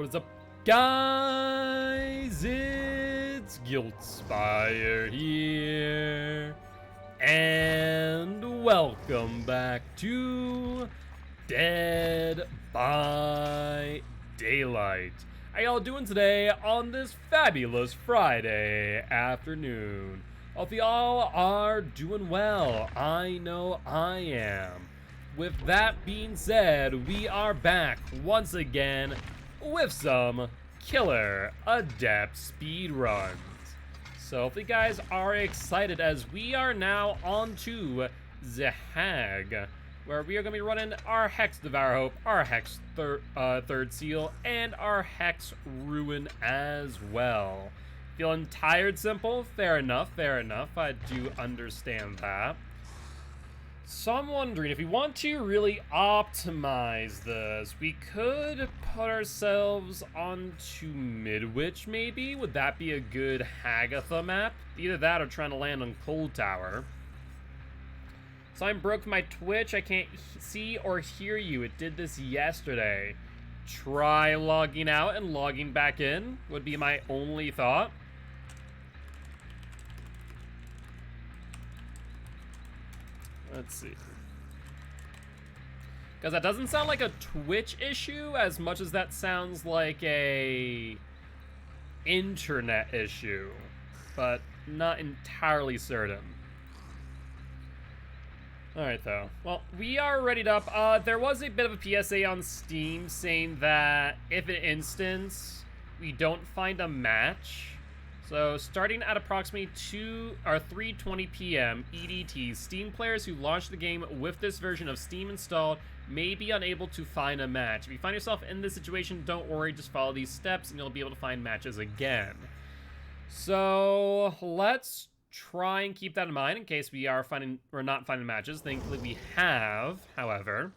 What is up, guys? It's Gilty here, and welcome back to Dead by Daylight. How y'all doing today on this fabulous Friday afternoon? Hope y'all are doing well. I know I am. With that being said, we are back once again with some killer adept speed runs. So if you guys are excited, as we are now on to the Hag, where we are going to be running our Hex Devour Hope, our Hex Third Seal, and our Hex Ruin as well. Feeling tired, Simple? Fair enough, fair enough. I do understand that. So I'm wondering, if we want to really optimize this, we could put ourselves onto Midwich, maybe? Would that be a good Hagatha map? Either that or trying to land on Cold Tower. So I'm broke from my Twitch. I can't see or hear you. It did this yesterday. Try logging out and logging back in would be my only thought. Let's see. Because that doesn't sound like a Twitch issue as much as that sounds like a internet issue, but not entirely certain. Alright though, well, we are readied up. There was a bit of a PSA on Steam saying that if an instance we don't find a match, so starting at approximately 3:20 p.m. EDT, Steam players who launch the game with this version of Steam installed may be unable to find a match. If you find yourself in this situation, don't worry, just follow these steps and you'll be able to find matches again. So let's try and keep that in mind in case we are not finding matches. Thankfully we have, however.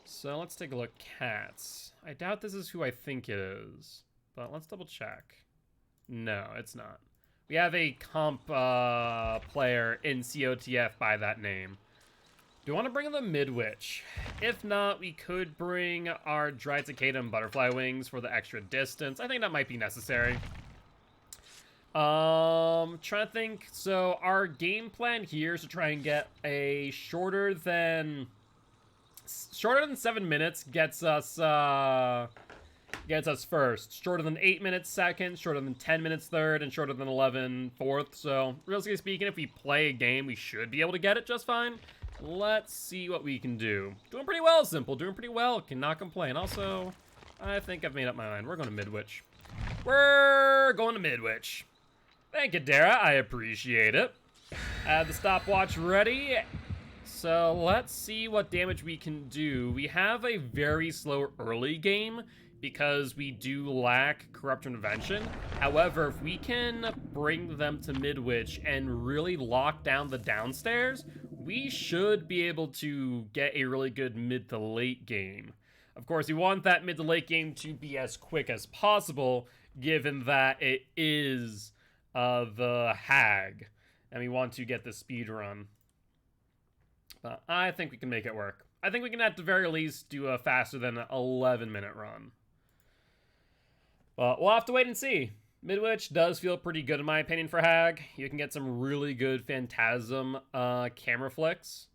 So let's take a look. Cats. I doubt this is who I think it is, but let's double check. No, it's not. We have a comp player in COTF by that name. Do we want to bring in the Midwich? If not, we could bring our Dried Cicada and Butterfly Wings for the extra distance. I think that might be necessary. Trying to think. So our game plan here is to try and get a shorter than 7 minutes gets us first. Shorter than 8 minutes second, shorter than 10 minutes third, and shorter than 11 fourth. So, realistically speaking, if we play a game, we should be able to get it just fine. Let's see what we can do. Doing pretty well, Simple. Doing pretty well. Cannot complain. Also, I think I've made up my mind. We're going to Midwich. We're going to Midwich. Thank you, Dara. I appreciate it. I have the stopwatch ready. So, let's see what damage we can do. We have a very slow early game because we do lack Corrupt Intervention. However, if we can bring them to Midwich and really lock down the downstairs, we should be able to get a really good mid to late game. Of course, we want that mid to late game to be as quick as possible, given that it is the Hag, and we want to get the speed run. But I think we can make it work. I think we can at the very least do a faster than an 11-minute run. But we'll have to wait and see. Midwich does feel pretty good in my opinion for Hag. You can get some really good Phantasm camera flicks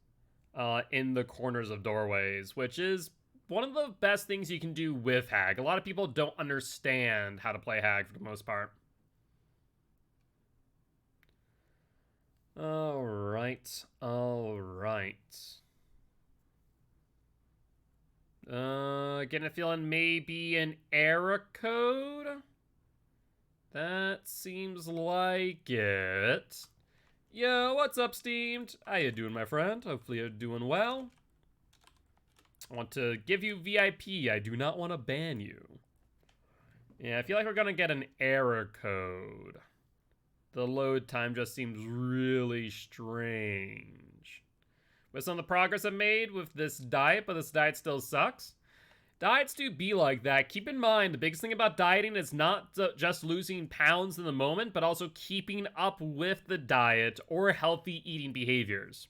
in the corners of doorways, which is one of the best things you can do with Hag. A lot of people don't understand how to play Hag for the most part. Alright, alright. Getting a feeling maybe an error code? That seems like it. Yo, what's up, Steamed? How you doing, my friend? Hopefully you're doing well. I want to give you VIP. I do not want to ban you. Yeah, I feel like we're gonna get an error code. The load time just seems really strange. With some of the progress I've made with this diet, but this diet still sucks. Diets do be like that. Keep in mind, the biggest thing about dieting is not just losing pounds in the moment, but also keeping up with the diet or healthy eating behaviors.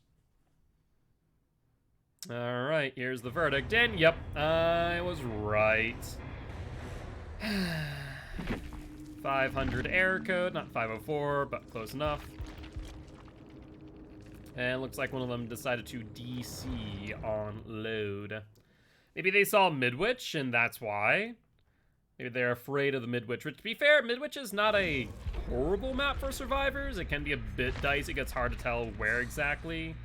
Alright, here's the verdict. And yep, I was right. 500 error code, not 504, but close enough. And it looks like one of them decided to DC on load. Maybe they saw Midwich, and that's why. Maybe they're afraid of the Midwich, which, to be fair, Midwich is not a horrible map for survivors. It can be a bit dicey. It gets hard to tell where exactly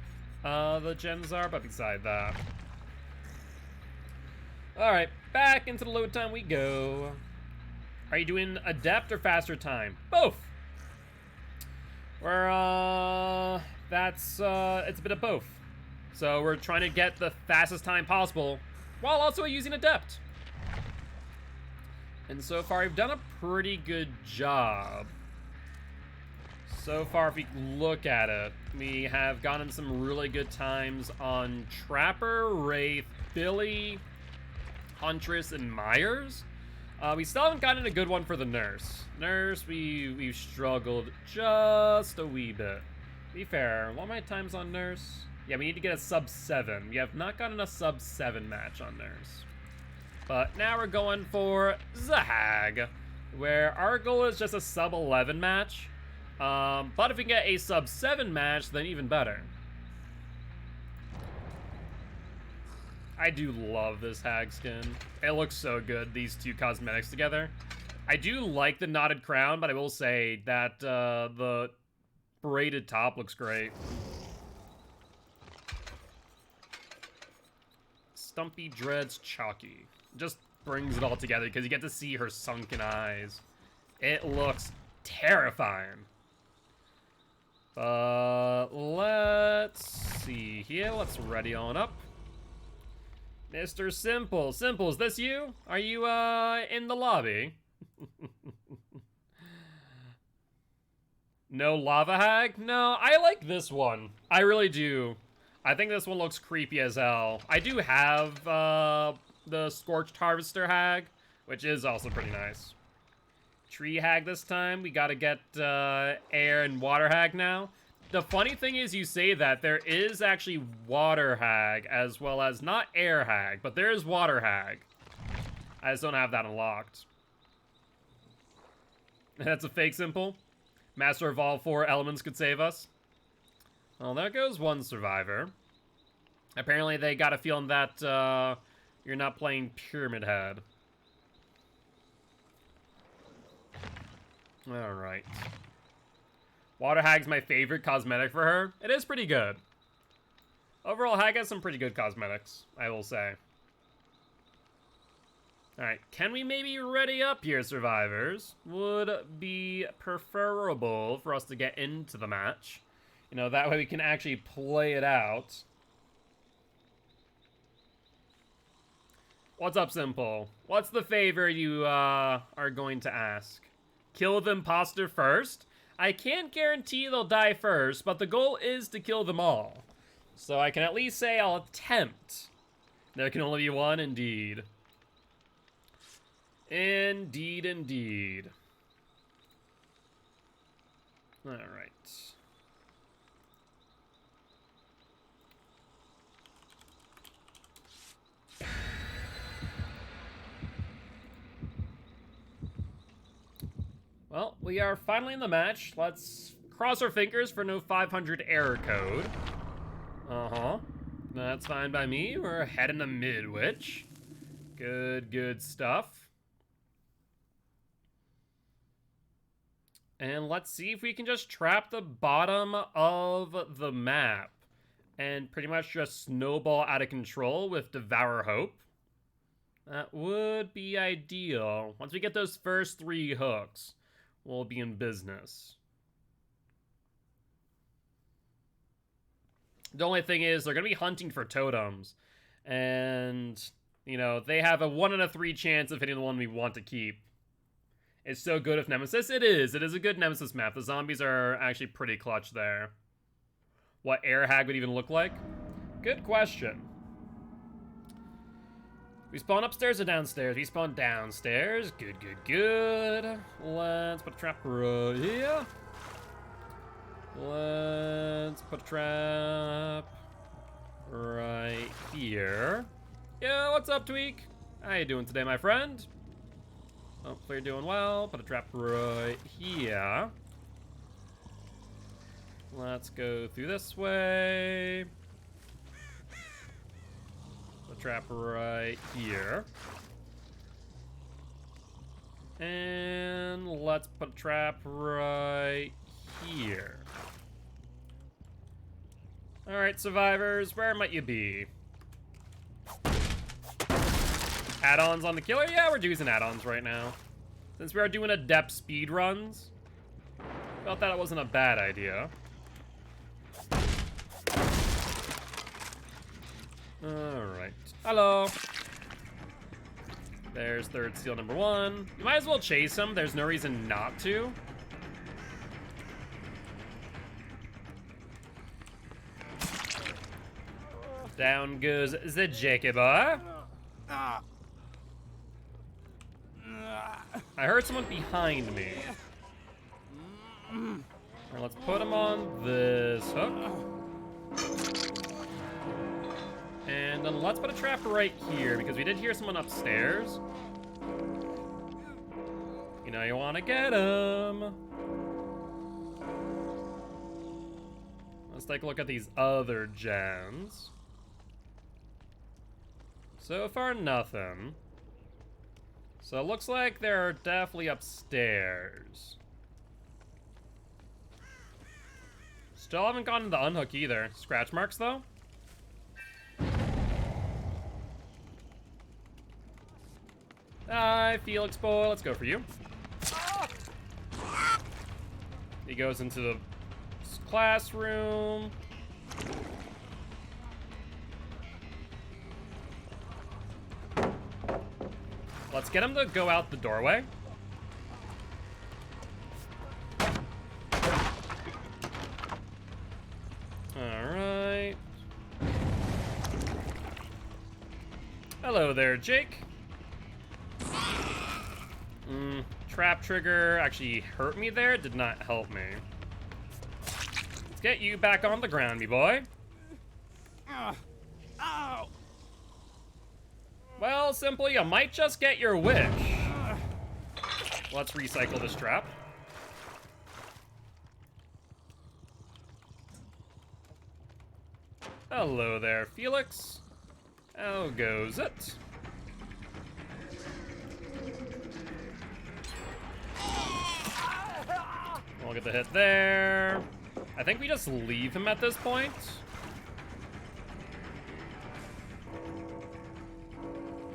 the gens are, but beside that. Alright, back into the load time we go. Are you doing adept or faster time? Both! It's a bit of both. So we're trying to get the fastest time possible while also using adept. And so far, we've done a pretty good job. So far, if we look at it, we have gotten some really good times on Trapper, Wraith, Billy, Huntress, and Myers. We still haven't gotten a good one for the Nurse. Nurse, we've struggled just a wee bit. To be fair, what are my times on Nurse? Yeah, we need to get a sub 7. We have not gotten a sub 7 match on Nurse. But now we're going for Zahag, where our goal is just a sub 11 match. But if we can get a sub 7 match, then even better. I do love this Hag skin. It looks so good, these two cosmetics together. I do like the knotted crown, but I will say that the braided top looks great. Stumpy Dreads Chalky. Just brings it all together because you get to see her sunken eyes. It looks terrifying. Let's see here. Let's ready on up. Mr. Simple. Simple, is this you? Are you, in the lobby? No Lava Hag? No, I like this one. I really do. I think this one looks creepy as hell. I do have, the Scorched Harvester Hag, which is also pretty nice. Tree Hag this time. We gotta get, Air and Water Hag now. The funny thing is, you say that, there is actually Water Hag, as well as not Air Hag, but there is Water Hag. I just don't have that unlocked. That's a fake Simple. Master of all 4 elements could save us. Well, there goes one survivor. Apparently they got a feeling that, you're not playing Pyramid Head. Alright. Water Hag's my favorite cosmetic for her. It is pretty good. Overall, Hag has some pretty good cosmetics, I will say. Alright, can we maybe ready up here, survivors? Would be preferable for us to get into the match. You know, that way we can actually play it out. What's up, Simple? What's the favor you are going to ask? Kill the imposter first? I can't guarantee they'll die first, but the goal is to kill them all. So I can at least say I'll attempt. There can only be one, indeed. Indeed, indeed. All right. Well, we are finally in the match. Let's cross our fingers for no 500 error code. Uh-huh. That's fine by me. We're heading to Midwich. Good, good stuff. And let's see if we can just trap the bottom of the map and pretty much just snowball out of control with Devour Hope. That would be ideal. Once we get those first 3 hooks, we'll be in business. The only thing is, they're going to be hunting for totems. And, you know, they have a 1 in a 3 chance of hitting the one we want to keep. It's so good with Nemesis. It is. It is a good Nemesis map. The zombies are actually pretty clutch there. What Air Hag would even look like? Good question. We spawn upstairs or downstairs? We spawn downstairs. Good, good, good. Let's put a trap right here. Let's put a trap right here. Yeah, what's up, Tweak? How you doing today, my friend? Hopefully you're doing well. Put a trap right here. Let's go through this way. Put a trap right here. And let's put a trap right here. Alright, survivors, where might you be? Add-ons on the killer? Yeah, we're doing add-ons right now. Since we are doing adept speed runs, felt that it wasn't a bad idea. Alright. Hello. There's third seal number 1. You might as well chase him. There's no reason not to. Down goes the Jacob. I heard someone behind me. Right, let's put him on this hook. And then let's put a trap right here, because we did hear someone upstairs. You know you want to get him. Let's take a look at these other gens. So far, nothing. So it looks like they're definitely upstairs. Still haven't gotten the unhook either. Scratch marks, though? Hi, Felix boy. Let's go for you. He goes into the classroom. Let's get him to go out the doorway. Alright. Hello there, Jake. Trap trigger actually hurt me there. Did not help me. Let's get you back on the ground, me boy. Ow! Well, simply, you might just get your wish. Let's recycle this trap. Hello there, Felix. How goes it? We'll get the hit there. I think we just leave him at this point.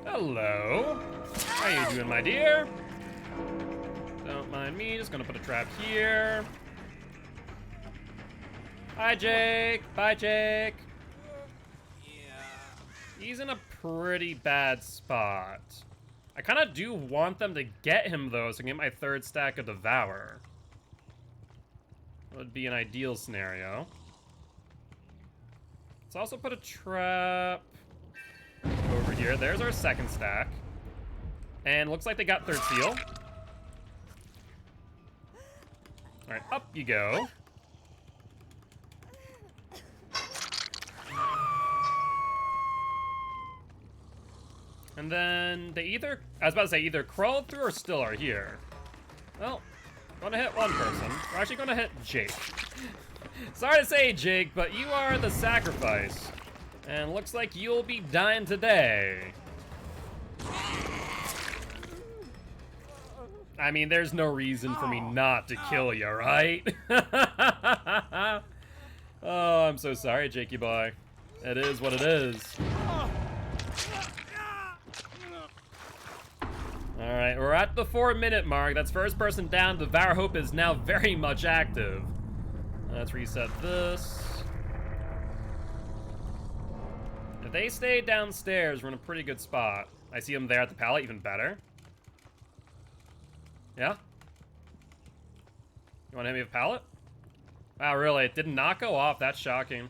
Hello. How you doing, my dear? Don't mind me, just gonna put a trap here. Hi, Jake. Bye, Jake. He's in a pretty bad spot. I kind of do want them to get him, though, so I can get my third stack of Devour. That would be an ideal scenario. Let's also put a trap over here. There's our second stack. And looks like they got third seal. Alright, up you go. And then they either, I was about to say, either crawled through or still are here. Well, gonna hit one person. We're actually gonna hit Jake. Sorry to say, Jake, but you are the sacrifice. And looks like you'll be dying today. I mean, there's no reason for me not to kill you, right? Oh, I'm so sorry, Jakey boy. It is what it is. Alright, we're at the 4-minute mark. That's first person down. Devour Hope is now very much active. Let's reset this. If they stay downstairs, we're in a pretty good spot. I see them there at the pallet, even better. Yeah? You want to hit me with a pallet? Wow, really? It did not go off. That's shocking.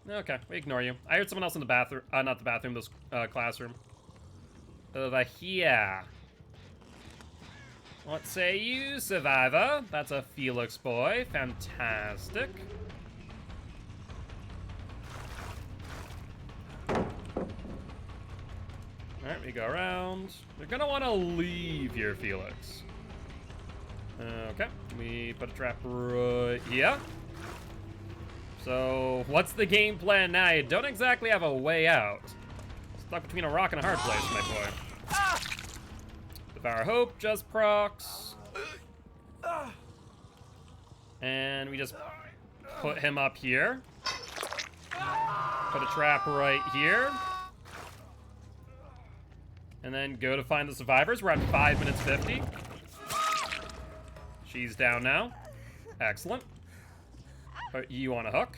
Okay, we ignore you. I heard someone else in the bathroom. Not the bathroom, this classroom. Over here. What say you, survivor? That's a Felix boy. Fantastic. Alright, we go around. You're gonna want to leave here, Felix. Okay, we put a trap right here. So, what's the game plan now? You don't exactly have a way out. Stuck between a rock and a hard place, my boy. Devour Hope just procs. And we just put him up here. Put a trap right here. And then go to find the survivors. We're at 5 minutes 50. She's down now. Excellent. Put you on a hook.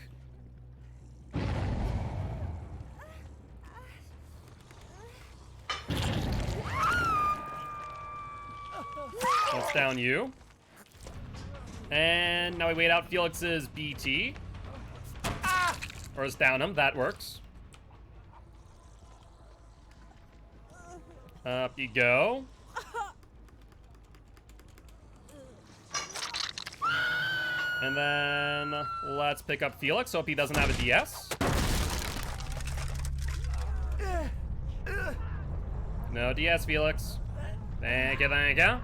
Let's down you. And now we wait out Felix's BT. Or let's down him. That works. Up you go. And then let's pick up Felix. Hope he doesn't have a DS. No DS, Felix. Thank you, thank you.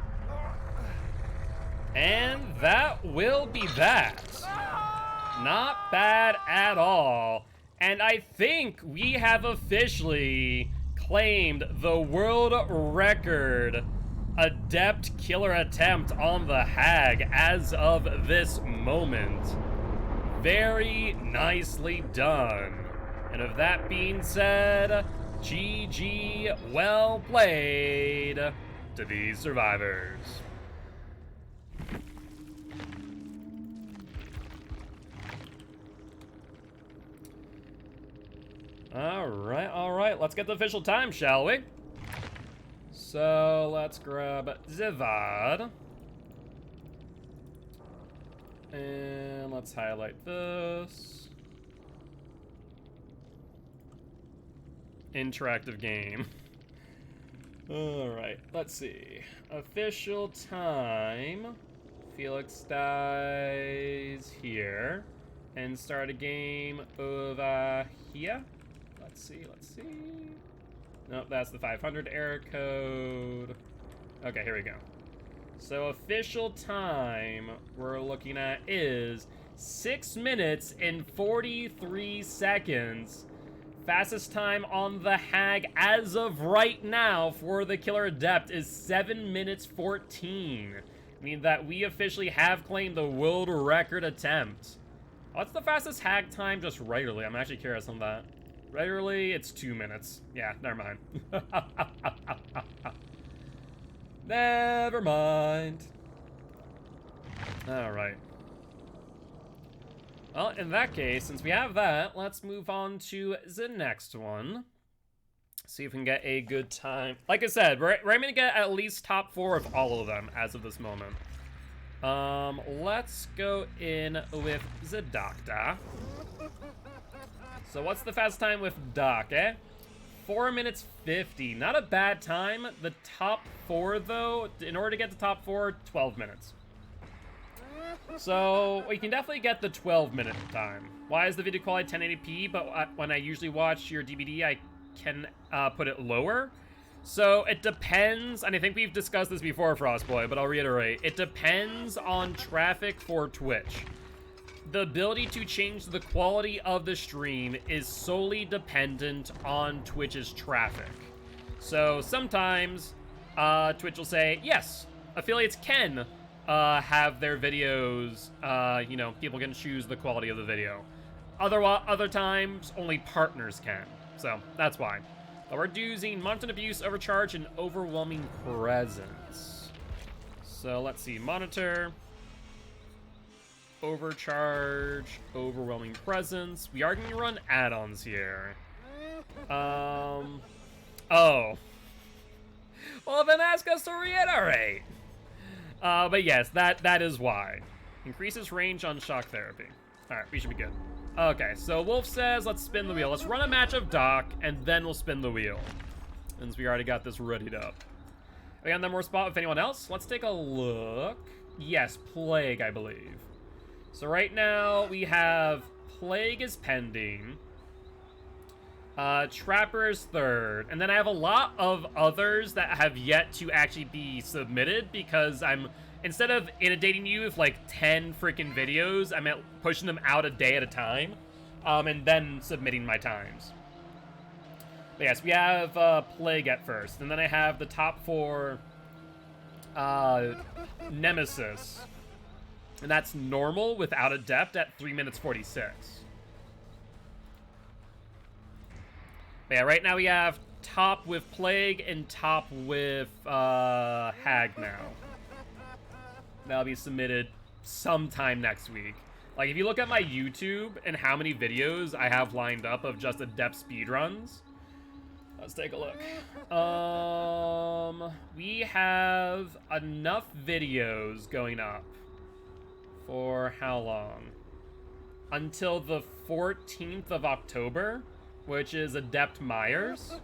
And that will be that. Not bad at all. And I think we have officially claimed the world record adept killer attempt on the hag as of this moment. Very nicely done. And with that being said, GG, well played to these survivors. All right, let's get the official time, shall we? So let's grab Zivad. And let's highlight this. Interactive game. All right, let's see. Official time. Felix dies here. And start a game over here. Let's see. Nope, that's the 500 error code. Okay, here we go. So official time we're looking at is 6 minutes and 43 seconds. Fastest time on the hag as of right now for the killer adept is 7 minutes 14. Meaning that we officially have claimed the world record attempt. What's the fastest hag time just regularly? I'm actually curious on that. Regularly, it's 2 minutes. Yeah, never mind. Never mind. All right. Well, in that case, since we have that, let's move on to the next one. See if we can get a good time. Like I said, we're aiming to get at least top 4 of all of them as of this moment. Let's go in with the doctor. So what's the fastest time with Doc, eh? 4 minutes 50. Not a bad time. The top 4, though, in order to get the top 4, 12 minutes. So we can definitely get the 12-minute time. Why is the video quality 1080p, but when I usually watch your DVD, I can put it lower? So it depends, and I think we've discussed this before, Frostboy, but I'll reiterate. It depends on traffic for Twitch. The ability to change the quality of the stream is solely dependent on Twitch's traffic. So sometimes Twitch will say, yes, affiliates can have their videos, you know, people can choose the quality of the video. Other times, only partners can. So that's why. But we're using Mountain Abuse, Overcharge, and Overwhelming Presence. So let's see, Monitor, Overcharge, Overwhelming Presence. We are going to run add-ons here. Oh. Well, then ask us to reiterate. But yes, that is why. Increases range on shock therapy. Alright, we should be good. Okay, so Wolf says, let's spin the wheel. Let's run a match of Doc, and then we'll spin the wheel. Since we already got this readied up. We got one more spot with anyone else? Let's take a look. Yes, Plague, I believe. So right now, we have Plague is pending. Trapper is third. And then I have a lot of others that have yet to actually be submitted because I'm, instead of inundating you with like 10 freaking videos, I'm pushing them out a day at a time, and then submitting my times. But yes, we have Plague at first, and then I have the top 4 Nemesis. And that's normal without Adept at 3 minutes 46. But yeah, right now we have top with Plague and top with Hag now. That'll be submitted sometime next week. Like, if you look at my YouTube and how many videos I have lined up of just Adept speedruns, let's take a look. We have enough videos going up for how long? Until the 14th of October, which is Adept Myers.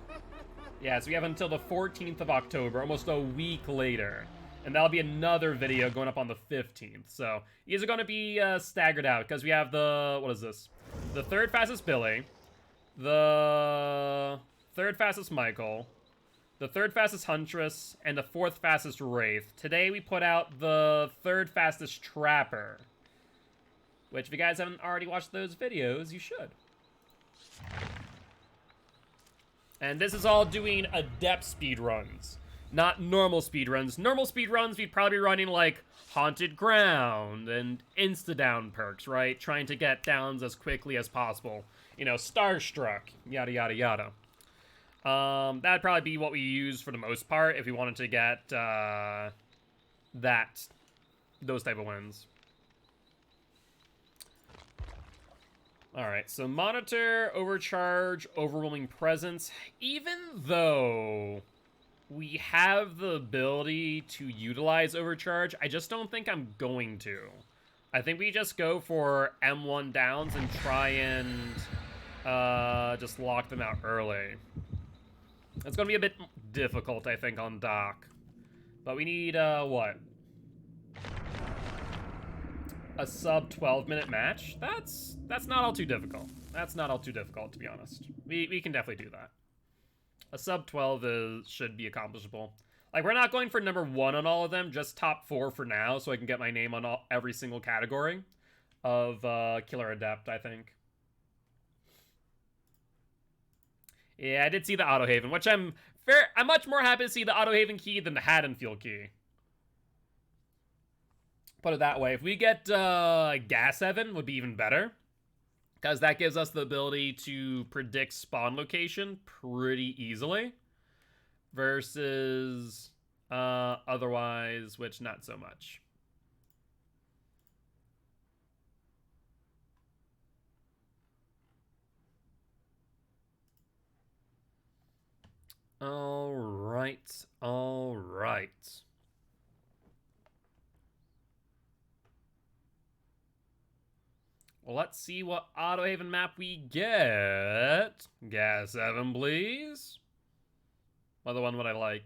Yeah, so we have until the 14th of October, almost a week later. And that'll be another video going up on the 15th. So these are going to be staggered out because we have the, what is this? The third fastest Billy, the third fastest Michael, the third fastest Huntress, and the fourth fastest Wraith. Today we put out the third fastest Trapper, which if you guys haven't already watched those videos, you should. And this is all doing Adept speedruns, not normal speedruns. Normal speedruns, we'd probably be running like Haunted Ground and Insta-Down perks, right? Trying to get downs as quickly as possible. You know, Starstruck, yada, yada, yada. That'd probably be what we use for the most part if we wanted to get those type of wins. Alright, so Monitor, Overcharge, Overwhelming Presence. Even though we have the ability to utilize Overcharge, I just don't think I'm going to. I think we just go for M1 downs and try and just lock them out early. It's going to be a bit difficult, I think, on Doc. But we need, what? A sub 12-minute match? That's not all too difficult. That's not all too difficult, to be honest. We can definitely do that. A sub 12 should be accomplishable. Like, we're not going for number 1 on all of them, just top 4 for now, so I can get my name on every single category of Killer Adept, I think. Yeah, I did see the Auto Haven, which I'm much more happy to see the Auto Haven key than the Haddonfield key. Put it that way. If we get Gas Heaven, would be even better, because that gives us the ability to predict spawn location pretty easily, versus otherwise, which not so much. All right, all right. Well, let's see what Auto Haven map we get. Gas 7, please. Other one would I like?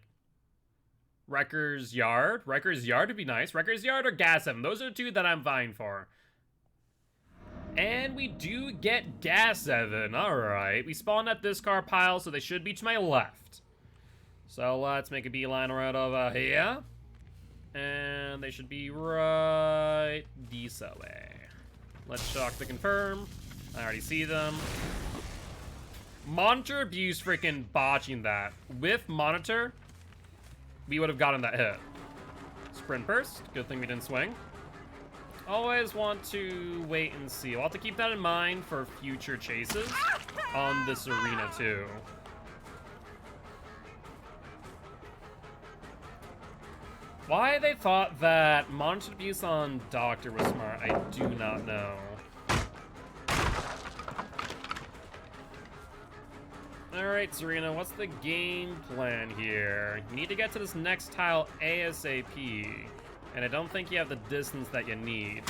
Wrecker's Yard. Wrecker's Yard would be nice. Wrecker's Yard or Gas 7. Those are the two that I'm vying for. And we do get Gas 7. Alright. We spawned at this car pile, so they should be to my left. So let's make a beeline right over here. And they should be right this way. Let's shock to confirm. I already see them. Monitor abuse freaking botching that. With Monitor, we would have gotten that hit. Sprint burst. Good thing we didn't swing. Always want to wait and see. We'll have to keep that in mind for future chases on this arena too. Why they thought that Monitor abuse on Doctor was smart, I do not know. Alright, Serena, what's the game plan here? You need to get to this next tile ASAP. And I don't think you have the distance that you need.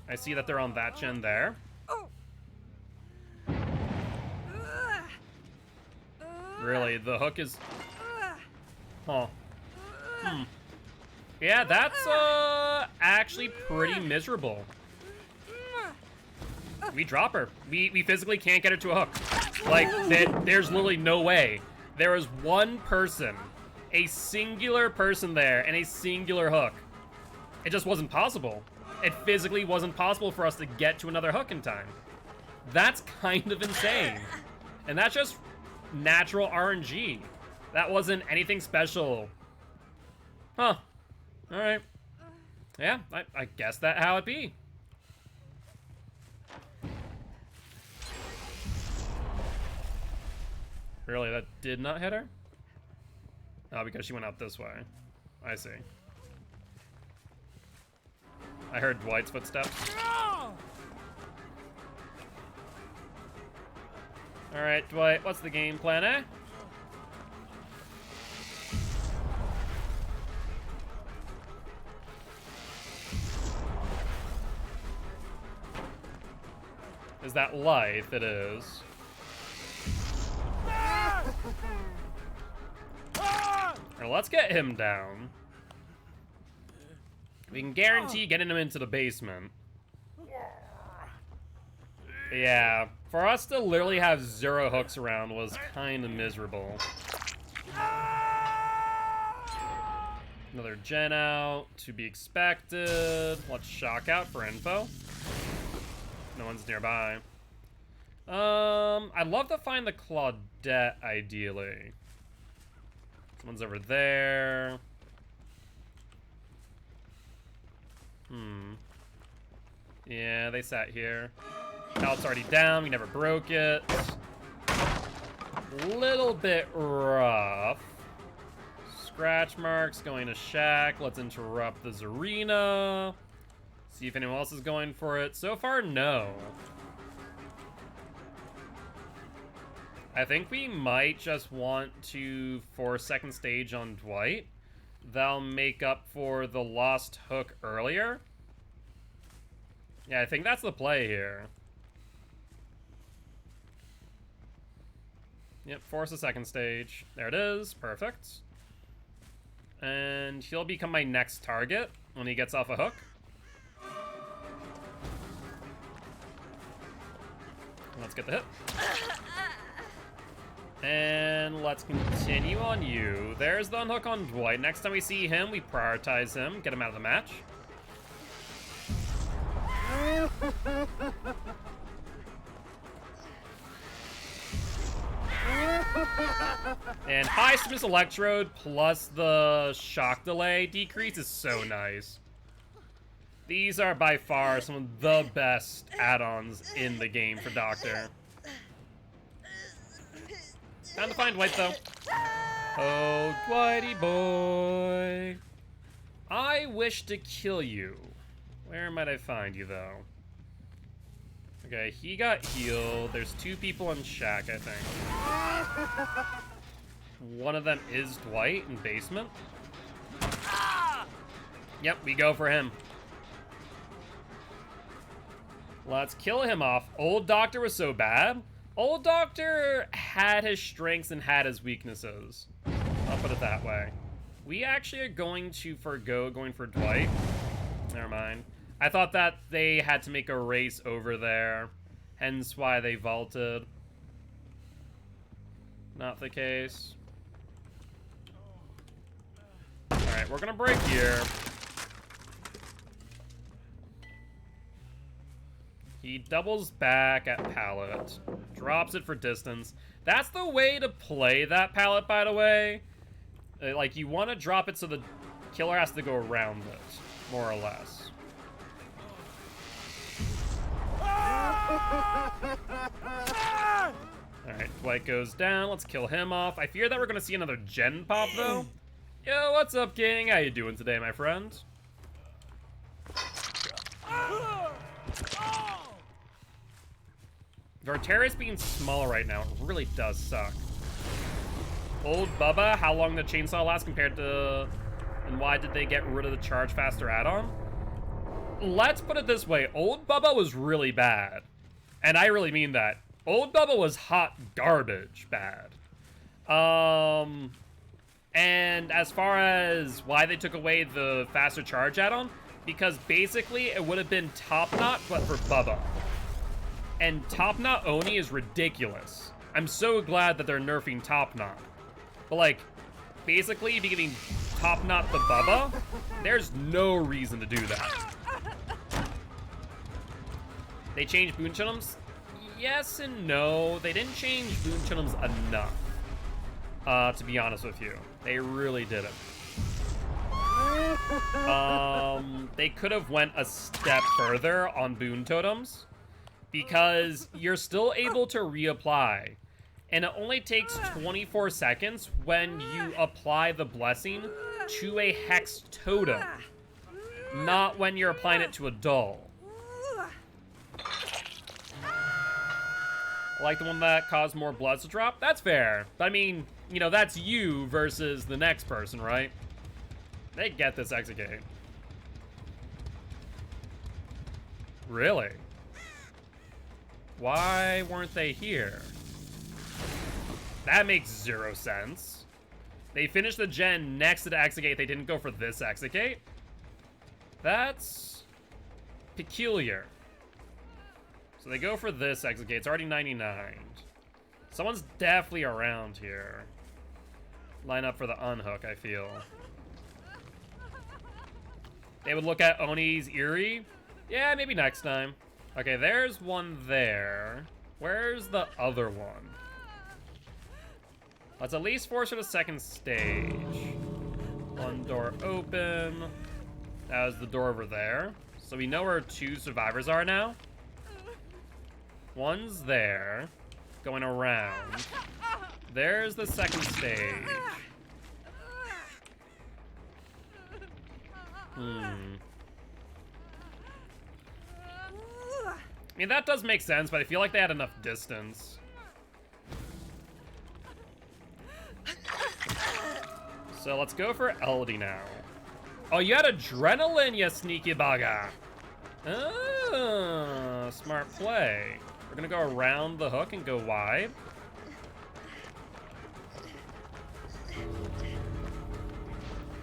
I see that they're on that gen there. Really, the hook is... Huh. Yeah, that's actually pretty miserable. we drop her. We physically can't get her to a hook. Like, there's literally no way. There is one person, a singular person there, and a singular hook. It just wasn't possible. It physically wasn't possible for us to get to another hook in time. That's kind of insane. And that's just natural RNG. That wasn't anything special. Huh. Alright. Yeah, I guess that how it be. Really, that did not hit her? Oh, because she went out this way. I see. I heard Dwight's footsteps. Alright, Dwight, what's the game plan, eh? Is that life? It is. Now let's get him down. We can guarantee getting him into the basement. Yeah, for us to literally have 0 hooks around was kind of miserable. Another gen out, to be expected. Let's shock out for info. No one's nearby. I'd love to find the Claudette, ideally. Someone's over there. Yeah, they sat here. Pallet's already down, we never broke it. Little bit rough. Scratch marks going to Shack. Let's interrupt the Zarina. See if anyone else is going for it. So far, no. I think we might just want to force second stage on Dwight. That'll make up for the lost hook earlier. Yeah, I think that's the play here. Yep, force the second stage. There it is. Perfect. And he'll become my next target when he gets off a hook. Let's get the hit. And let's continue on you. There's the unhook on Dwight. Next time we see him, we prioritize him, get him out of the match. And high stiffness electrode plus the shock delay decrease is so nice. These are by far some of the best add-ons in the game for Doctor. Time to find Dwight, though. Oh, Dwighty boy. I wish to kill you. Where might I find you, though? Okay, he got healed. There's 2 people in Shack, I think. One of them is Dwight in basement. Yep, we go for him. Let's kill him off. Old Doctor was so bad. Old Doctor had his strengths and had his weaknesses. I'll put it that way. We actually are going to forgo going for Dwight. Never mind. I thought that they had to make a race over there, hence why they vaulted. Not the case. Alright, we're gonna break here. He doubles back at pallet, drops it for distance. That's the way to play that pallet, by the way. Like, you want to drop it so the killer has to go around it, more or less. Alright, Dwight goes down. Let's kill him off. I fear that we're going to see another gen pop, though. Yo, what's up, King? How you doing today, my friend? Vartera's being smaller right now. It really does suck. Old Bubba, how long did chainsaw last compared to... And why did they get rid of the charge faster add-on? Let's put it this way. Old Bubba was really bad. And I really mean that. Old Bubba was hot garbage bad. And as far as why they took away the faster charge add-on, because basically it would have been top-notch, but for Bubba. And Top Knot Oni is ridiculous. I'm so glad that they're nerfing Top Knot. But like, basically, if you're giving Top Knot the Bubba, there's no reason to do that. They changed Boon Chunums? Yes and no. They didn't change Boon Chunums enough, to be honest with you. They really didn't. They could have went a step further on Boon Totems, because you're still able to reapply. And it only takes 24 seconds when you apply the blessing to a Hex Totem, not when you're applying it to a doll. Like the one that caused more blood to drop? That's fair. But I mean, you know, that's you versus the next person, right? They get this Exegate. Really? Why weren't they here? That makes 0 sense. They finished the gen next to the Exegate. They didn't go for this Exegate? That's peculiar. So they go for this Exegate. It's already 99. Someone's definitely around here. Line up for the unhook, I feel. They would look at Oni's Eerie? Yeah, maybe next time. Okay, there's one there. Where's the other one? Let's at least force her to second stage. One door open. That was the door over there. So we know where 2 survivors are now. One's there, going around. There's the second stage. I mean, that does make sense, but I feel like they had enough distance. So let's go for LD now. Oh, you had adrenaline, you sneaky bugger. Oh, smart play. We're gonna go around the hook and go wide.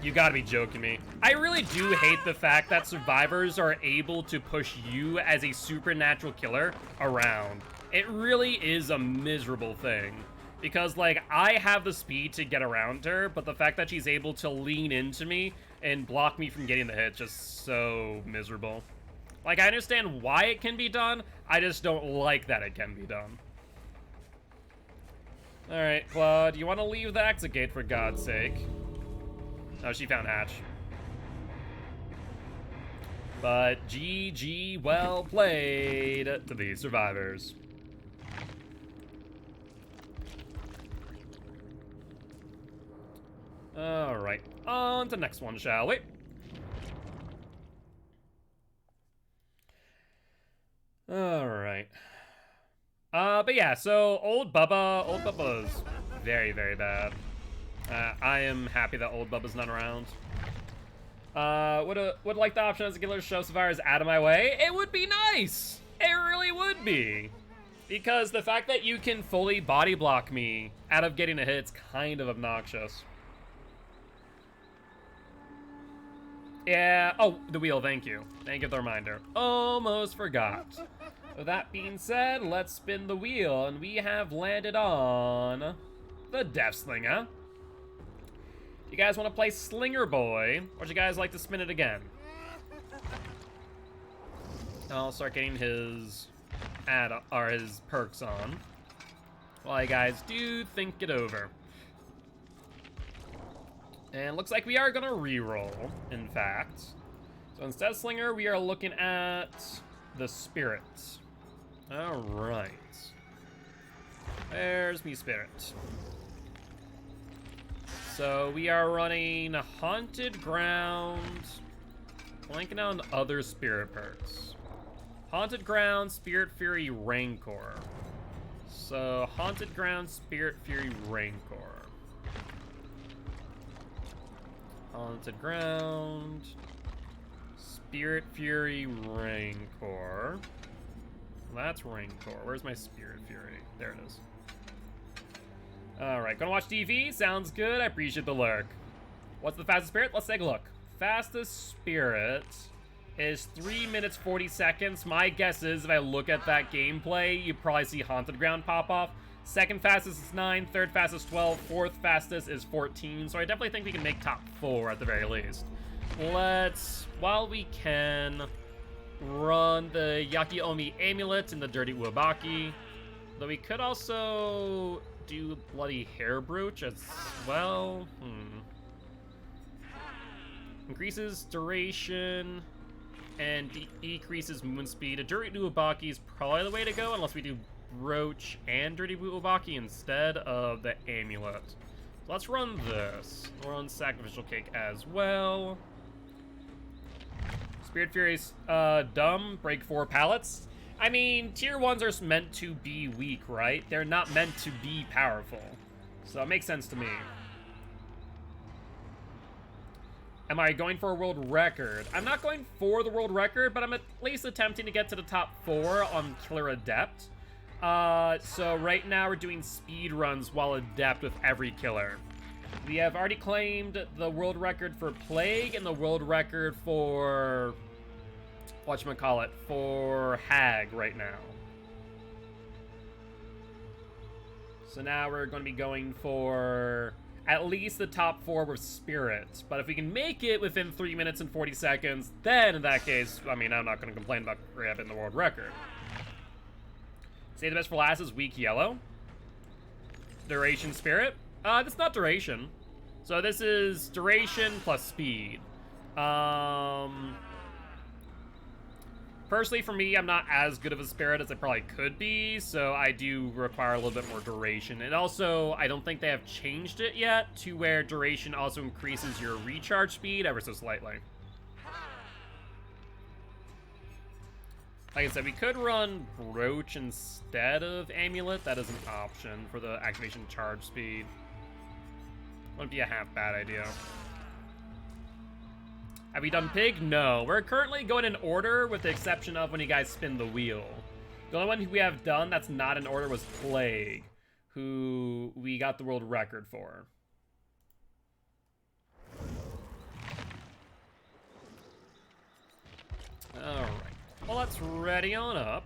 You gotta be joking me. I really do hate the fact that survivors are able to push you as a supernatural killer around. It really is a miserable thing. Because, like, I have the speed to get around her, but the fact that she's able to lean into me and block me from getting the hit, just so miserable. Like, I understand why it can be done, I just don't like that it can be done. Alright, Claude, you want to leave the Exegate for God's sake? Oh, she found Hatch. But GG, well played to these survivors. Alright, on to the next one, shall we? Alright. But yeah, so Old Bubba's very, very bad. I am happy that Old Bubba's not around. Would like the option as a killer show survivors out of my way? It would be nice! It really would be! Because the fact that you can fully body block me out of getting a hit is kind of obnoxious. Yeah, oh, the wheel, thank you. Thank you for the reminder. Almost forgot. With that being said, let's spin the wheel, and we have landed on the Death Slinger. You guys want to play Slinger Boy, or would you guys like to spin it again? I'll start getting his his perks on while you guys do think it over. And looks like we are gonna re-roll, in fact. So instead of Slinger, we are looking at the Spirit. All right. There's me Spirit. So we are running Haunted Ground, blanking out on other Spirit perks. Haunted Ground, Spirit Fury, Rancor. So Haunted Ground, Spirit Fury, Rancor. Haunted Ground, Spirit Fury, Rancor. That's Rancor. Where's my Spirit Fury? There it is. Alright, gonna watch TV? Sounds good. I appreciate the lurk. What's the fastest spirit? Let's take a look. Fastest spirit is 3 minutes 40 seconds. My guess is if I look at that gameplay, you probably see Haunted Ground pop off. Second fastest is 9, third fastest 12, fourth fastest is 14. So I definitely think we can make top 4 at the very least. Let's, while we can, run the Yakiomi Amulet and the Dirty Uebaki. Though we could also do Bloody Hair Brooch as well. Increases duration and decreases movement speed. A Dirty Uebaki is probably the way to go, unless we do Brooch and Dirty Uebaki instead of the Amulet. So let's run this. We'll run Sacrificial Cake as well. Spirit Fury's dumb. Break 4 pallets. I mean, tier 1s are meant to be weak, right? They're not meant to be powerful. So it makes sense to me. Am I going for a world record? I'm not going for the world record, but I'm at least attempting to get to the top 4 on Killer Adept. So right now we're doing speed runs while Adept with every killer. We have already claimed the world record for Plague and the world record for... whatchamacallit, for Hag right now. So now we're going to be going for at least the top 4 with Spirit. But if we can make it within 3 minutes and 40 seconds, then in that case, I mean, I'm not going to complain about grabbing the world record. Say the best for last is Weak Yellow. Duration Spirit. That's not duration. So this is duration plus speed. Personally, for me, I'm not as good of a Spirit as I probably could be, so I do require a little bit more duration. And also, I don't think they have changed it yet to where duration also increases your recharge speed ever so slightly. Like I said, we could run Brooch instead of Amulet. That is an option for the activation charge speed. Wouldn't be a half bad idea. Have we done Pig? No. We're currently going in order with the exception of when you guys spin the wheel. The only one we have done that's not in order was Plague, who we got the world record for. Alright. Well, let's ready on up.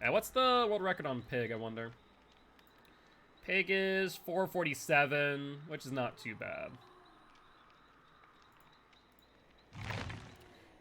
And what's the world record on Pig, I wonder? Pig is 447, which is not too bad.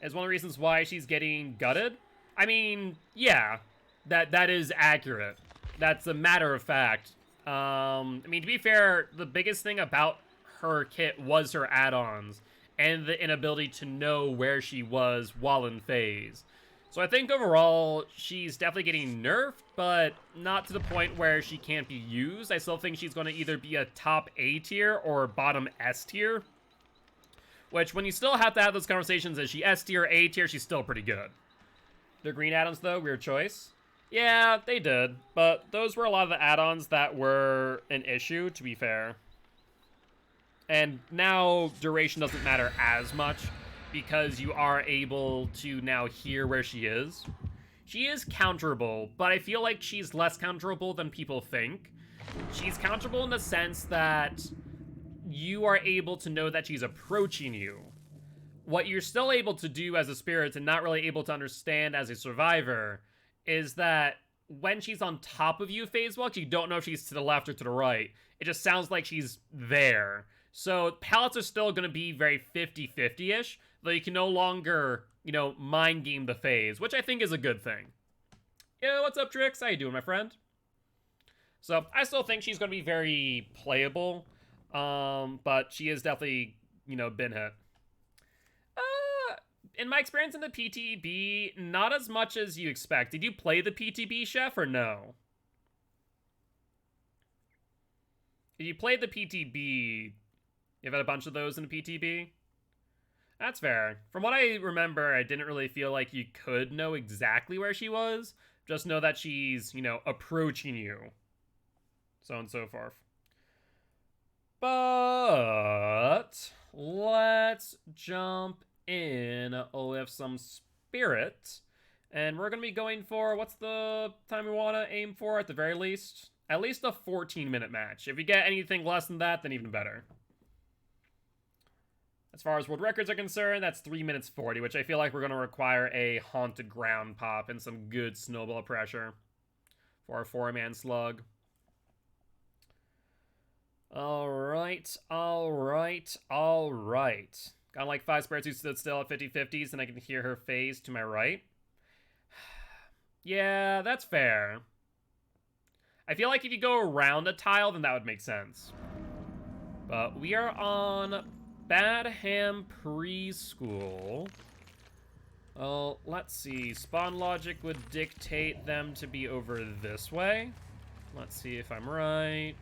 Is one of the reasons why she's getting gutted? I mean, yeah, that is accurate. That's a matter of fact. I mean, to be fair, the biggest thing about her kit was her add-ons and the inability to know where she was while in phase. So I think overall, she's definitely getting nerfed, but not to the point where she can't be used. I still think she's going to either be a top A tier or bottom S tier. Which, when you still have to have those conversations, is she S tier or A tier, she's still pretty good. The green add-ons, though, weird choice. Yeah, they did. But those were a lot of the add-ons that were an issue, to be fair. And now, duration doesn't matter as much, because you are able to now hear where she is. She is counterable, but I feel like she's less counterable than people think. She's counterable in the sense that you are able to know that she's approaching you. What you're still able to do as a spirit and not really able to understand as a survivor is that when she's on top of you phase walk, you don't know if she's to the left or to the right. It just sounds like she's there. So pallets are still going to be very 50-50-ish, though you can no longer, you know, mind game the phase, which I think is a good thing. Yo, what's up, Trix? How you doing, my friend? So I still think she's going to be very playable. But she is definitely, you know, been hit. In my experience in the PTB, not as much as you expect. Did you play the PTB, Chef, or no? If you played the PTB, you've had a bunch of those in the PTB? That's fair. From what I remember, I didn't really feel like you could know exactly where she was. Just know that she's, you know, approaching you. So on and so forth. But let's jump in with some spirit. And we're going to be going for, what's the time we want to aim for at the very least? At least a 14-minute match. If we get anything less than that, then even better. As far as world records are concerned, that's 3 minutes 40, which I feel like we're going to require a haunted ground pop and some good snowball pressure for our 4-man slug. Alright. Got like 5 spirits who stood still at 50-50s, and I can hear her phase to my right. Yeah, that's fair. I feel like if you go around a tile, then that would make sense. But we are on Badham Preschool. Well, let's see. Spawn logic would dictate them to be over this way. Let's see if I'm right.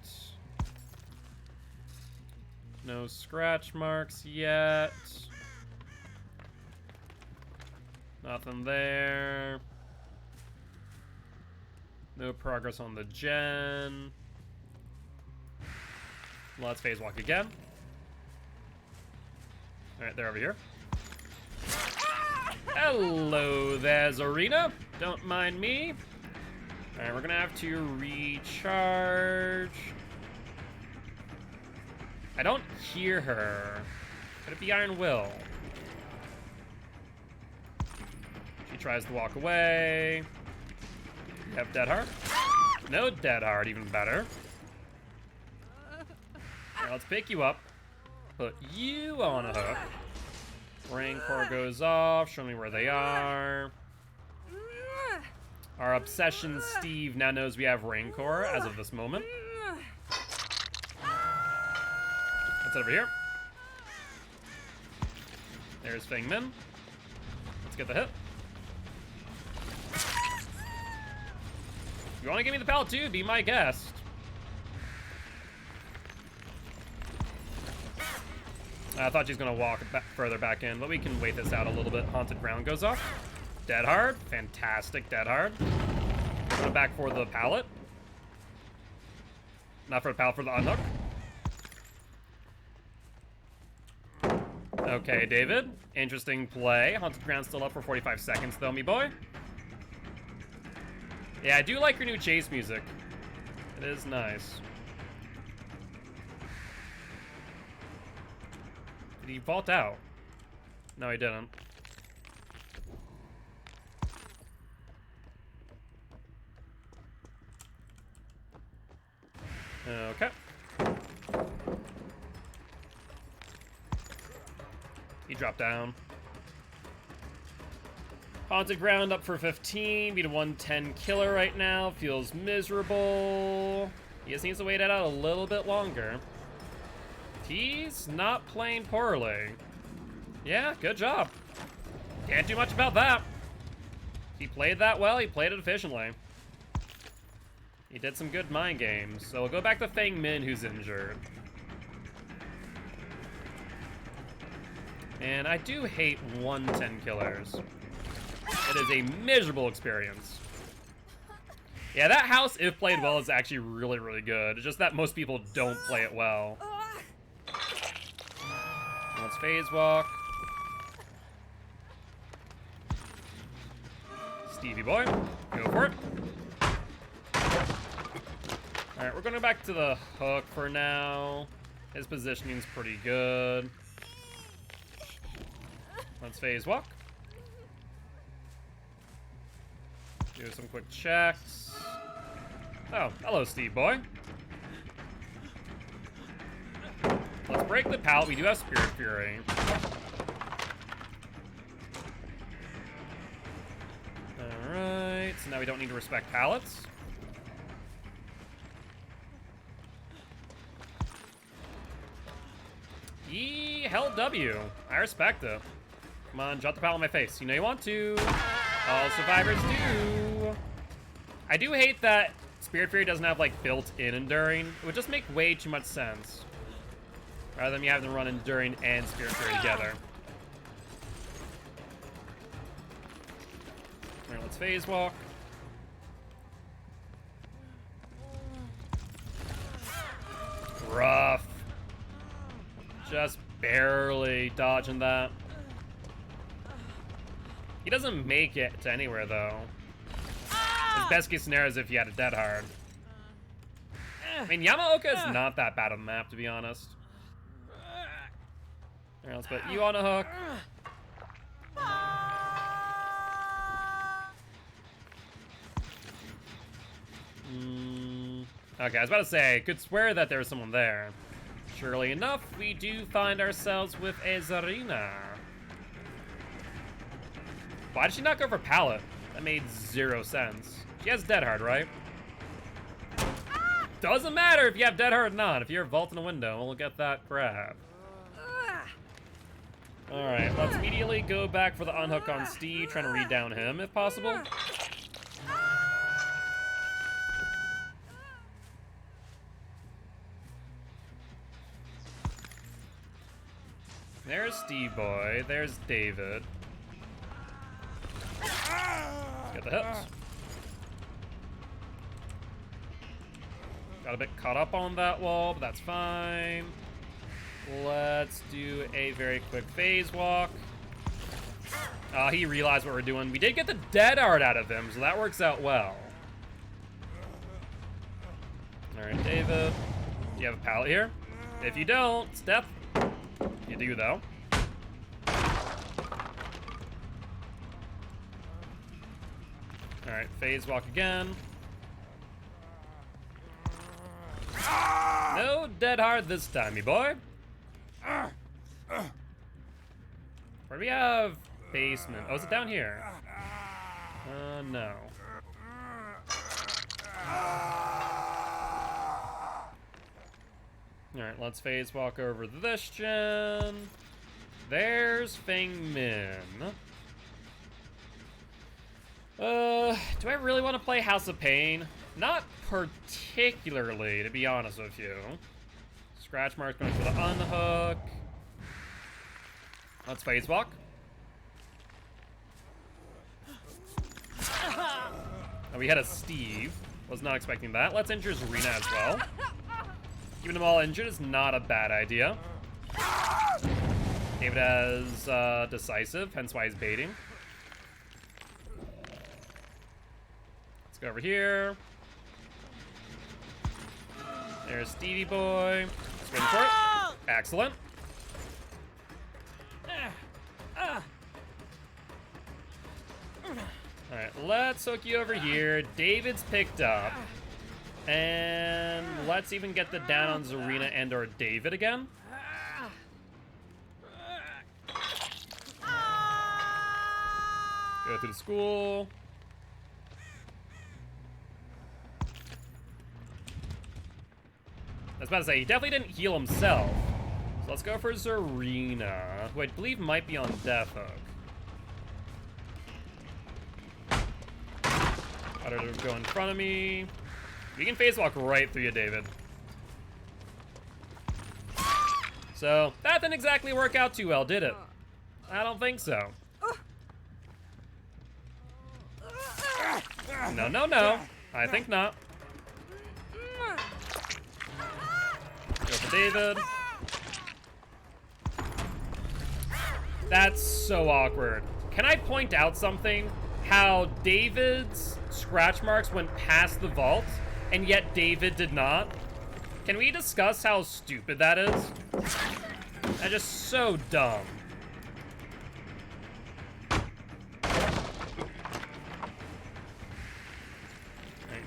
No scratch marks yet. Nothing there. No progress on the gen. Let's phase walk again. Alright, they're over here. Hello there, Zarina. Don't mind me. Alright, we're gonna have to recharge. I don't hear her. Could it be Iron Will? She tries to walk away. You have Dead Heart? No Dead Heart, even better. Right, let's pick you up. Put you on a hook. Rancor goes off. Show me where they are. Our obsession Steve now knows we have Rancor as of this moment. What's over here? There's Feng Min. Let's get the hit. You want to give me the pallet too? Be my guest. I thought she was going to walk further back in, but we can wait this out a little bit. Haunted Ground goes off. Dead Hard. Fantastic Dead Hard. Going back for the pallet. Not for the pallet, for the unhook. Okay, David. Interesting play. Haunted Ground still up for 45 seconds, though, me boy. Yeah, I do like your new chase music. It is nice. Did he vault out? No, he didn't. Okay. He dropped down. Haunted Ground up for 15. Beat a 110 killer right now. Feels miserable. He just needs to wait it out a little bit longer. He's not playing poorly. Yeah, good job. Can't do much about that. He played that well. He played it efficiently. He did some good mind games. So we'll go back to Feng Min, who's injured. And I do hate 110 killers. It is a miserable experience. Yeah, that house, if played well, is actually really, really good. It's just that most people don't play it well. Let's phase walk. Stevie boy, go for it. Alright, we're going back to the hook for now. His positioning's pretty good. Let's phase walk. Do some quick checks. Oh, hello, Steve boy. Let's break the pallet. We do have Spirit Fury. Alright, so now we don't need to respect pallets. He held W. I respect it. Come on, drop the pallet in my face. You know you want to. All survivors do. I do hate that Spirit Fury doesn't have, like, built-in Enduring. It would just make way too much sense. Rather than me having to run Enduring and Spirit Fury together. Alright, let's phase walk. Rough. Just barely dodging that. He doesn't make it to anywhere, though. His best case scenario is if he had a Dead Hard. I mean, Yamaoka is not that bad on the map, to be honest. Alright, let's put you on a hook. Okay, I was about to say, I could swear that there was someone there. Surely enough, we do find ourselves with a Zarina. Why did she not go for Pallet? That made 0 sense. She has Dead Hard, right? Doesn't matter if you have Dead Hard or not. If you're vaulting a window, we'll get that grab. Alright, let's immediately go back for the unhook on Steve, trying to read down him if possible. There's Steve Boy, there's David. Let's get the hits. Got a bit caught up on that wall, but that's fine. Let's do a very quick phase walk. He realized what we're doing. We did get the Dead Hard out of him, so that works out well. Alright, David. Do you have a pallet here? If you don't, step. You do, though. Alright, phase walk again. No Dead Hard this time, me boy. Where do we have basement? Oh, is it down here? No. Alright, let's phase walk over this gen. There's Feng Min. Do I really want to play House of Pain? Not particularly, to be honest with you. Scratch mark going for the unhook. Let's phase walk. Oh, we had a Steve. Was not expecting that. Let's injure Zarina as well. Keeping them all injured is not a bad idea. David has decisive, hence why he's baiting. Let's go over here. There's Stevie Boy. Swing for it. Excellent. Alright, let's hook you over here. David's picked up. And let's even get the down on Zarina and or David again. Go through the school. I was about to say, he definitely didn't heal himself. So let's go for Zarina, who I believe might be on Death Hook. Got her to go in front of me. We can phase walk right through you, David. So, that didn't exactly work out too well, did it? I don't think so. No, no, no. I think not. Go for David. That's so awkward. Can I point out something? How David's scratch marks went past the vault, and yet David did not? Can we discuss how stupid that is? That's just so dumb. Alright,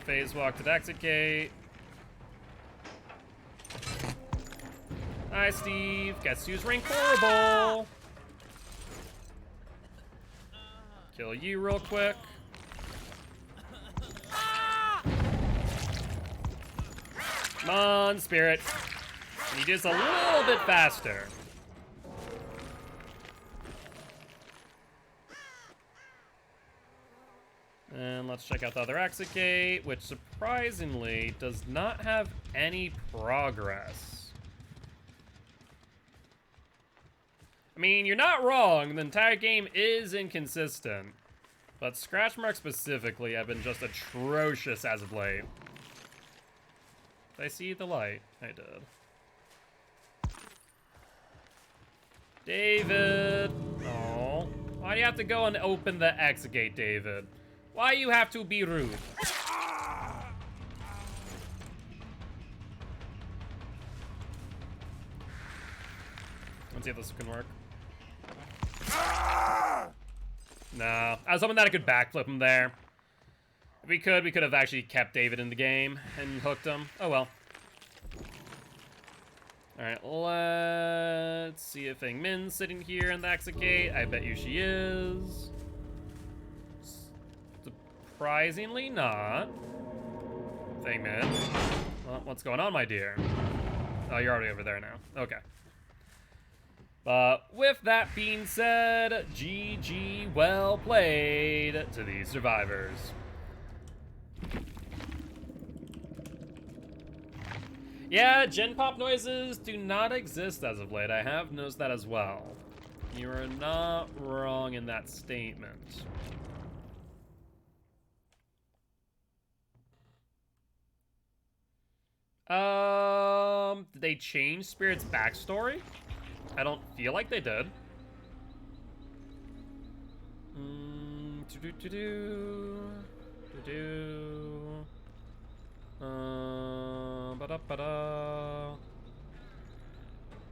phase walk to the exit gate. Hi, Steve. Guess who's rank horrible? Kill you real quick. Come on, Spirit. Can you do this a little bit faster? And let's check out the other exit gate, which surprisingly does not have any progress. I mean, you're not wrong. The entire game is inconsistent. But scratch marks specifically have been just atrocious as of late. Did I see the light? I did. David! Oh, why do you have to go and open the exit gate, David? Why you have to be rude? see if this can work. No, I was hoping that I could backflip him there. If we could have actually kept David in the game and hooked him. Oh well. Alright, let's see if Feng Min's sitting here in the exit gate. I bet you she is. Surprisingly not. Feng Min. Well, what's going on, my dear? Oh, you're already over there now. Okay. But with that being said, GG, well played to these survivors. Yeah, gen pop noises do not exist as of late. I have noticed that as well. You are not wrong in that statement. Did they change Spirit's backstory? I don't feel like they did.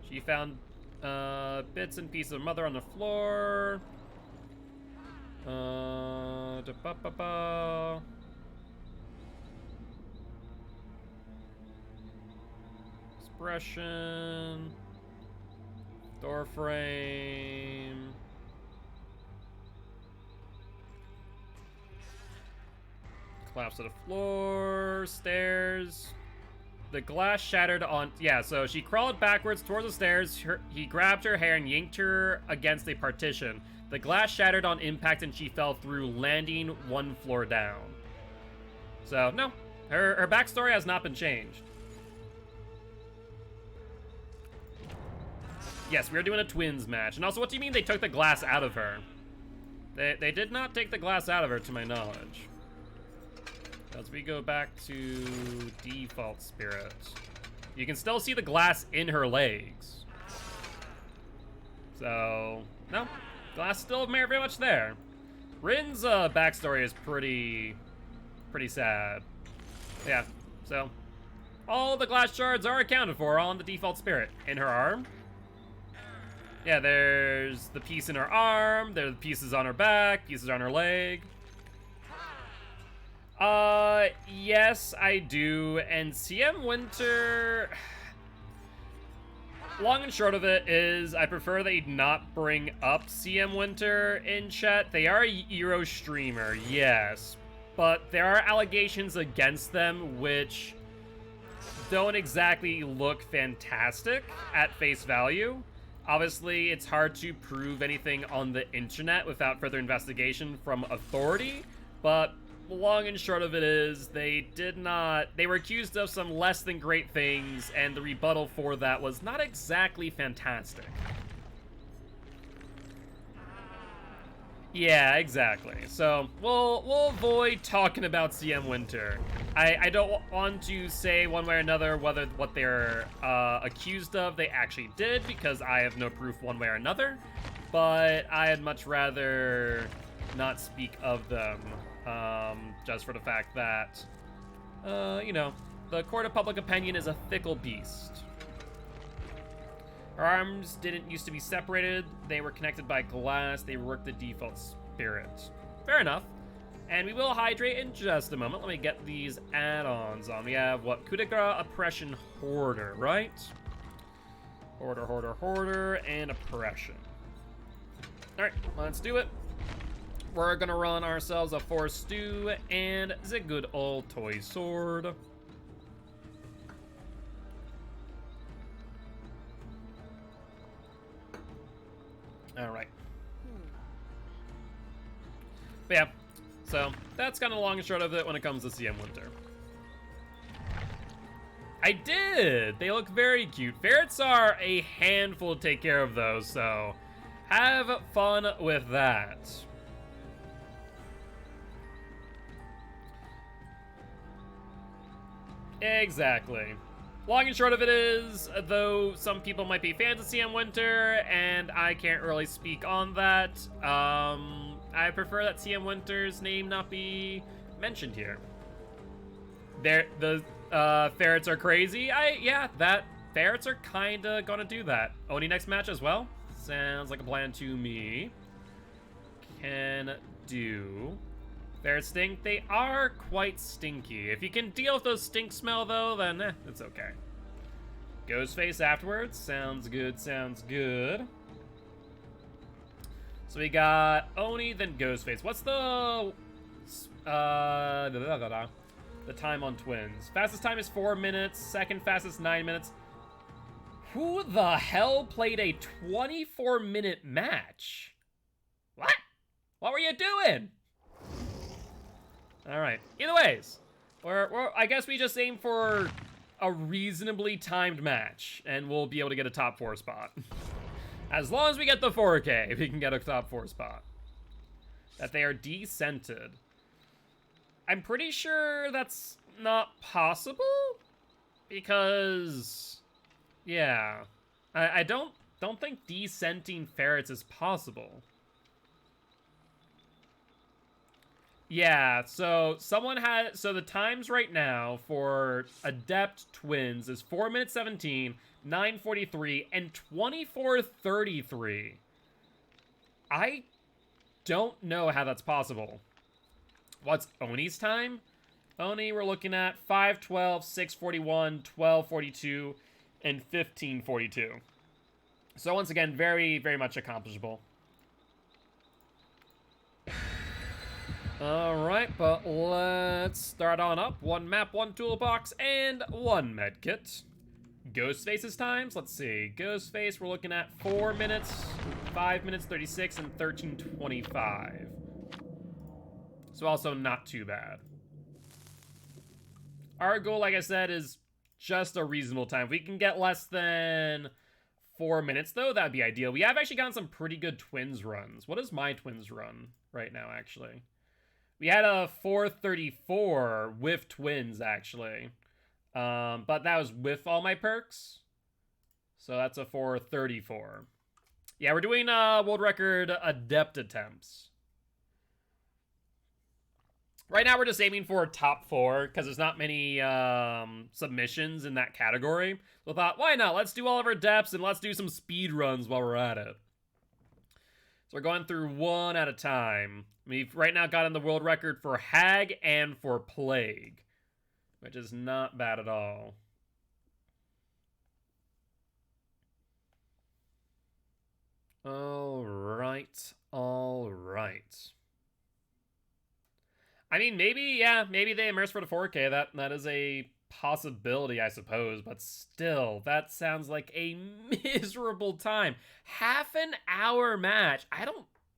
She found bits and pieces of mother on the floor. Expression. Door frame. Collapse to the floor. Stairs. The glass shattered on... Yeah, so she crawled backwards towards the stairs. He grabbed her hair and yanked her against a partition. The glass shattered on impact and she fell through, landing one floor down. So, no. Her backstory has not been changed. Yes, we are doing a twins match. And also, what do you mean they took the glass out of her? They did not take the glass out of her, to my knowledge. As we go back to default spirit, you can still see the glass in her legs. So, no, glass still very much there. Rin's backstory is pretty sad. Yeah, so all the glass shards are accounted for on the default spirit. In her arm. Yeah, there's the piece in her arm, there's pieces on her back, pieces on her leg. Yes, I do, and CM Winter... Long and short of it is, I prefer they not bring up CM Winter in chat. They are a Euro streamer, yes, but there are allegations against them which don't exactly look fantastic at face value. Obviously, it's hard to prove anything on the internet without further investigation from authority, but long and short of it is, they were accused of some less than great things, and the rebuttal for that was not exactly fantastic. Yeah, exactly. So, we'll avoid talking about CM Winter. I don't want to say one way or another whether what they're accused of they actually did, because I have no proof one way or another, but I'd much rather not speak of them, just for the fact that, you know, the court of public opinion is a fickle beast. Her arms didn't used to be separated. They were connected by glass. They worked the default spirit. Fair enough. And we will hydrate in just a moment. Let me get these add-ons on. We have, what, Coup de Grace, Oppression, Hoarder, right? Hoarder, and Oppression. Alright, let's do it. We're gonna run ourselves a Force Stew and the good old toy sword. Alright. But yeah, so that's kind of long and short of it when it comes to CM Winter. I did! They look very cute. Ferrets are a handful to take care of those, so have fun with that. Exactly. Long and short of it is, though some people might be fans of CM Winter, and I can't really speak on that, I prefer that CM Winter's name not be mentioned here. The ferrets are crazy. Yeah, that Ferrets are kinda gonna do that. Oni next match as well? Sounds like a plan to me. Can do. Ferrets stink. They are quite stinky. If you can deal with those stink smell though, then it's okay. Ghostface afterwards. Sounds good, sounds good. So we got Oni, then Ghostface. What's the time on twins? Fastest time is 4 minutes. Second fastest 9 minutes. Who the hell played a 24-minute match? What? What were you doing? All right. Either ways, I guess we just aim for a reasonably timed match, and we'll be able to get a top 4 spot. As long as we get the 4K, we can get a top 4 spot. That they are descented. I'm pretty sure that's not possible, because, yeah, I don't think descenting ferrets is possible. Yeah, so so the times right now for Adept Twins is 4 minutes 17, 9:43, and 24:33. I don't know how that's possible. What's Oni's time? Oni, we're looking at 5:12, 6:41, 12:42, and 15:42. So once again, very, very much accomplishable. Alright, but let's start on up. 1 map, 1 toolbox, and 1 medkit. Ghostface's times, let's see. Ghostface, we're looking at 4 minutes, 5 minutes 36, and 13:25. So also not too bad. Our goal, like I said, is just a reasonable time. If we can get less than 4 minutes, though, that'd be ideal. We have actually gotten some pretty good twins runs. What is my twins run right now, actually? We had a 4:34 with twins, actually. But that was with all my perks. So that's a 4:34. Yeah, we're doing world record adept attempts. Right now, we're just aiming for top 4, because there's not many submissions in that category. So I thought, why not? Let's do all of our depths, and let's do some speed runs while we're at it. So we're going through 1 at a time. We've right now gotten the world record for Hag and for Plague, which is not bad at all. All right, all right. I mean, maybe they immerse for the 4K. That is a possibility, I suppose, but still, that sounds like a miserable time. Half an hour match.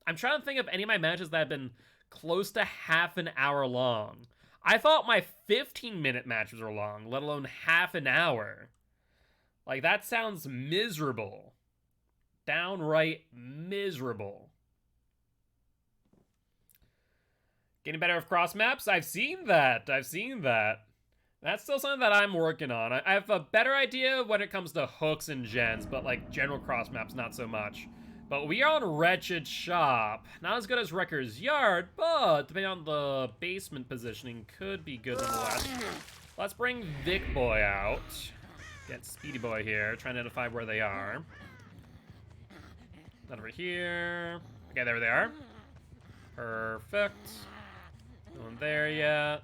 I'm trying to think of any of my matches that have been close to half an hour long. I thought my 15-minute matches were long, let alone half an hour. Like, that sounds miserable. Downright miserable. Getting better with cross maps? I've seen that. That's still something that I'm working on. I have a better idea when it comes to hooks and gens, but like general cross maps, not so much. But we are on Wretched Shop. Not as good as Wrecker's Yard, but depending on the basement positioning, could be good nonetheless. Let's bring Vic Boy out. Get Speedy Boy here, trying to identify where they are. Not over here. Okay, there they are. Perfect. No one there yet.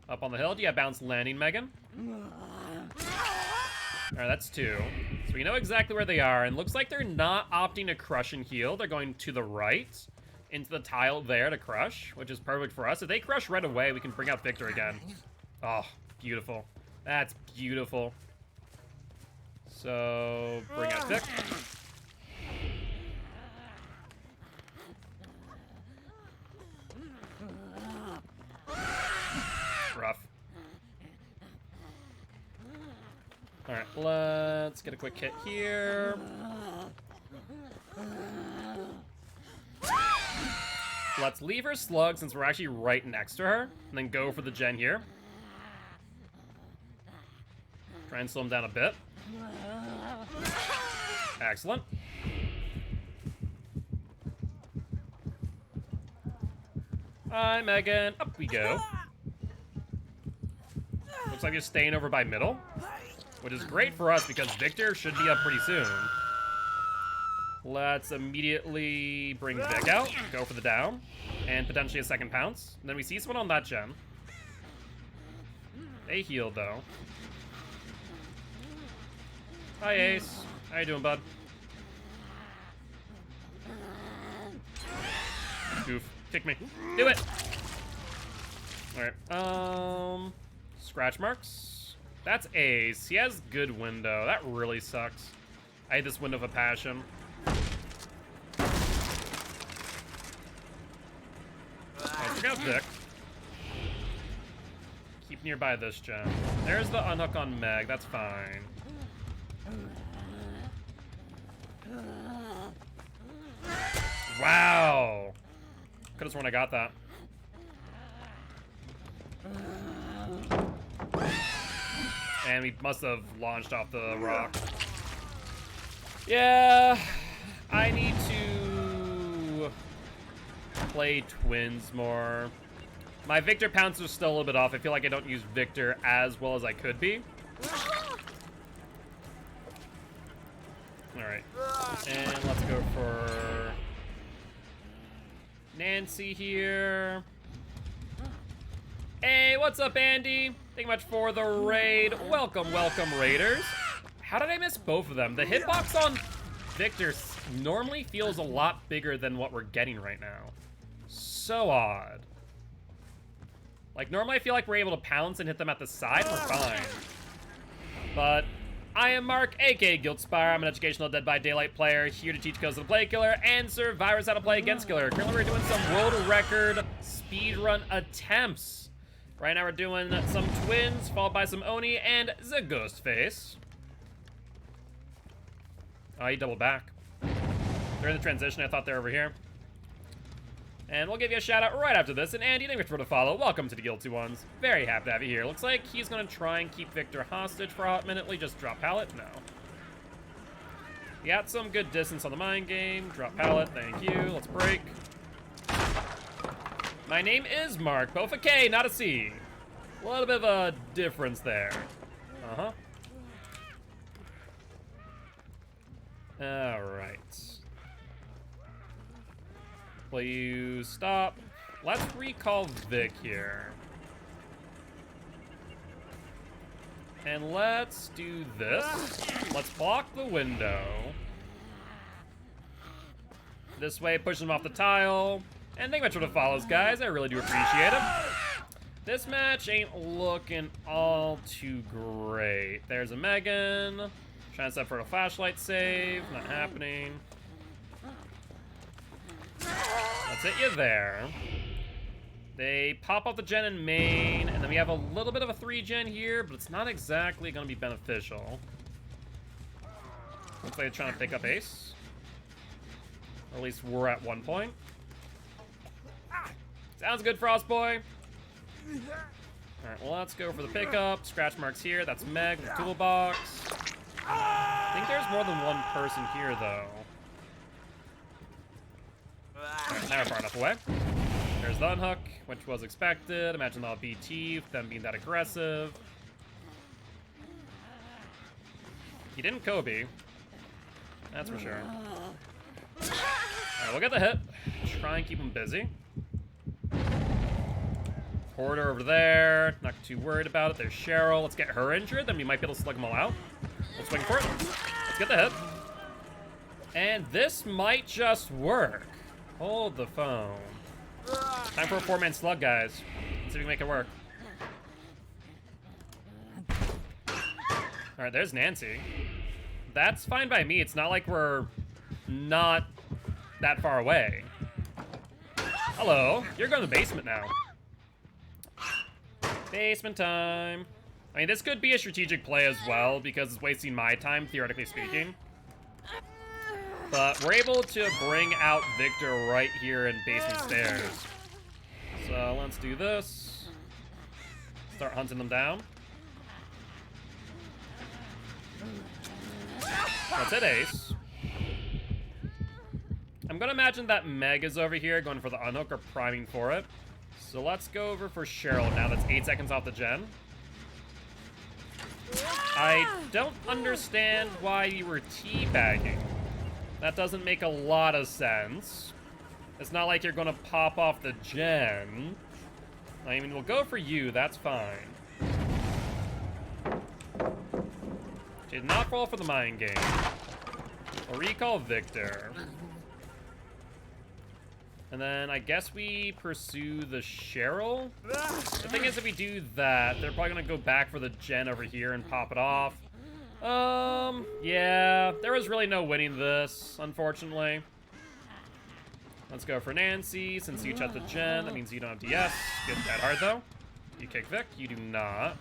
Up on the hill. Do you have bounce landing, Megan? Alright, that's 2. So we know exactly where they are, and looks like they're not opting to crush and heal. They're going to the right, into the tile there to crush, which is perfect for us. If they crush right away, we can bring out Victor again. Oh, beautiful. That's beautiful. So, bring out Vic. Rough. Alright, let's get a quick hit here. Let's leave her slug since we're actually right next to her, and then go for the gen here. Try and slow him down a bit. Excellent. Hi, Megan. Up we go. Looks like you're staying over by middle. which is great for us because Victor should be up pretty soon. Let's immediately bring Vic out, go for the down, and potentially a second pounce. And then we see someone on that gen. They healed, though. Hi, Ace. How you doing, bud? Goof. Kick me. Do it! Alright, scratch marks. That's Ace. He has good window. That really sucks. I hate this window of a passion. Check out Vic. Keep nearby this gen. There's the unhook on Meg. That's fine. Wow. Could have sworn I got that. And we must have launched off the rock. Yeah, I need to play twins more. My Victor pounce is still a little bit off. I feel like I don't use Victor as well as I could be. Alright. And let's go for Nancy here. Hey, what's up, Andy? Thank you much for the raid. Welcome, welcome, raiders. How did I miss both of them? The hitbox on Victor normally feels a lot bigger than what we're getting right now. So odd. Like, normally I feel like we're able to pounce and hit them at the side, we're fine. But I am Mark, aka Guiltspire. I'm an educational Dead by Daylight player, here to teach Ghost of the Plague Killer and survivors how to play against Killer. Currently we're doing some world record speedrun attempts. Right now we're doing some twins, followed by some Oni and the Ghost Face. Oh, he doubled back. They're in the transition, I thought they were over here. And we'll give you a shout out right after this. And Andy, thank you for the follow. Welcome to the Guilty Ones. Very happy to have you here. Looks like he's gonna try and keep Victor hostage for a hot minute. Just drop pallet? No. You got some good distance on the mine game. Drop pallet, thank you. Let's break. My name is Mark, both a K, not a C. A little bit of a difference there. Uh-huh. All right. Will you stop? Let's recall Vic here. And let's do this. Let's block the window. This way, push them off the tile. And thank you much for the follows, guys. I really do appreciate it. This match ain't looking all too great. There's a Megan. Trying to set for a flashlight save. Not happening. Let's hit you there. They pop off the gen in main, and then we have a little bit of a 3-gen here, but it's not exactly going to be beneficial. Looks like they're trying to pick up Ace. Or at least we're at one point. Sounds good, Frost Boy. Alright, well, let's go for the pickup. Scratch marks here. That's Meg, the toolbox. I think there's more than one person here, though. Right, now we're far enough away. There's the unhook, which was expected. Imagine that'll be T, them being that aggressive. He didn't Kobe. That's for sure. Alright, we'll get the hit. Try and keep him busy. Porter over there. Not too worried about it. There's Cheryl. Let's get her injured, then we might be able to slug them all out. We'll swing for it. Let's get the hit. And this might just work. Hold the phone. Time for a 4-man slug, guys. Let's see if we can make it work. Alright, there's Nancy. That's fine by me. It's not like we're not that far away. Hello. You're going to the basement now. Basement time. I mean, this could be a strategic play as well, because it's wasting my time, theoretically speaking. But we're able to bring out Victor right here in basement stairs. So let's do this. Start hunting them down. Let's hit Ace. I'm gonna imagine that Meg is over here going for the unhook or priming for it. So let's go over for Cheryl now. That's 8 seconds off the gen. I don't understand why you were teabagging. That doesn't make a lot of sense. It's not like you're gonna pop off the gen. I mean, we'll go for you, that's fine. Did not fall for the mind game. We'll recall Victor. And then I guess we pursue the Cheryl. The thing is, if we do that, they're probably gonna go back for the gen over here and pop it off. Yeah, there was really no winning this, unfortunately. Let's go for Nancy, since you each have the gen. That means you don't have DS. Good dead hard, though. You kick Vic, you do not.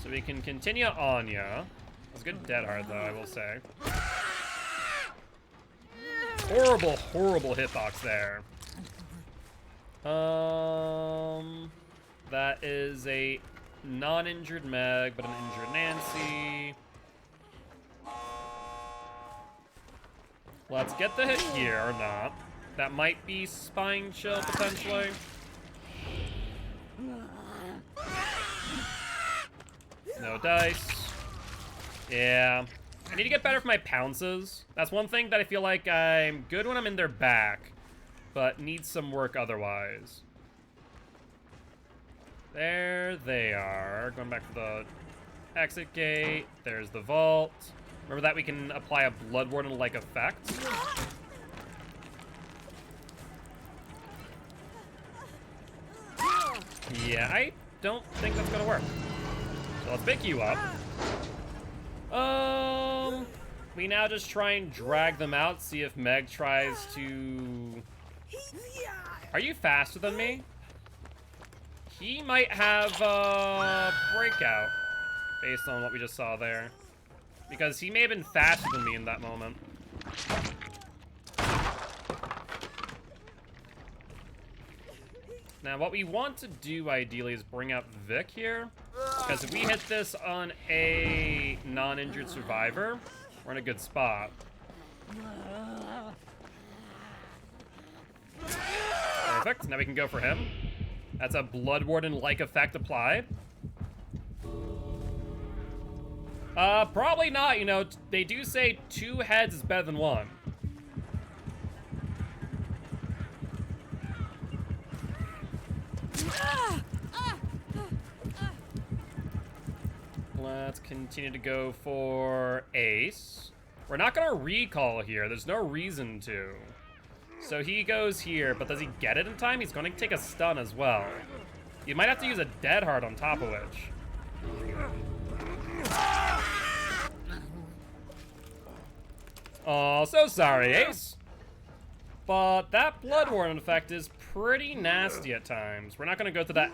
So we can continue Anya. That's a good dead hard, though, I will say. Horrible, horrible hitbox there. That is a non-injured Meg, but an injured Nancy. Let's get the hit here, or not. That might be Spine Chill, potentially. No dice. Yeah. I need to get better for my pounces. That's one thing that I feel like I'm good when I'm in their back, but need some work otherwise. There they are. Going back to the exit gate. There's the vault. Remember that we can apply a Blood Warden-like effect. Yeah, I don't think that's gonna work. So let's pick you up. We now just try and drag them out, see if Meg tries to... Are you faster than me? He might have breakout, based on what we just saw there. Because he may have been faster than me in that moment. Now, what we want to do, ideally, is bring out Vic here. Because if we hit this on a non-injured survivor, we're in a good spot. Perfect. Now we can go for him. That's a Blood Warden-like effect applied. Probably not. You know, they do say 2 heads is better than 1. Let's continue to go for Ace. We're not gonna recall here. There's no reason to. So he goes here, but does he get it in time? He's gonna take a stun as well. You might have to use a dead hard on top of which. Oh, so sorry, Ace. But that Blood Warden effect is pretty nasty at times. We're not gonna go to that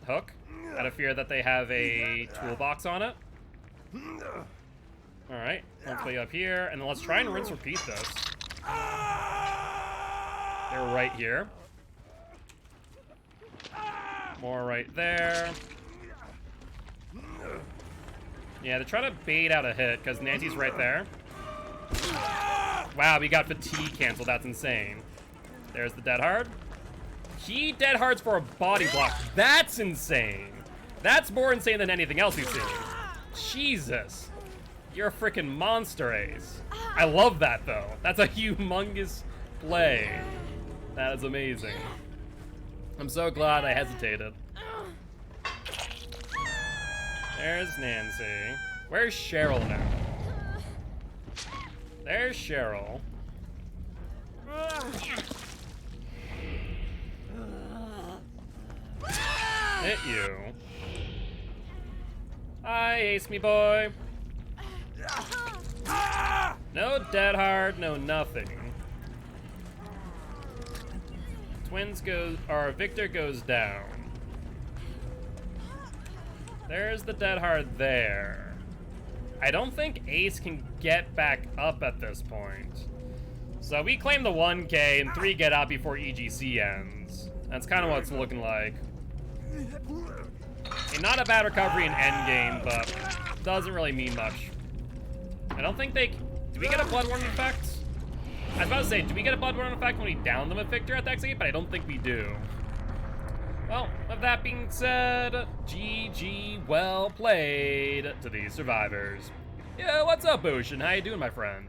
hook, out of fear that they have a toolbox on it. Alright, let's play up here, and then let's try and rinse repeat this. They're right here. More right there. Yeah, they're trying to bait out a hit, because Nancy's right there. Wow, we got fatigue canceled, that's insane. There's the dead hard. He dead hards for a body block. That's insane. That's more insane than anything else we've seen. Jesus. You're a freaking monster, Ace. I love that, though. That's a humongous play. That is amazing. I'm so glad I hesitated. There's Nancy. Where's Cheryl now? There's Cheryl. Hit you. Hi, Ace me boy. No dead hard, no nothing. Victor goes down. There's the dead hard there. I don't think Ace can get back up at this point. So we claim the 1K and 3 get out before EGC ends. That's kind of what it's looking like. And not a bad recovery in endgame, but doesn't really mean much. I don't think they... Do we get a Blood Warden effect? I was about to say, do we get a Blood Warden effect when we down them with Victor at the exit gate? But I don't think we do. Well, with that being said, GG, well played to these survivors. Yeah, what's up, Ocean? How you doing, my friend?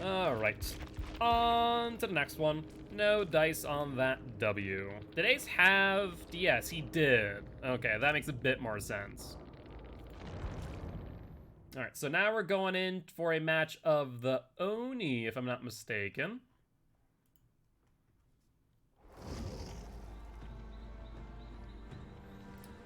Alright, on to the next one. No dice on that W. Did Ace have... Yes, he did. Okay, that makes a bit more sense. Alright, so now we're going in for a match of the Oni, if I'm not mistaken.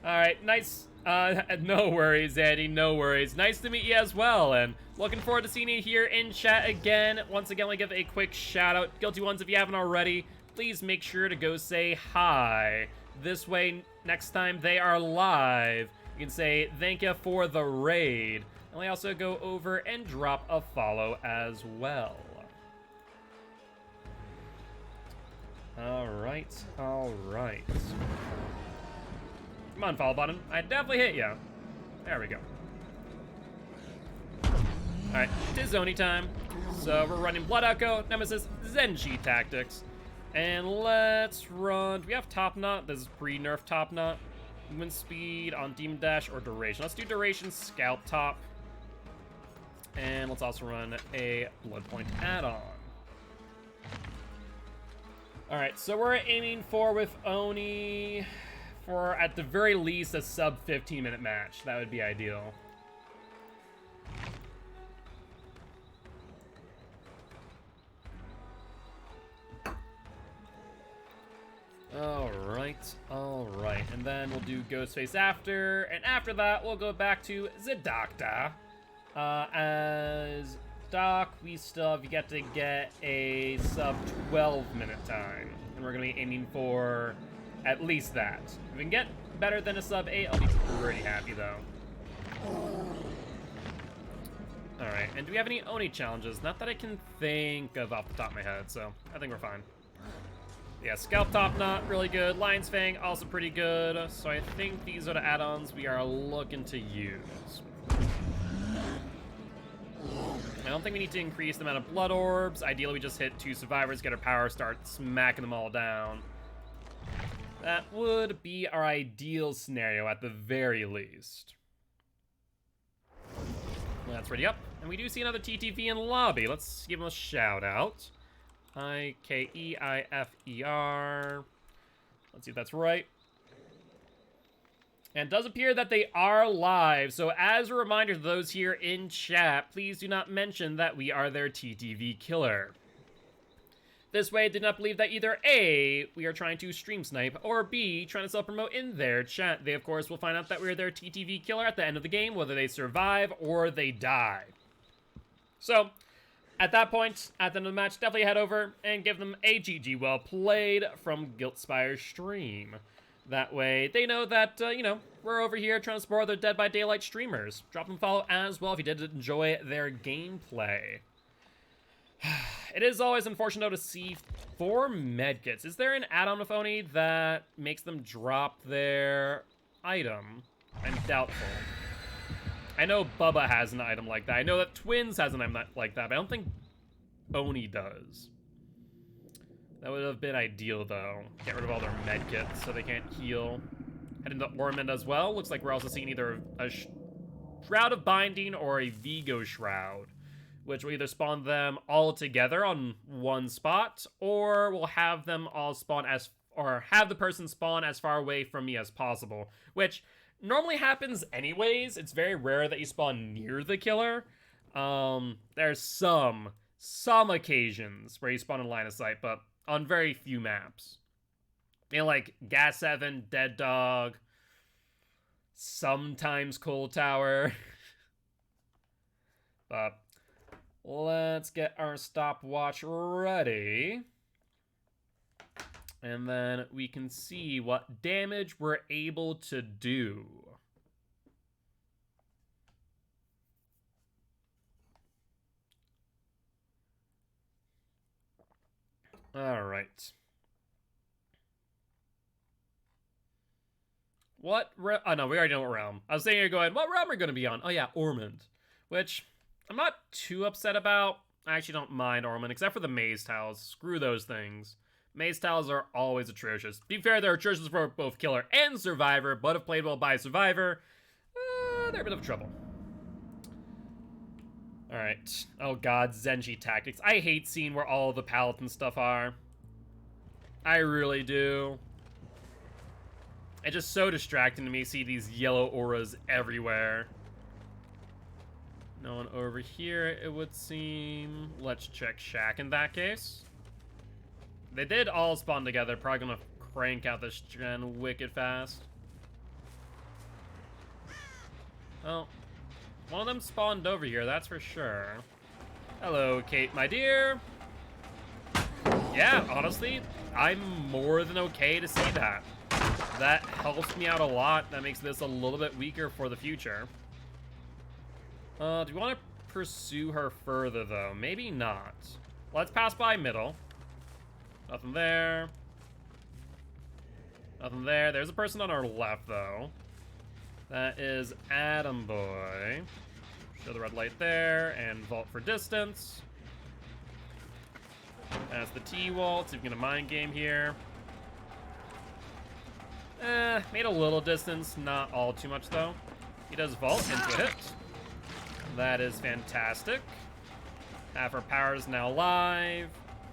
Alright, nice. No worries, Andy, no worries. Nice to meet you as well, and looking forward to seeing you here in chat again. Once again, I'll give a quick shout out. Guilty ones, if you haven't already, please make sure to go say hi. This way, next time they are live, you can say thank you for the raid. And we also go over and drop a follow as well. Alright, alright. Come on, follow button. I definitely hit you. There we go. Alright, tis Oni time. So we're running Blood Echo, Nemesis, Zenshi tactics. And let's run... Do we have Top Knot? This is pre-nerf Top Knot. Movement speed on Demon Dash or duration. Let's do duration, Scalp Top. And let's also run a Blood Point add-on. Alright, so we're aiming for, with Oni... for, at the very least, a sub 15-minute match. That would be ideal. Alright. And then we'll do Ghostface after. And after that, we'll go back to the Doctor. As Doc, we still have yet to get a sub 12-minute time. And we're going to be aiming for... at least that. If we can get better than a sub 8, I'll be pretty happy, though. Alright, and do we have any Oni challenges? Not that I can think of off the top of my head, so I think we're fine. Yeah, Scalp Top Knot, really good. Lion's Fang, also pretty good. So I think these are the add-ons we are looking to use. I don't think we need to increase the amount of blood orbs. Ideally, we just hit 2 survivors, get our power, start smacking them all down. That would be our ideal scenario at the very least. That's ready up. And we do see another TTV in lobby. Let's give him a shout out. IKEIFER. Let's see if that's right. And it does appear that they are live. So as a reminder to those here in chat, please do not mention that we are their TTV killer. This way, I did not believe that either A, we are trying to stream snipe, or B, trying to self-promote in their chat. They, of course, will find out that we are their TTV killer at the end of the game, whether they survive or they die. So, at that point, at the end of the match, definitely head over and give them a GG well played from Guiltspire stream. That way, they know that, you know, we're over here trying to support other Dead by Daylight streamers. Drop them a follow as well if you did enjoy their gameplay. It is always unfortunate to see 4 medkits. Is there an add-on with Oni that makes them drop their item? I'm doubtful. I know Bubba has an item like that. I know that Twins has an item like that, but I don't think Oni does. That would have been ideal, though. Get rid of all their medkits so they can't heal. Head into Ormond as well. Looks like we're also seeing either a Shroud of Binding or a Vigo Shroud, which will either spawn them all together on one spot, or we'll have them all spawn or have the person spawn as far away from me as possible, which normally happens anyways. It's very rare that you spawn near the killer. There's some occasions where you spawn in line of sight, but on very few maps. You know, like Gas 7, Dead Dog, sometimes Cold Tower. But let's get our stopwatch ready. And then we can see what damage we're able to do. All right. What oh no, we already know what realm. I was saying you're going, what realm are we going to be on? Oh yeah, Ormond. Which I'm not too upset about. I actually don't mind Ormond, except for the maze tiles. Screw those things. Maze tiles are always atrocious. To be fair, they're atrocious for both killer and survivor, but if played well by a survivor, they're a bit of trouble. Alright. Oh god, Zenji tactics. I hate seeing where all the pallets and stuff are. I really do. It's just so distracting to me to see these yellow auras everywhere. No one over here, it would seem. Let's check Shack in that case. They did all spawn together. Probably gonna crank out this gen wicked fast. Oh. One of them spawned over here, that's for sure. Hello, Kate, my dear. Yeah, honestly, I'm more than okay to see that. That helps me out a lot. That makes this a little bit weaker for the future. Do you want to pursue her further, though? Maybe not. Let's pass by middle. Nothing there. Nothing there. There's a person on our left, though. That is Adam Boy. Show the red light there, and vault for distance. That's the T-wall. See if we can get a mind game here. Made a little distance, not all too much, though. He does vault into a hit. That is fantastic. Half our power is now live.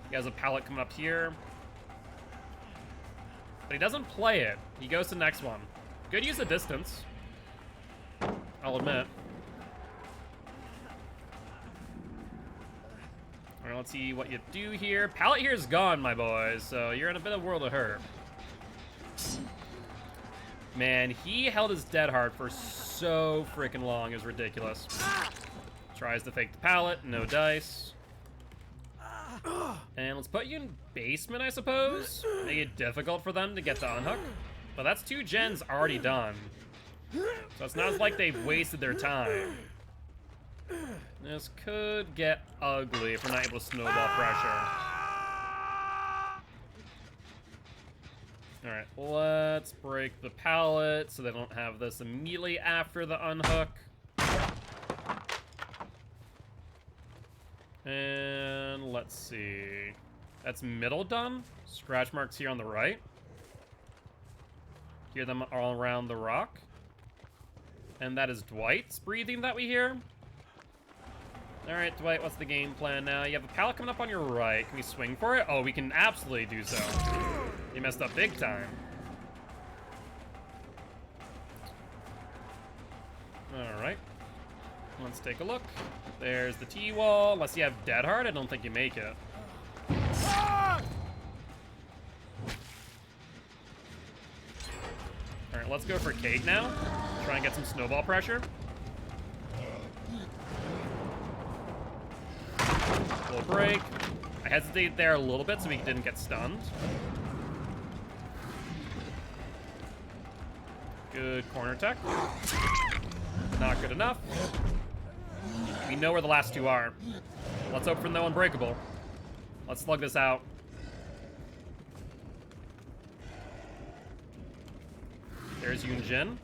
He has a pallet coming up here. But he doesn't play it. He goes to the next one. Good use of distance, I'll admit. Alright, let's see what you do here. Pallet here is gone, my boys, so you're in a bit of world of hurt. Man, he held his dead hard for so freaking long. It was ridiculous. Tries to fake the pallet, no dice. And let's put you in basement, I suppose. Make it difficult for them to get the unhook. But that's 2 gens already done. So it's not like they've wasted their time. This could get ugly if we're not able to snowball pressure. Alright, let's break the pallet so they don't have this immediately after the unhook. And let's see. That's middle done. Scratch marks here on the right. Hear them all around the rock. And that is Dwight's breathing that we hear. Alright, Dwight, what's the game plan now? You have a pallet coming up on your right. Can we swing for it? Oh, we can absolutely do so. You messed up big time. Alright. Let's take a look. There's the T-wall. Unless you have Dead Hard, I don't think you make it. Alright, let's go for Kate now. Try and get some snowball pressure. Full break. I hesitated there a little bit so he didn't get stunned. Good corner tech. Not good enough. We know where the last 2 are. Let's hope for no unbreakable. Let's slug this out. There's Yoon Jin.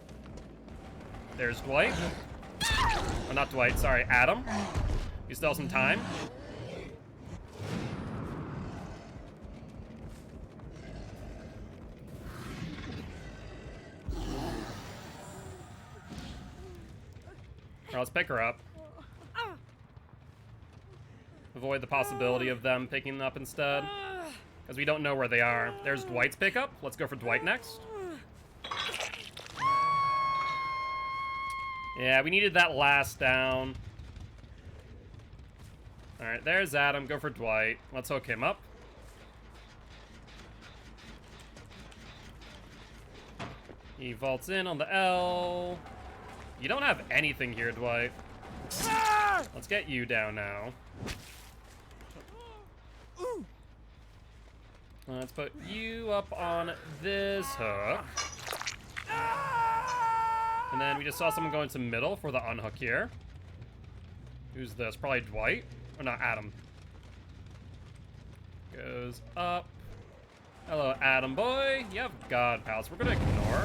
There's Dwight. Oh, not Dwight, sorry, Adam. You still have some time. Alright, let's pick her up. Avoid the possibility of them picking up instead, because we don't know where they are. There's Dwight's pickup. Let's go for Dwight next. Yeah, we needed that last down. Alright, there's Adam. Go for Dwight. Let's hook him up. He vaults in on the L. You don't have anything here, Dwight. Let's get you down now. Let's put you up on this hook. And then we just saw someone go into middle for the unhook here. Who's this? Probably Dwight? Or not, Adam. Goes up. Hello, Adam boy. You have God pals. We're gonna ignore.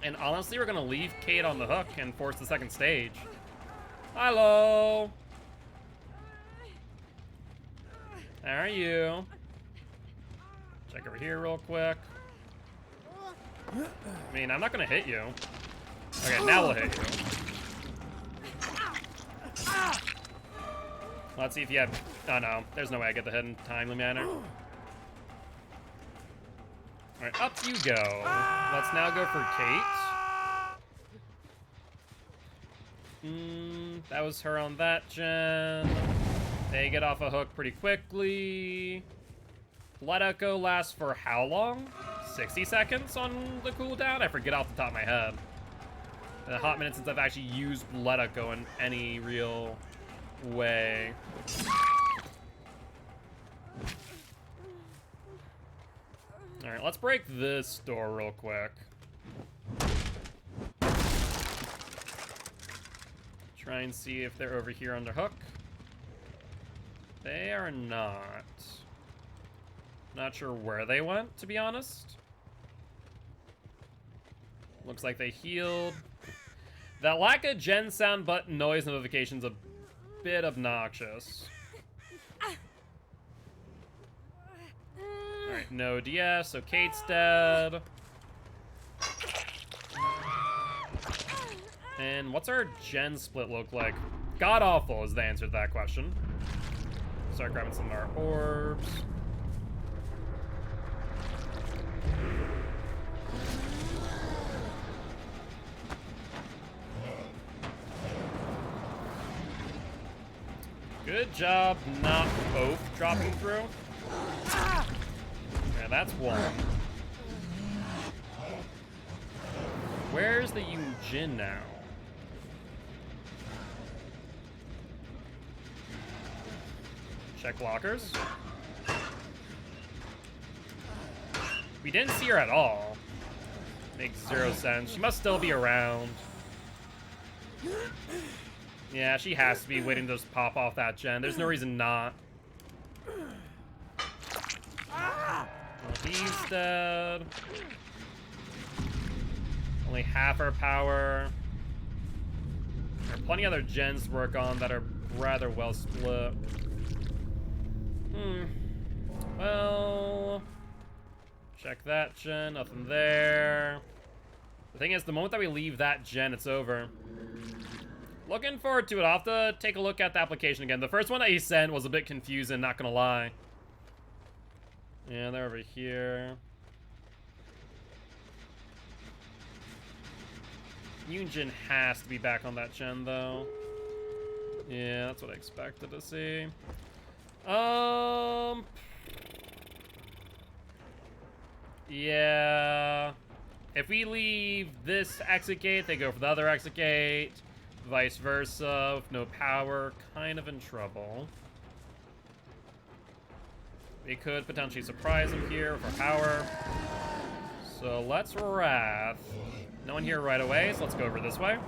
And honestly, we're gonna leave Kate on the hook and force the second stage. Hello. How are you? Check over here real quick. I mean, I'm not gonna hit you. Okay, now we'll hit you. Let's see if you have... Oh, no. There's no way I get the hit in a timely manner. Alright, up you go. Let's now go for Kate. That was her on that gen. They get off a hook pretty quickly. Blood Echo lasts for how long? 60 seconds on the cooldown? I forget off the top of my head. Been a hot minute since I've actually used Blood Echo in any real way. Alright, let's break this door real quick. Try and see if they're over here under hook. They are not. Not sure where they went, to be honest. Looks like they healed. That lack of gen sound button noise notification's a bit obnoxious. Alright, no DS, so Kate's dead. And what's our gen split look like? God awful is the answer to that question. Start grabbing some of our orbs. Good job not both dropping through. Yeah, that's one. Where's the Yunjin now? Check lockers. We didn't see her at all. Makes zero sense. She must still be around. Yeah, she has to be waiting to just pop off that gen. There's no reason not. Well, he's dead. Only half our power. There are plenty of other gens to work on that are rather well split. Well, check that gen, nothing there. The thing is, the moment that we leave that gen, it's over. Looking forward to it. I'll have to take a look at the application again. The first one that he sent was a bit confusing, not gonna lie. Yeah, they're over here. Yunjin has to be back on that gen, though. Yeah, that's what I expected to see. Yeah. If we leave this exit gate, they go for the other exit gate. Vice versa, with no power, kind of in trouble. We could potentially surprise them here for power. So let's Wrath. No one here right away, so let's go over this way.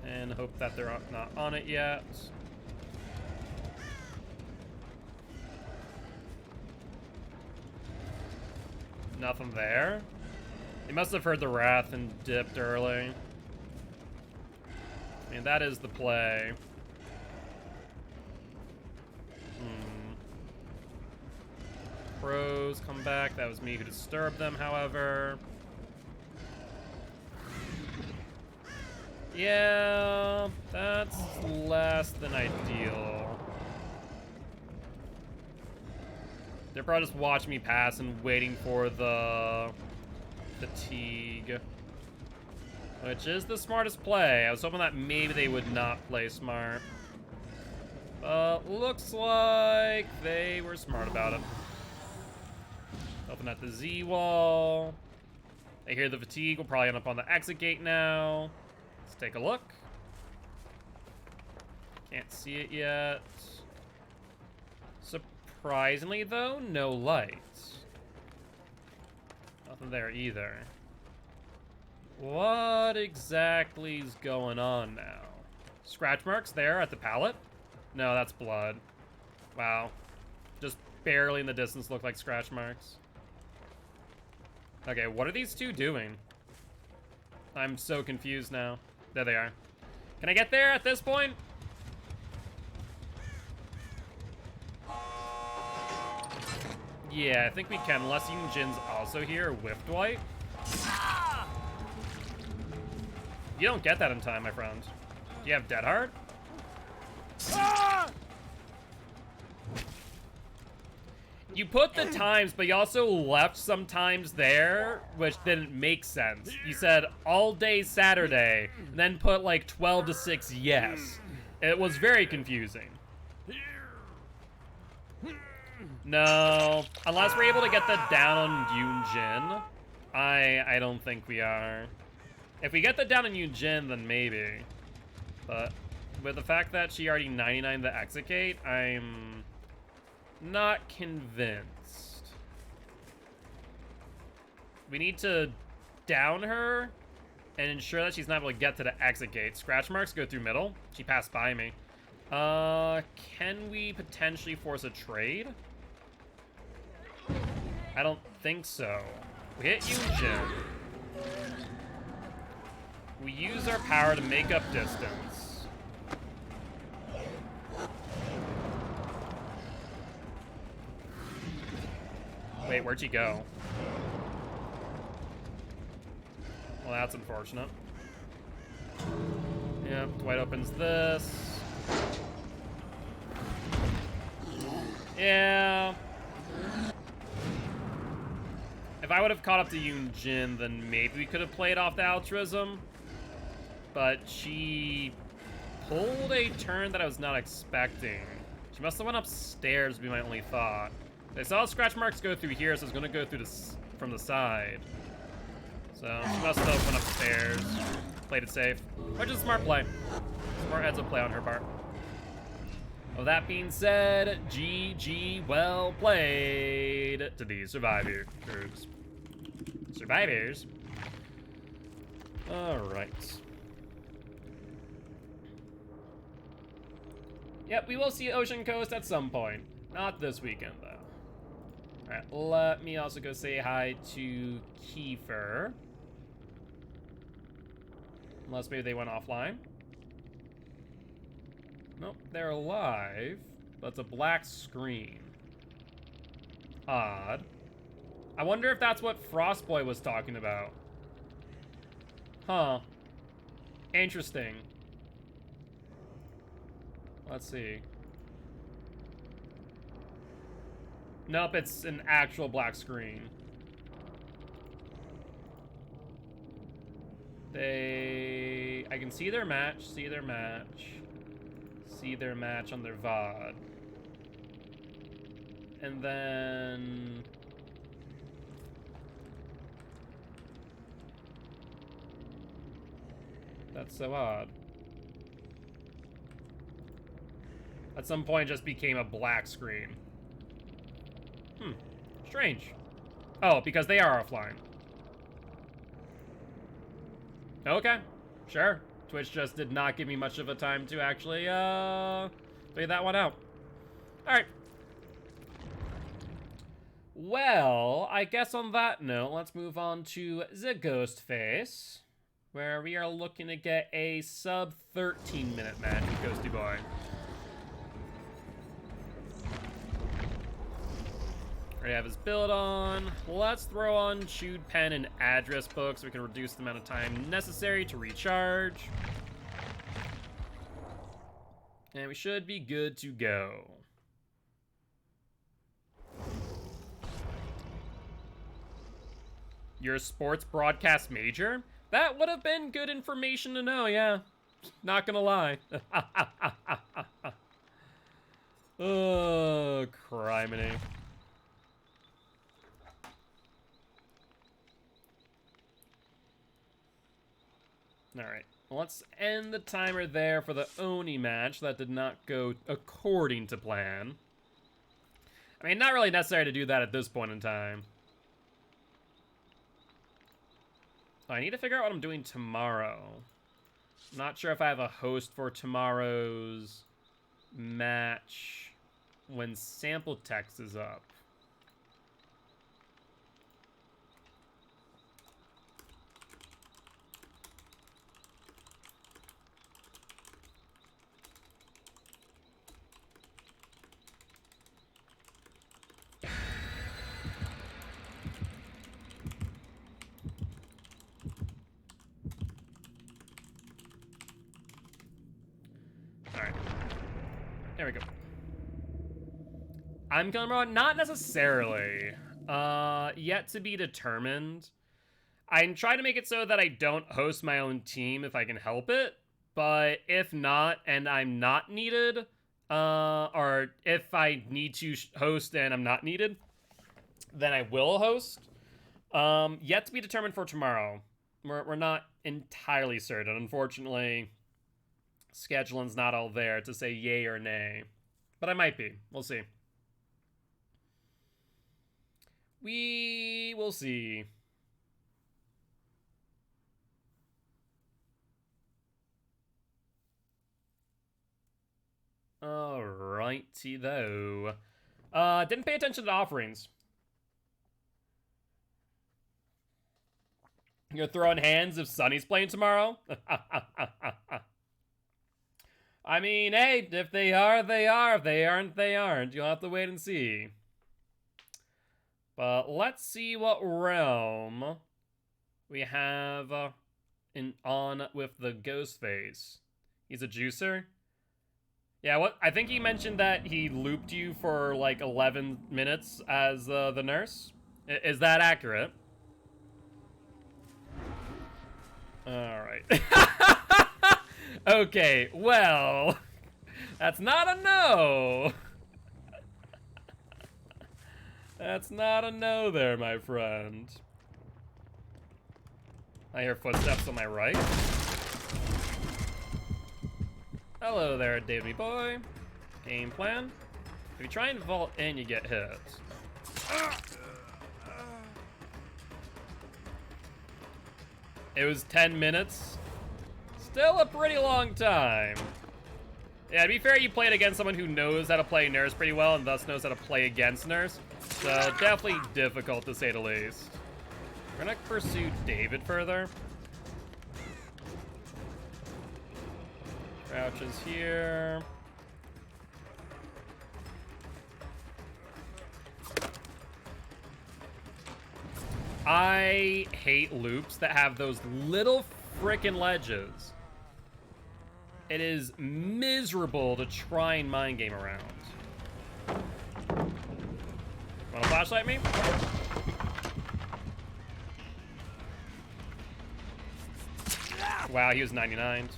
And hope that they're not on it yet. Nothing there. They must have heard the Wrath and dipped early. I mean, that is the play. Crows come back. That was me who disturbed them, however. Yeah, that's less than ideal. They're probably just watching me pass and waiting for the fatigue. Which is the smartest play. I was hoping that maybe they would not play smart. But looks like they were smart about it. Open at the Z wall. They hear the fatigue. We'll probably end up on the exit gate now. Let's take a look. Can't see it yet. Surprisingly, though, no lights. Nothing there either. What exactly is going on now? Scratch marks there at the pallet? No, that's blood. Wow. Just barely in the distance look like scratch marks. Okay, what are these two doing? I'm so confused now. There they are. Can I get there at this point? Yeah, I think we can, unless Yunjin's also here, whiffed white. You don't get that in time, my friend. Do you have Dead Hard? You put the times, but you also left some times there, which didn't make sense. You said all day Saturday, and then put like 12 to 6 yes. It was very confusing. No, unless we're able to get the down on Yunjin, I don't think we are. If we get the down on Yunjin, then maybe. But with the fact that she already 99 the execute, I'm not convinced. We need to down her and ensure that she's not able to get to the execute. Scratch marks go through middle. She passed by me. Can we potentially force a trade? I don't think so. We hit Yunjin. We use our power to make up distance. Wait, where'd she go? Well, that's unfortunate. Yep, Dwight opens this. Yeah. If I would have caught up to Yunjin, then maybe we could have played off the altruism. But she pulled a turn that I was not expecting. She must have went upstairs, would be my only thought. I saw scratch marks go through here, so I was going to go through this from the side. So she must have went upstairs, played it safe, which is a smart play. Smart heads up play on her part. Well, that being said, GG, well played to the survivors. Survivors. All right. Yep, we will see Ocean Coast at some point. Not this weekend, though. Alright, let me also go say hi to Kiefer. Unless maybe they went offline. Nope, they're alive. But it's a black screen. Odd. I wonder if that's what Frostboy was talking about. Huh. Interesting. Let's see. Nope, it's an actual black screen. I can see their match, see their match on their VOD. And then... That's so odd. At some point, it just became a black screen. Strange. Oh, because they are offline. Okay, sure. Twitch just did not give me much of a time to actually, figure that one out. Alright. Well, I guess on that note, let's move on to the Ghost Face, where we are looking to get a sub 13-minute match with Ghosty Boy. Already have his build on. Let's throw on Chewed Pen and Address Book so we can reduce the amount of time necessary to recharge. And we should be good to go. You're a sports broadcast major? That would have been good information to know, yeah. Not gonna lie. Oh, criminy. Alright, let's end the timer there for the Oni match. That did not go according to plan. I mean, not really necessary to do that at this point in time. I need to figure out what I'm doing tomorrow. Not sure if I have a host for tomorrow's match when sample text is up. There we go. I'm killing robot? Not necessarily. Yet to be determined. I'm trying to make it so that I don't host my own team if I can help it. But if not, and I'm not needed, or if I need to host and I'm not needed, then I will host. Yet to be determined for tomorrow. We're not entirely certain. Unfortunately, scheduling's not all there to say yay or nay. But I might be. We'll see. We will see. Alrighty though. Didn't pay attention to offerings. You're throwing hands if Sunny's playing tomorrow? I mean, hey, if they are, they are. If they aren't, they aren't. You'll have to wait and see. But let's see what realm we have on with the ghost face. He's a juicer? Yeah, what? I think he mentioned that he looped you for like 11 minutes as the nurse. Is that accurate? Alright. Okay, well, that's not a no. That's not a no there, my friend. I hear footsteps on my right. Hello there, Davey boy. Game plan. If you try and vault in, you get hit. It was 10 minutes. Still a pretty long time. Yeah, to be fair, you played against someone who knows how to play nurse pretty well and thus knows how to play against nurse. So definitely difficult to say the least. We're gonna pursue David further. Crouches here. I hate loops that have those little frickin' ledges. It is miserable to try and mind game around. Wanna flashlight me? Wow, he was 99.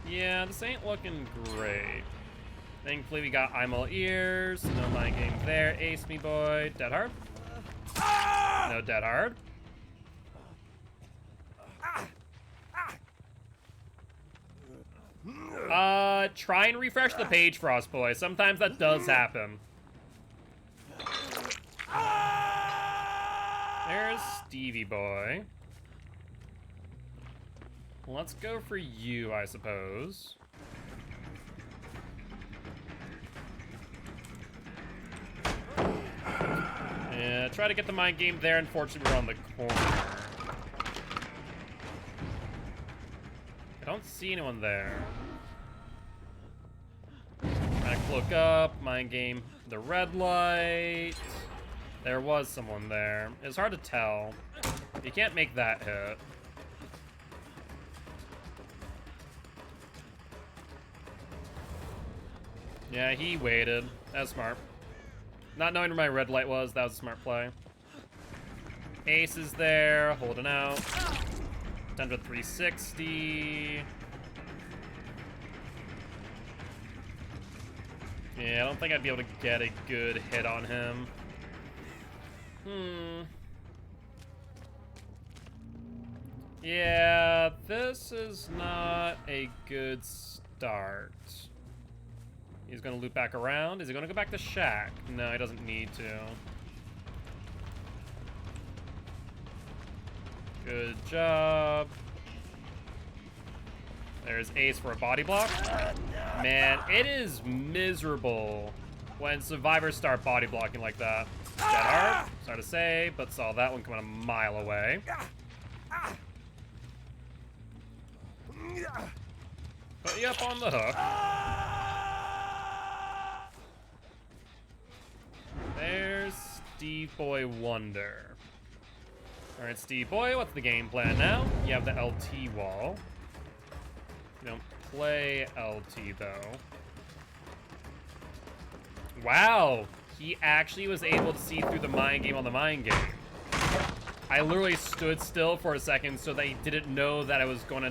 Yeah, this ain't looking great. Thankfully, we got I'm all ears. No mind game there. Ace me, boy. Dead hard? No dead hard. Try and refresh the page, Frost boy. Sometimes that does happen. There's Stevie boy. Let's go for you, I suppose. Yeah, try to get the mind game there. Unfortunately, we're on the corner. I don't see anyone there. Trying to cloak up, mind game the red light. There was someone there. It's hard to tell. You can't make that hit. Yeah, he waited. That's smart. Not knowing where my red light was, that was a smart play. Ace is there, holding out. Down to 360. Yeah, I don't think I'd be able to get a good hit on him. Yeah, this is not a good start. He's gonna loop back around. Is he gonna go back to Shack? No, he doesn't need to. Good job. There's Ace for a body block. Man, it is miserable when survivors start body blocking like that. Dead hard. Sorry to say, but saw that one coming a mile away. Put you up on the hook. There's Steve Boy Wonder. Alright, Steve Boy, what's the game plan now? You have the LT wall. We don't play LT, though. Wow! He actually was able to see through the mind game on the mind game. I literally stood still for a second so they didn't know that I was going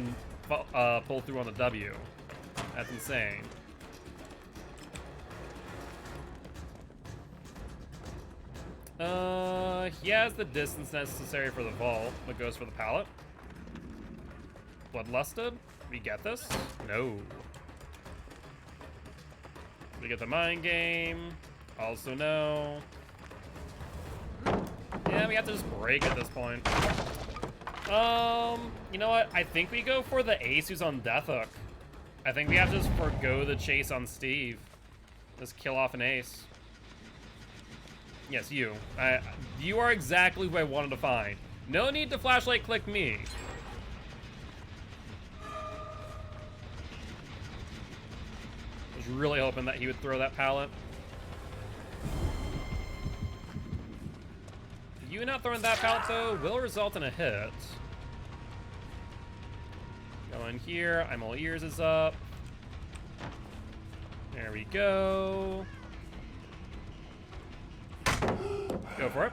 to pull through on the W. That's insane. He has the distance necessary for the vault, but goes for the pallet. Bloodlusted? We get this? No. We get the mind game. Also no. Yeah, we have to just break at this point. You know what? I think we go for the ace who's on Death Hook. I think we have to just forgo the chase on Steve. Just kill off an ace. Yes, you. You are exactly who I wanted to find. No need to flashlight click me. I was really hoping that he would throw that pallet. You not throwing that pallet, though, will result in a hit. Go in here. I'm all ears is up. There we go. Go for it.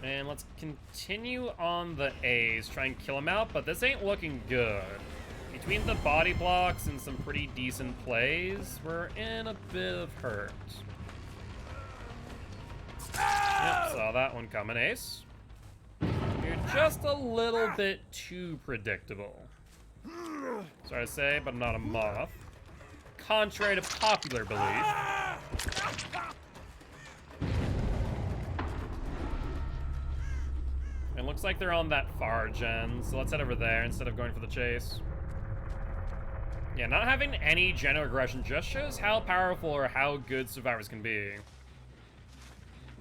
And let's continue on the A's. Try and kill him out, but this ain't looking good. Between the body blocks and some pretty decent plays, we're in a bit of hurt. Yep, saw that one coming, Ace. You're just a little bit too predictable. Sorry to say, but I'm not a moth. Contrary to popular belief. It looks like they're on that far gen, so let's head over there instead of going for the chase. Yeah, not having any general aggression just shows how powerful or how good survivors can be.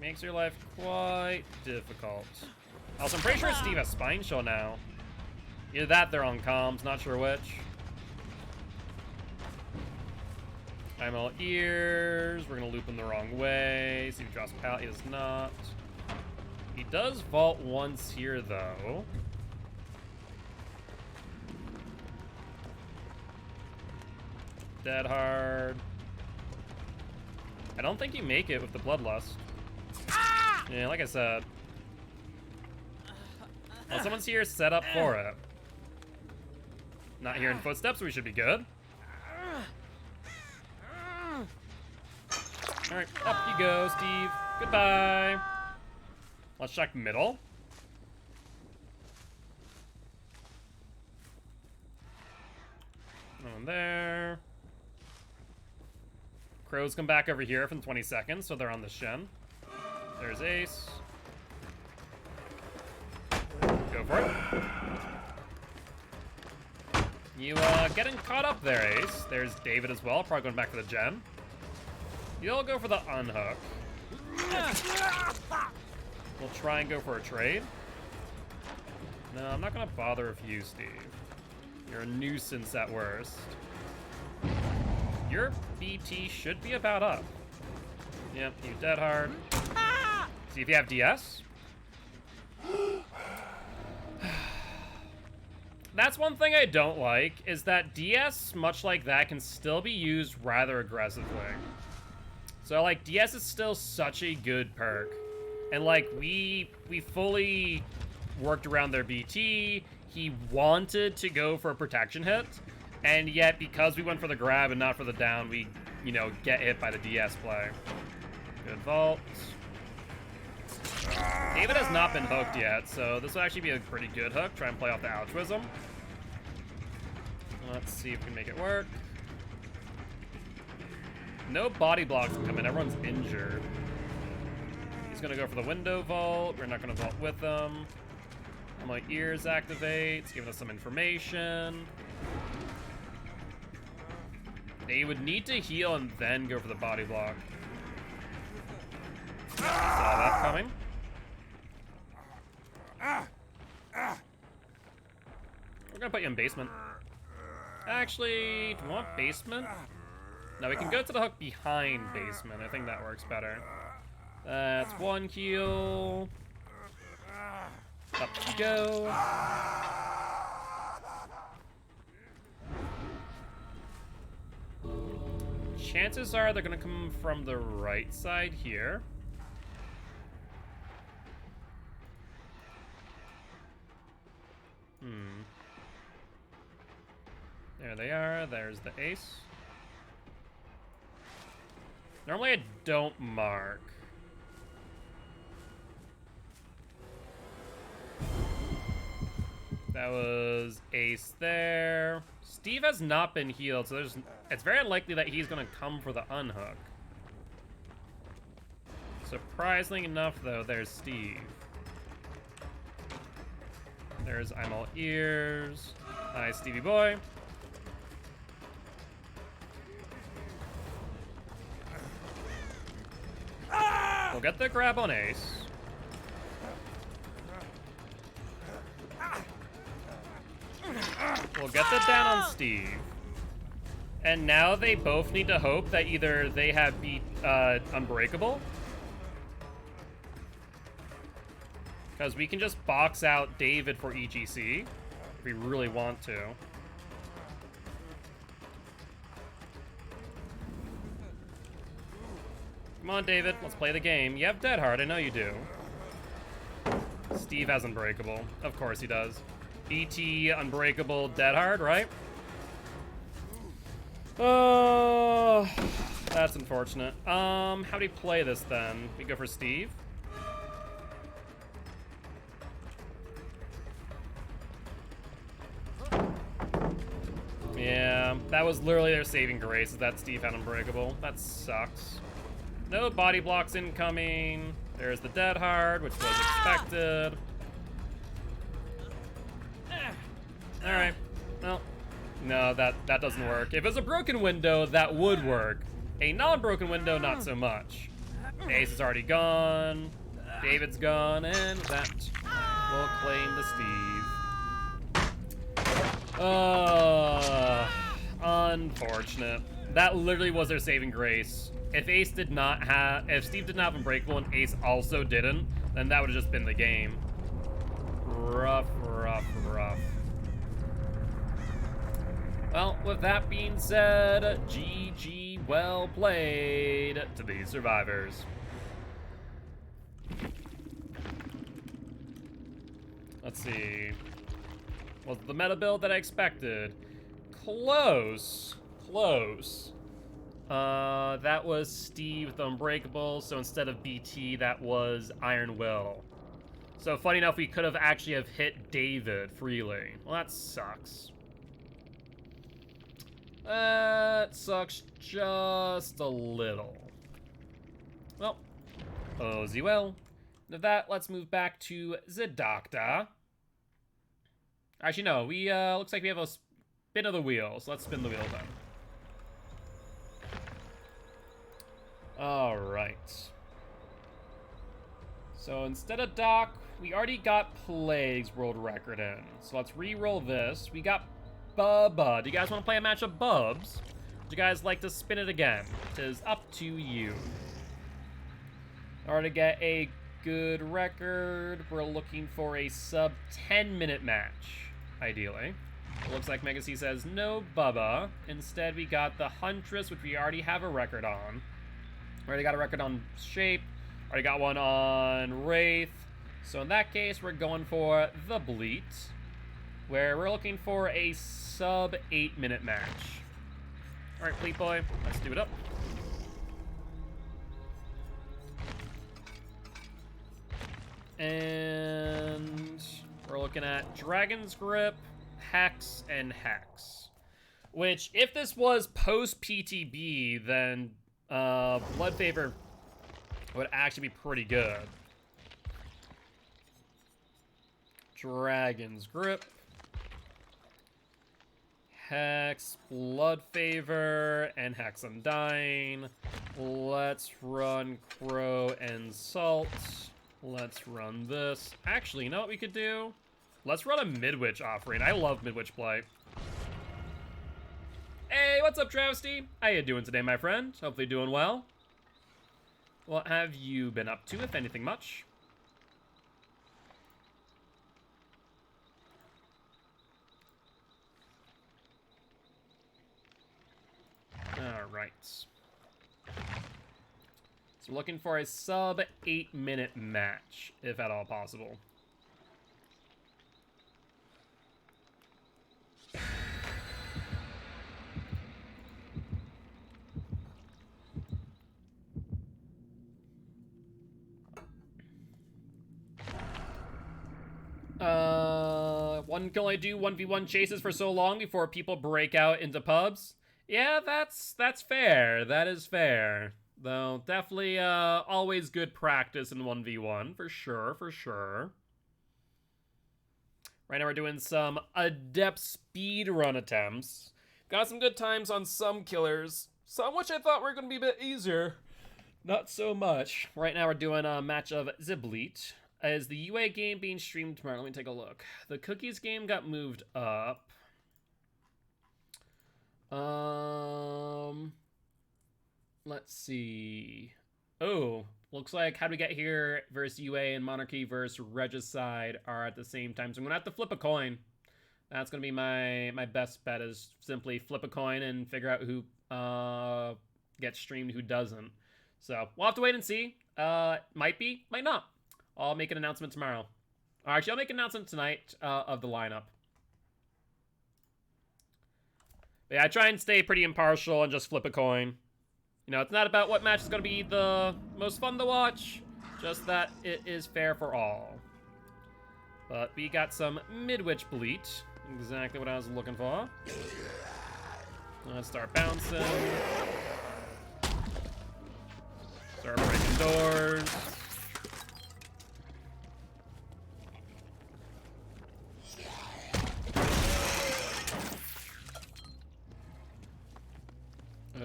Makes your life quite difficult. Also, I'm pretty sure Steve has Spine Chill now. Either that, they're on comms, not sure which. I'm all ears. We're gonna loop him the wrong way. See if he drops a pallet. He does not. He does vault once here, though. Dead hard. I don't think you make it with the Bloodlust. Yeah, like I said. Well, someone's here set up for it. Not hearing footsteps, we should be good. Alright, up you go, Steve. Goodbye. Let's check middle. No one there. Crows come back over here from 20 seconds, so they're on the shin. There's Ace. Go for it. You, getting caught up there, Ace. There's David as well, probably going back for the gen. You'll go for the unhook. We'll try and go for a trade. No, I'm not gonna bother with you, Steve. You're a nuisance at worst. Your BT should be about up. Yep, you dead hard. See if you have DS. That's one thing I don't like, is that DS, much like that, can still be used rather aggressively. So, like, DS is still such a good perk. And, like, we fully worked around their BT. He wanted to go for a protection hit. And yet, because we went for the grab and not for the down, we, you know, get hit by the DS play. Good vault. David has not been hooked yet, so this will actually be a pretty good hook. Try and play off the altruism. Let's see if we can make it work. No body blocks come in. Everyone's injured. He's going to go for the window vault. We're not going to vault with him. My ears activates, giving us some information. They would need to heal and then go for the body block. Saw that coming. We're gonna put you in basement. Actually, do you want basement? No, we can go to the hook behind basement. I think that works better. That's one heal. Up you go. Chances are they're gonna come from the right side here. There they are. There's the ace. Normally I don't mark. That was ace there. Steve has not been healed, so it's very unlikely that he's going to come for the unhook. Surprisingly enough, though, there's Steve. There's I'm all ears. Hi, Stevie boy. We'll get the grab on ace. We'll get the down on Steve. And now they both need to hope that either they have beat Unbreakable, because we can just box out David for EGC if we really want to. Come on, David, let's play the game. You have Dead Hard, I know you do. Steve has Unbreakable. Of course he does. BT, Unbreakable, Dead Hard, right? Oh, that's unfortunate. How do we play this then? We go for Steve? Yeah, that was literally their saving grace, is that Steve had Unbreakable. That sucks. No body blocks incoming. There's the Dead Hard, which was expected. Alright, well, no, that doesn't work. If it was a broken window, that would work. A non-broken window, not so much. Ace is already gone, David's gone, and that will claim the Steve. Unfortunate. That literally was their saving grace. If Steve did not have Unbreakable and Ace also didn't, then that would have just been the game. Rough, rough, rough. Well, with that being said, GG, well played to these survivors. Let's see. Was the meta build that I expected? Close. Close. That was Steve with Unbreakable, so instead of BT, that was Iron Will. So funny enough, we could have actually have hit David freely. Well, that sucks. That sucks just a little. Well, Ozzy well. With that, let's move back to the doctor. Actually, no, we, looks like we have a spin of the wheel, so let's spin the wheel then. Alright. So instead of Doc, we already got Plague's world record in. So let's re-roll this. We got Bubba. Do you guys want to play a match of Bubs? Would you guys like to spin it again? It is up to you. In order to get a good record, we're looking for a sub 10-minute match, ideally. It looks like Mega C says no Bubba. Instead, we got the Huntress, which we already have a record on. We already got a record on Shape. Already got one on Wraith. So in that case, we're going for the Bleat, where we're looking for a sub 8-minute match. All right, Bleat boy, let's do it up. And we're looking at Dragon's Grip, Hex, and Hex. Which, if this was post-PTB, then Blood Favor would actually be pretty good. Dragon's Grip, Hex, Blood Favor, and Hex Undying. Let's run Crow and Salt. Let's run this. Actually, you know what we could do? Let's run a Midwitch offering. I love Midwitch play. Hey, what's up, Travesty? How you doing today, my friend? Hopefully doing well. What have you been up to, if anything much? Alright. So we're looking for a sub 8-minute match, if at all possible. One can only do 1v1 chases for so long before people break out into pubs. Yeah, that's fair. That is fair. Though, definitely, always good practice in 1v1, for sure, for sure. Right now we're doing some adept speedrun attempts. Got some good times on some killers, some which I thought were going to be a bit easier. Not so much. Right now we're doing a match of Zibleet. Is the UA game being streamed tomorrow? Let me take a look. The cookies game got moved up. Let's see. Oh, looks like How Do We Get Here versus UA and Monarchy versus Regicide are at the same time. So I'm gonna have to flip a coin. That's gonna be my best bet, is simply flip a coin and figure out who gets streamed, who doesn't. So we'll have to wait and see. Might be, might not. I'll make an announcement tomorrow. Or actually, I'll make an announcement tonight of the lineup. But yeah, I try and stay pretty impartial and just flip a coin. You know, it's not about what match is going to be the most fun to watch, just that it is fair for all. But we got some Midwich Bleat. Exactly what I was looking for. Let's start bouncing. Start breaking doors.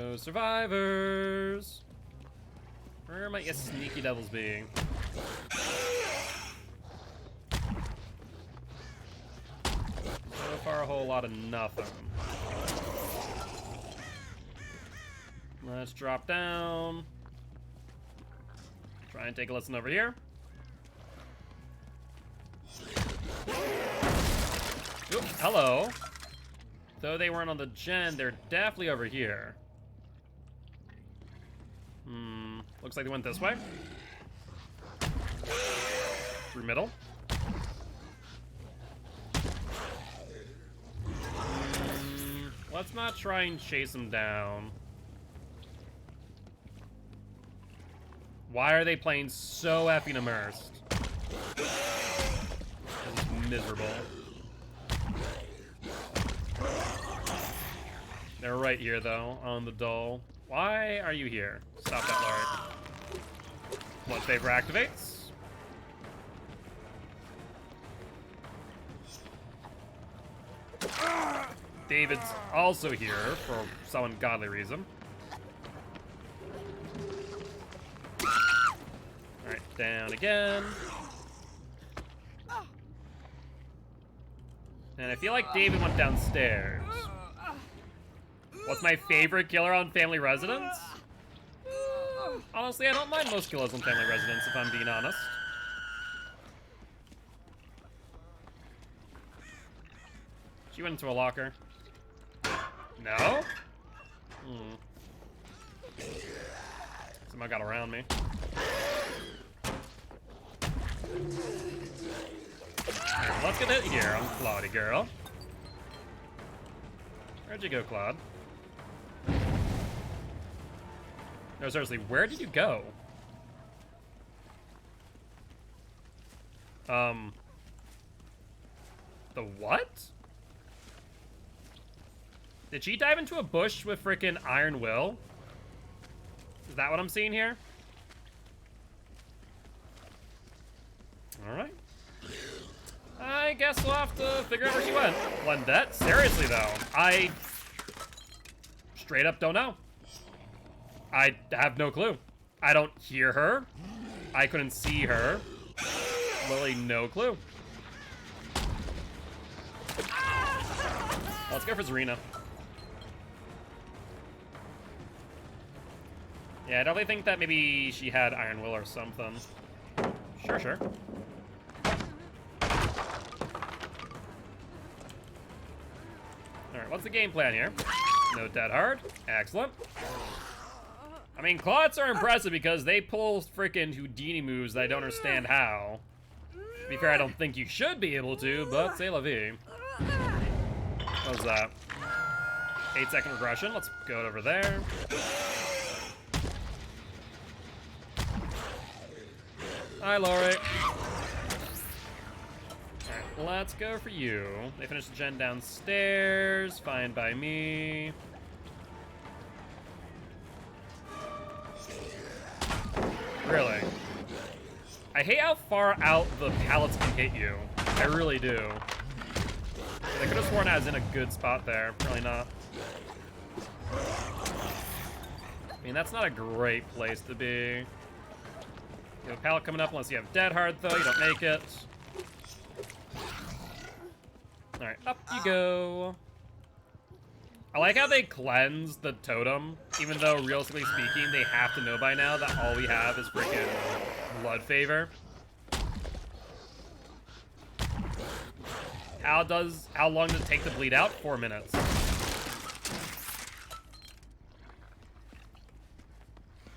Oh, survivors! Where might your sneaky devils be? So far, a whole lot of nothing. Let's drop down. Try and take a listen over here. Oop, hello. Though they weren't on the gen, they're definitely over here. Looks like they went this way. Through middle. Let's not try and chase them down. Why are they playing so effing immersed? This is miserable. They're right here, though, on the dull. Why are you here? Stop that, Lard. Blood Favor activates. David's also here for some ungodly reason. Alright, down again. And I feel like David went downstairs. What's my favorite killer on Family Residence? Honestly, I don't mind most killers on Family Residence, if I'm being honest. She went into a locker. No? Someone got around me. Right, let's get it here on Claudia girl. Where'd you go, Claude? No, seriously, where did you go? The what? Did she dive into a bush with frickin' Iron Will? Is that what I'm seeing here? Alright. I guess we'll have to figure out where she went. Lendette? Seriously, though. I straight up don't know. I have no clue. I don't hear her. I couldn't see her. Literally no clue. Let's go for Zarina. Yeah, I definitely think that maybe she had Iron Will or something. Sure, sure. Alright, what's the game plan here? No dead hard. Excellent. I mean, clots are impressive because they pull freaking Houdini moves that I don't understand how. To be fair, I don't think you should be able to, but c'est la vie. What was that? 8-second regression. Let's go over there. Hi, Lori. Alright, let's go for you. They finished the gen downstairs. Fine by me. Really? I hate how far out the pallets can hit you. I really do. I could have sworn I was in a good spot there. Really not. I mean, that's not a great place to be. You have a pallet coming up unless you have dead hard, though. You don't make it. Alright, up you go. I like how they cleanse the totem, even though, realistically speaking, they have to know by now that all we have is freaking blood favor. How long does it take to bleed out? 4 minutes.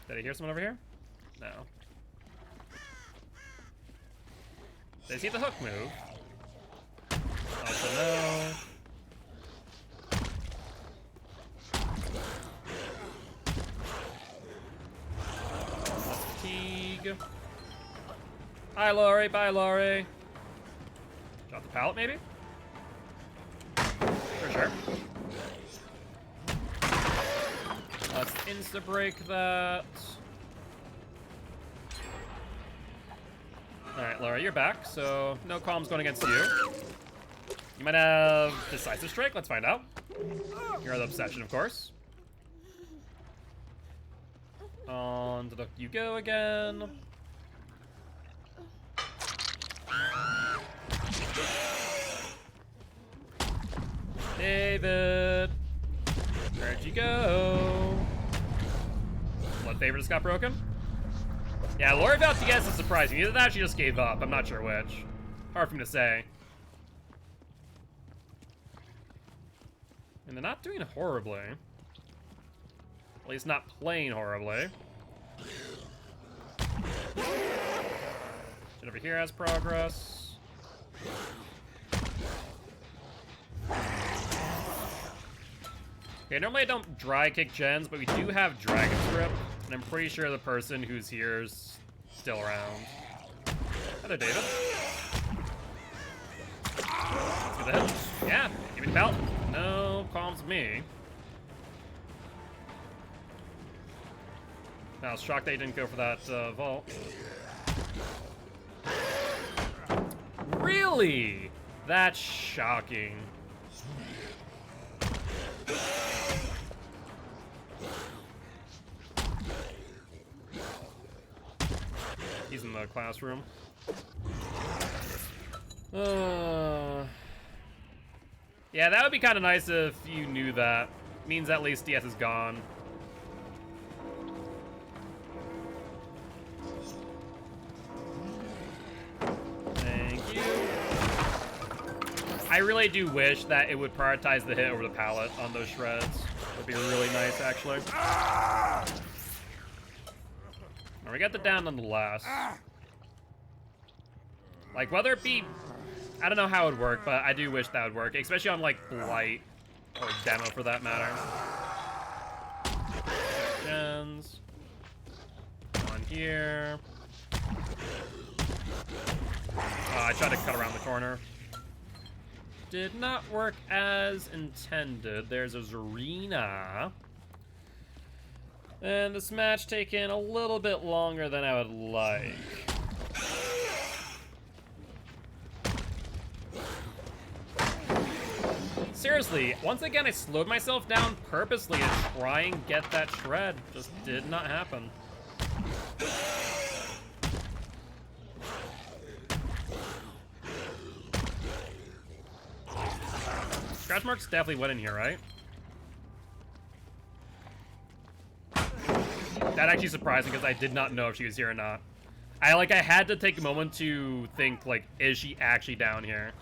Did I hear someone over here? No. Did I see the hook move? Also no. Fatigue. Hi, Lori. Bye, Lori. Drop the pallet, maybe? For sure. Let's insta-break that. Alright, Laura, you're back, so no comms going against you. You might have Decisive Strike, let's find out. You're the Obsession, of course. On to the you go again. David, where'd you go? Blood favor just got broken? Yeah, Lori about to guess is surprising. Either that or she just gave up. I'm not sure which. Hard for me to say. And they're not doing horribly. At least not playing horribly. Shit over here has progress. Okay, normally I don't dry kick gens, but we do have Dragon Strip, and I'm pretty sure the person who's here is still around. Hi there, David. Let's get the hit. Yeah, give me the belt. No qualms with me. I was shocked they didn't go for that vault. Really? That's shocking. He's in the classroom. Yeah, that would be kind of nice if you knew that. Means at least DS is gone. Thank you. I really do wish that it would prioritize the hit over the pallet on those shreds. Would be really nice, actually. We got the down nonetheless. Like, whether it be... I don't know how it would work, but I do wish that would work. Especially on, like, Blight. Or Demo, for that matter. Gens. On here. I tried to cut around the corner. Did not work as intended. There's a Zarina. And this match taking a little bit longer than I would like. Seriously, once again I slowed myself down purposely to try and get that shred. Just did not happen. Scratch marks definitely went in here, right? That actually surprised me because I did not know if she was here or not. I had to take a moment to think, like, is she actually down here?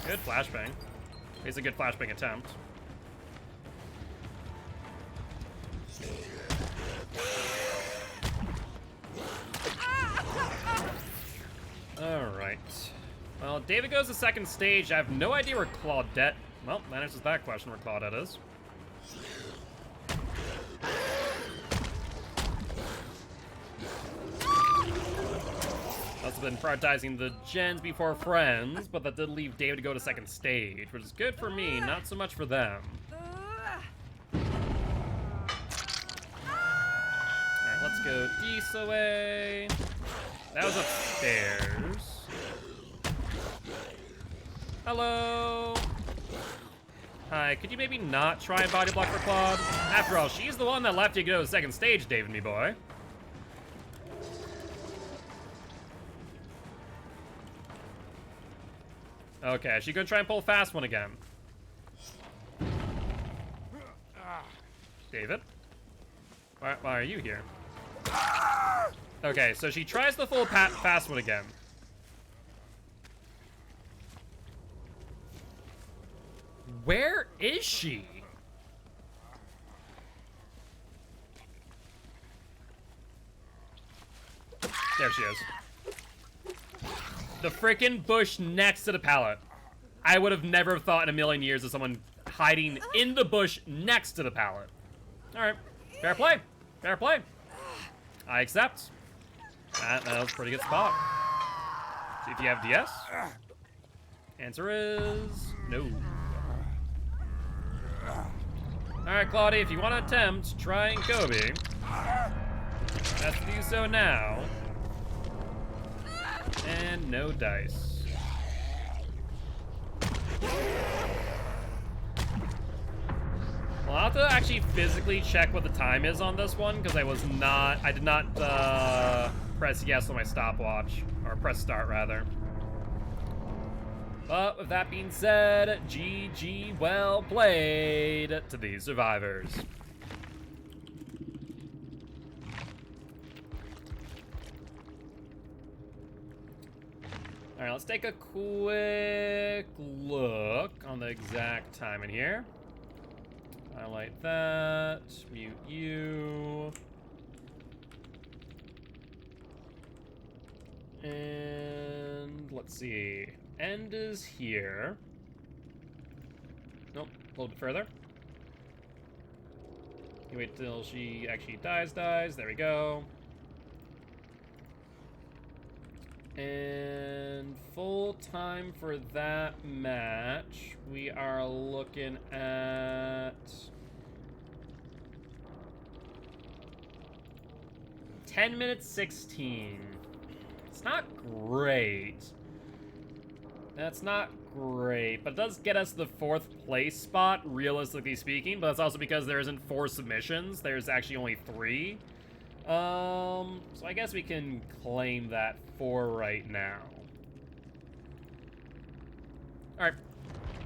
Good flashbang. It's a good flashbang attempt. Alright. Well, David goes to second stage. I have no idea where Claudette... Well, that answers that question, where Claudette is. Must have been prioritizing the gens before friends, but that did leave David to go to second stage, which is good for me, not so much for them. Alright, let's go this away. That was upstairs. Hello. Hi, could you maybe not try and body block for Claude? After all, she's the one that left you to go to second stage, David, me boy. Okay, she's gonna try and pull a fast one again. David? Why are you here? Okay, so she tries the full fast one again. Where is she? There she is. The freaking bush next to the pallet. I would have never thought in a million years of someone hiding in the bush next to the pallet. Alright, fair play. Fair play. I accept. That was a pretty good spot. See if you have DS. Answer is no. Alright, Claudia, if you want to attempt trying Kobe, let's do so now. And no dice. Well, I'll have to actually physically check what the time is on this one, because I did not press yes on my stopwatch, or press start rather. But with that being said, GG, well played to these survivors. All right, let's take a quick look on the exact time in here. Highlight that, mute you. And let's see, end is here. Nope, a little bit further. You wait till she actually dies, there we go. And full time for that match, we are looking at 10 minutes 16. It's not great. That's not great, but it does get us the 4th place spot, realistically speaking, but that's also because there isn't 4 submissions. There's actually only 3. So I guess we can claim that for right now. Alright.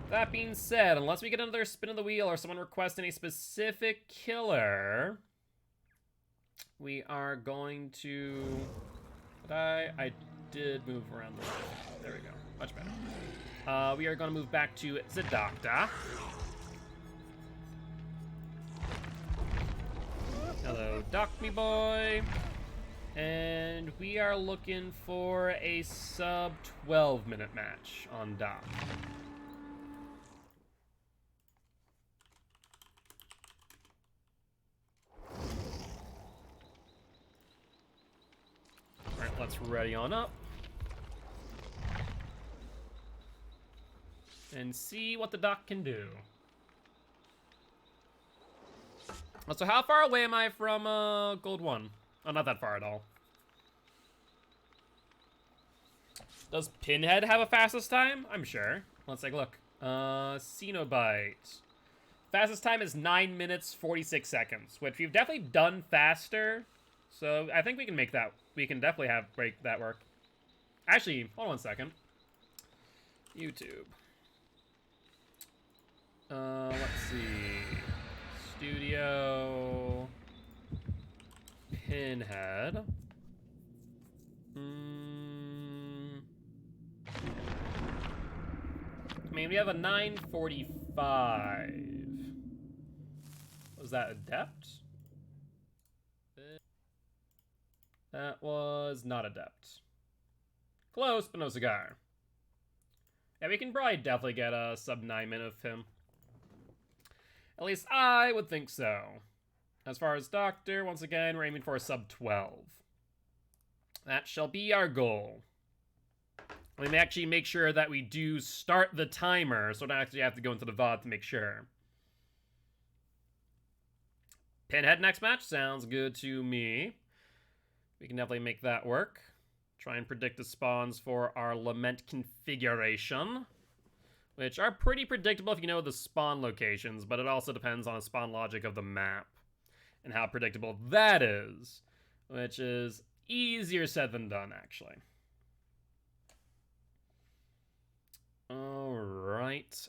That being said, unless we get another spin of the wheel or someone requesting a specific killer, we are going to... I did move around the way. There we go. Much better. We are going to move back to the doctor. Hello, Doc me boy. And we are looking for a sub 12-minute match on Doc. Alright, let's ready on up. And see what the Doc can do. So how far away am I from Gold 1? Oh, not that far at all. Does Pinhead have a fastest time? I'm sure. Let's take a look. Cenobite. Fastest time is 9 minutes, 46 seconds, which we've definitely done faster. So I think we can make that. We can definitely break that work. Actually, hold on 1 second. YouTube. Let's see. Studio. Pinhead. I mean, we have a 945. Was that Adept? That was not Adept. Close, but no cigar. Yeah, we can probably definitely get a sub 9 min of him. At least I would think so. As far as Doctor, once again, we're aiming for a sub 12. That shall be our goal. We may actually make sure that we do start the timer, so I don't actually have to go into the VOD to make sure. Pinhead next match sounds good to me. We can definitely make that work. Try and predict the spawns for our Lament configuration, which are pretty predictable if you know the spawn locations, but it also depends on the spawn logic of the map and how predictable that is, which is easier said than done, actually. All right.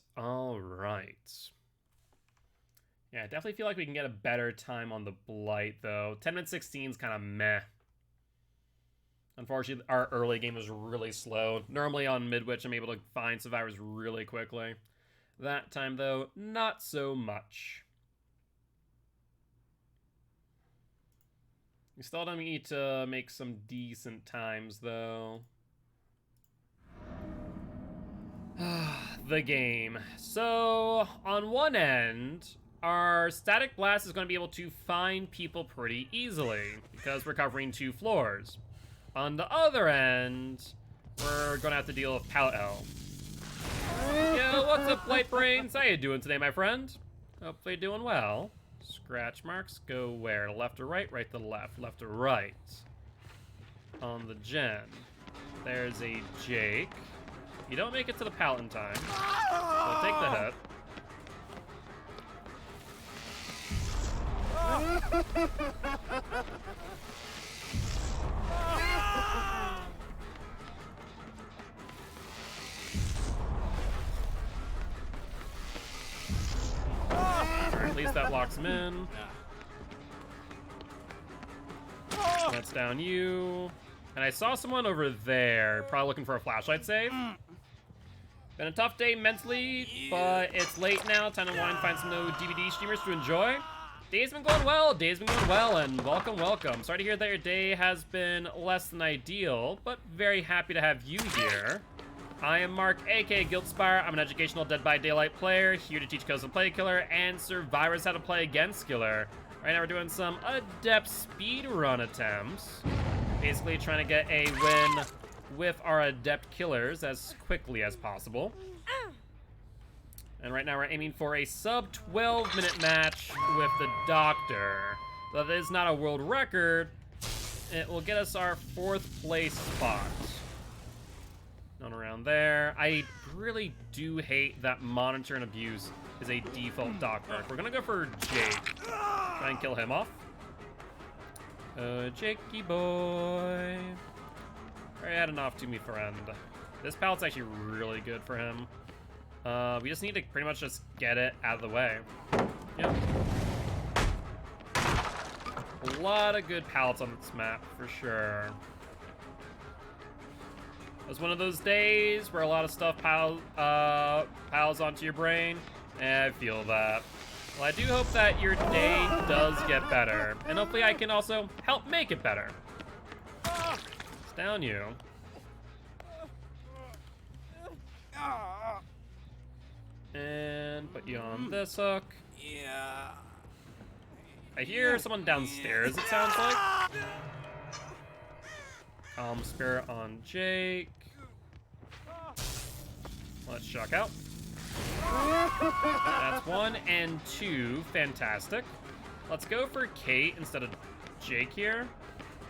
Yeah, I definitely feel like we can get a better time on the Blight, though. 10 minute 16 is kind of meh. Unfortunately, our early game was really slow. Normally on Midwich, I'm able to find survivors really quickly. That time, though, not so much. We still don't need to make some decent times, though. The game. So, on one end, our static blast is going to be able to find people pretty easily, because we're covering 2 floors. On the other end, we're going to have to deal with Pallet Hell. Yo, what's up, Blight Brains? How you doing today, my friend? Hopefully doing well. Scratch marks go where? Left or right? Right to left. Left to right. On the gen. There's a Jake. You don't make it to the pallet in time. So take the hit. Or at least that locks him in. That's down you. And I saw someone over there, probably looking for a flashlight save. Been a tough day mentally, but it's late now. Time to wind, find some new DVD streamers to enjoy. Day's been going well, and welcome, welcome. Sorry to hear that your day has been less than ideal, but very happy to have you here. I am Mark, aka Guildspire. I'm an educational Dead by Daylight player, here to teach codes of Play Killer and survivors how to play against Killer. Right now we're doing some adept speedrun attempts. Basically trying to get a win with our adept killers as quickly as possible. And right now we're aiming for a sub 12 minute match with the Doctor. Though that is not a world record, it will get us our 4th place spot. None around there. I really do hate that Monitor and Abuse is a default Doctor. We're gonna go for Jake. Try and kill him off. Jakey boy. Alright, heading off to me, friend. This pallet's actually really good for him. We just need to pretty much just get it out of the way. Yep. A lot of good pallets on this map, for sure. It was one of those days where a lot of stuff piles onto your brain. I feel that. Well, I do hope that your day does get better. And hopefully I can also help make it better. It's down you. And put you on this hook. Yeah. I hear someone downstairs, it sounds like. Calm Spirit on Jake. Let's shock out. That's 1 and 2. Fantastic. Let's go for Kate instead of Jake here,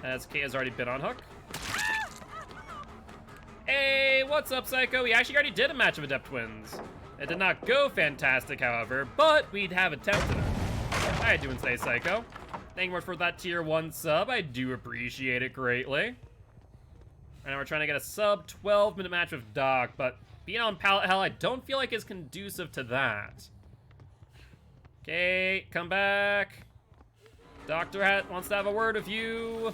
as Kate has already been on hook. Hey, what's up, Psycho? We actually already did a match of Adept Twins. It did not go fantastic, however, but we'd have attempted it. How you doing today, Psycho? Thank you for that tier 1 sub. I do appreciate it greatly. Right now we're trying to get a sub 12 minute match with Doc, but being on Pallet Hell, I don't feel like is conducive to that. Okay, come back. Doctor wants to have a word with you.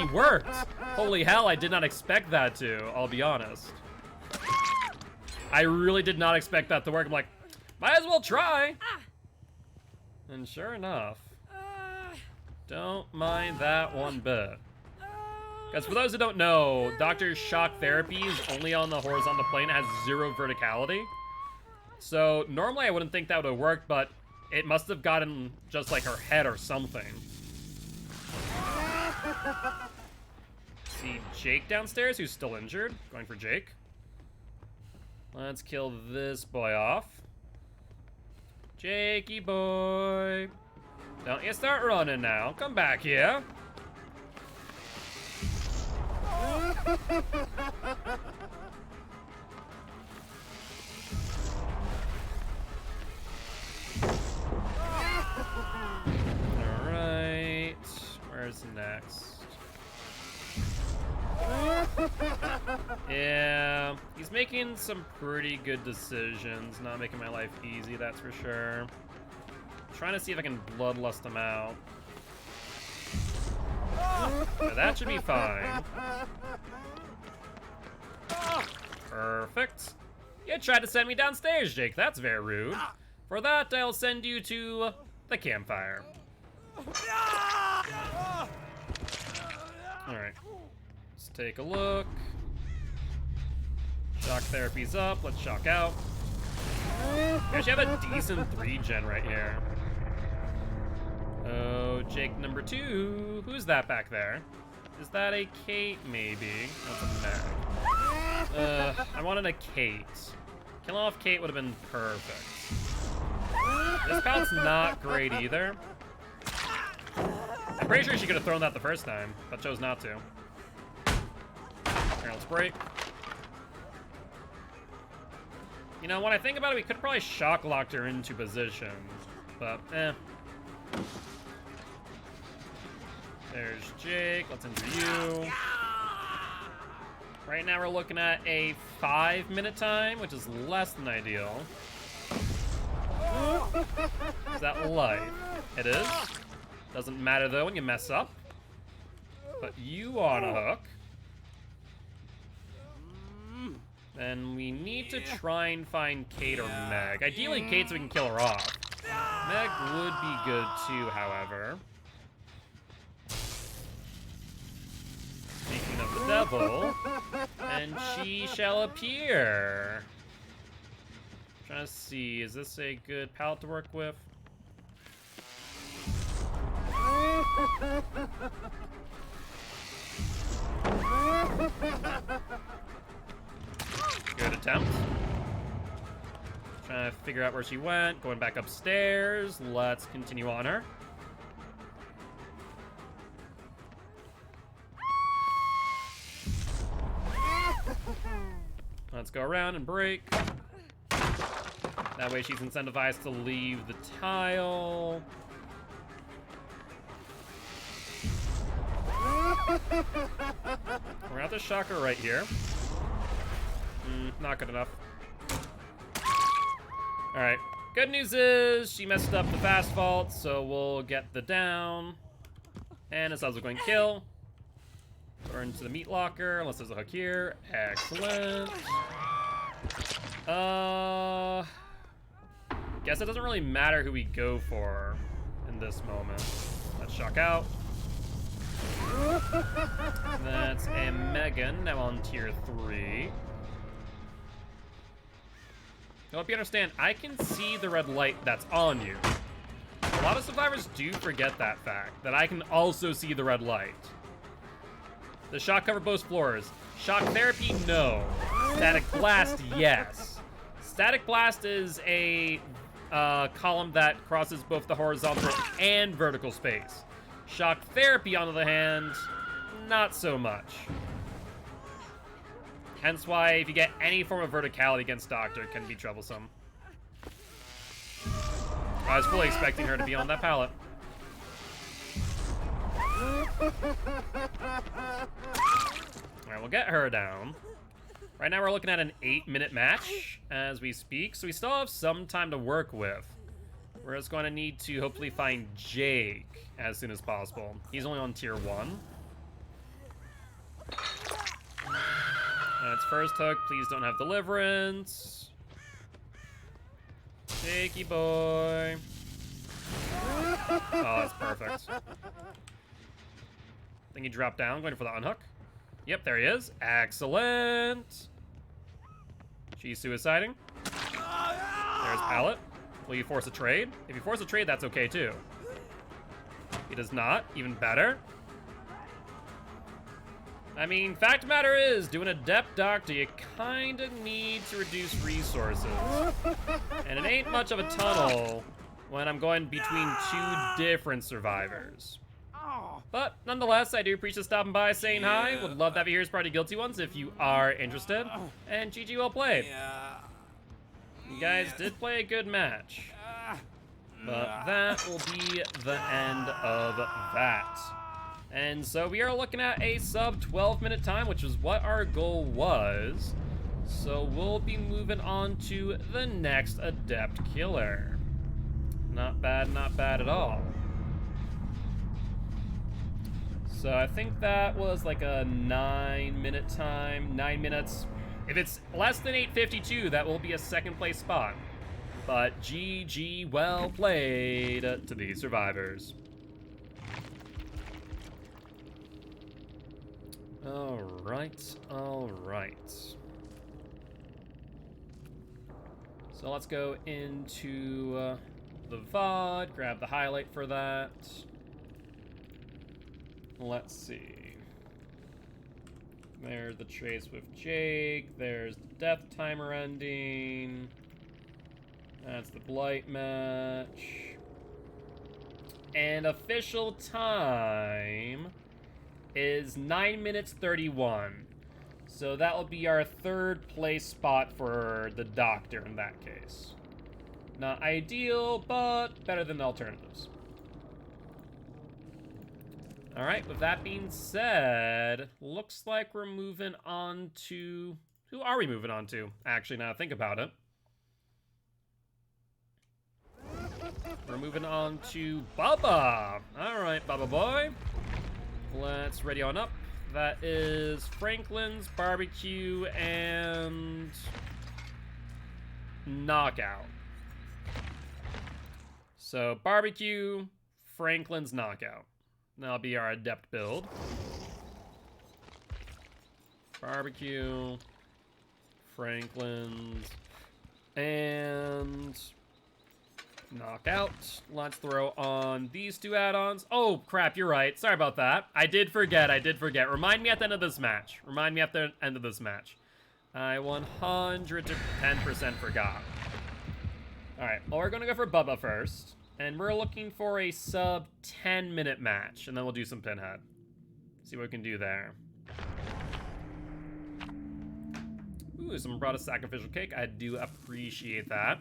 actually worked. Holy hell, I did not expect that to, I'll be honest. I really did not expect that to work. I'm like, might as well try. And sure enough, don't mind that one bit. Because for those who don't know, Doctor's shock therapy is only on the horizontal plane. It has 0 verticality. So normally I wouldn't think that would have worked, but it must have gotten just like her head or something. See Jake downstairs, who's still injured. Going for Jake. Let's kill this boy off. Jakey boy. Don't you start running now. Come back here. Alright. Where's next? Yeah, he's making some pretty good decisions. Not making my life easy, that's for sure. Trying to see if I can bloodlust him out. But that should be fine. Perfect. You tried to send me downstairs, Jake. That's very rude. For that, I'll send you to the campfire. Alright. Let's take a look. Shock therapy's up. Let's shock out. We actually have a decent 3-gen right here. Oh, Jake number 2. Who's that back there? Is that a Kate, maybe? That's a Meg. I wanted a Kate. Killing off Kate would have been perfect. This pallet's not great either. I'm pretty sure she could have thrown that the first time, but chose not to. Here, let's break. You know, when I think about it, we could probably shock locked her into position, but There's Jake. Let's enter you. Right now we're looking at a 5-minute time, which is less than ideal. Is that life? It is. Doesn't matter though when you mess up. Put you on a hook. Then we need to try and find Kate or Meg. Ideally Kate so we can kill her off. Meg would be good too, however. Speaking of the devil, and she shall appear. Trying to see, is this a good palette to work with? Good attempt. Trying to figure out where she went. Going back upstairs. Let's continue on her. Let's go around and break. That way she's incentivized to leave the tile. We're gonna have to shock her right here. Not good enough. Alright. Good news is she messed up the fast vault, so we'll get the down. And a subsequent kill. We're into the meat locker, unless there's a hook here. Excellent. Guess it doesn't really matter who we go for in this moment. Let's shock out. That's a Megan, now on tier 3. I hope you understand, I can see the red light that's on you. A lot of survivors do forget that fact, that I can also see the red light. The shock cover both floors. Shock therapy, no. Static blast, yes. Static blast is a column that crosses both the horizontal and vertical space. Shock therapy, on the other hand, not so much. Hence why if you get any form of verticality against Doctor, it can be troublesome. I was fully expecting her to be on that pallet. Alright, we'll get her down. Right now we're looking at an 8-minute match as we speak, so we still have some time to work with. We're just going to need to hopefully find Jake as soon as possible. He's only on tier 1. That's first hook. Please don't have deliverance. Shaky boy. Oh, that's perfect. I think he dropped down, going for the unhook. Yep, there he is. Excellent. She's suiciding. There's Pallet. Will you force a trade? If you force a trade, that's okay too. He does not. Even better. I mean, fact of the matter is, doing Adept Doctor, you kinda need to reduce resources. And it ain't much of a tunnel when I'm going between two different survivors. But nonetheless, I do appreciate stopping by, saying hi. Would love to have you here as part of Guilty Ones if you are interested. And GG, well played. You guys did play a good match. But that will be the end of that. And so we are looking at a sub 12-minute time, which is what our goal was. So we'll be moving on to the next Adept Killer. Not bad at all. So I think that was like a 9-minute time, 9 minutes. If it's less than 8:52, that will be a second place spot. But GG, well played to these survivors. All right. So let's go into the VOD, grab the highlight for that. Let's see. There's the chase with Jake. There's the death timer ending. That's the Blight match. And official time is 9 minutes 31. So that will be our third place spot for the Doctor in that case. Not ideal, but better than alternatives. All right, with that being said, looks like we're moving on to... Who are we moving on to? Actually, now I think about it. We're moving on to Bubba. All right, Bubba boy. Let's ready on up. That is Franklin's Barbecue and Knockout. So Barbecue, Franklin's Knockout. That'll be our Adept build. Barbecue, Franklin's, and Knockout. Let's throw on these two add-ons. Oh, crap, you're right. Sorry about that. I did forget. Remind me at the end of this match. I 110% forgot. All right, well, we're going to go for Bubba first. And we're looking for a sub 10-minute match. And then we'll do some pinhead. See what we can do there. Ooh, someone brought a sacrificial cake. I do appreciate that.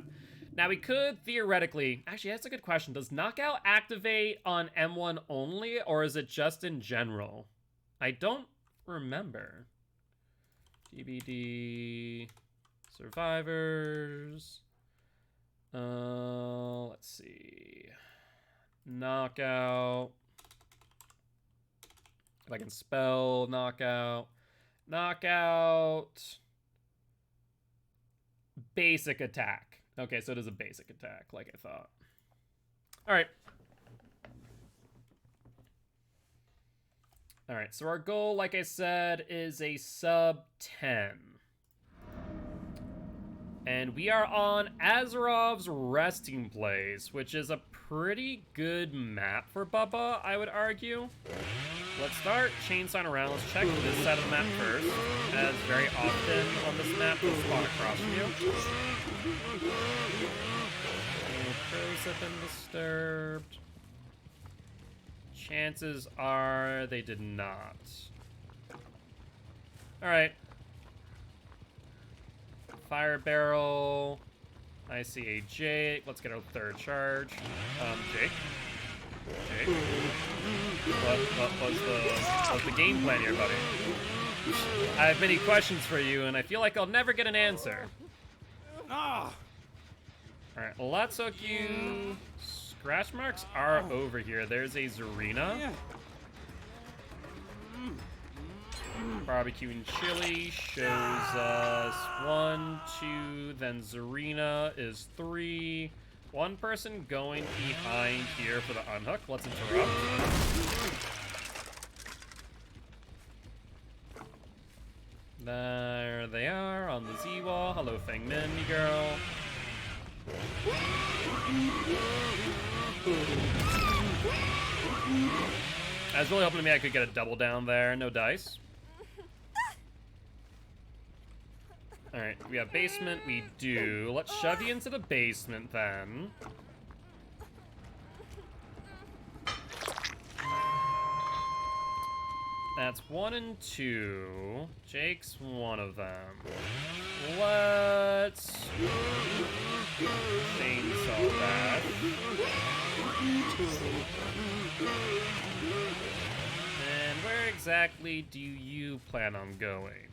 Now, we could theoretically... Actually, that's a good question. Does Knockout activate on M1 only, or is it just in general? I don't remember. GBD... Survivors... let's see. Knockout. If I can spell knockout. Knockout. Basic attack. Okay, so it is a basic attack, like I thought. Alright. Alright, so our goal, like I said, is a sub 10. And we are on Azarov's Resting Place, which is a pretty good map for Bubba, I would argue. Let's start chainsawing around. Let's check this side of the map first, as very often on this map will spawn across from you. Crows have been disturbed. Chances are they did not. Alright. Fire barrel. I see a Jake. Let's get our third charge. Jake. What's the game plan here, buddy? I have many questions for you, and I feel like I'll never get an answer. Alright, let's hook you. Scratch marks are over here. There's a Zarina. Barbecue and chili shows us 1, 2, then Zarina is 3. One person going behind here for the unhook. Let's interrupt. There they are on the Z-wall. Hello, Feng Min, me girl. I was really hoping I could get a double down there. No dice. Alright, we have basement. We do. Let's shove you into the basement then. That's 1 and 2. Jake's one of them. Let's chainsaw that. And where exactly do you plan on going?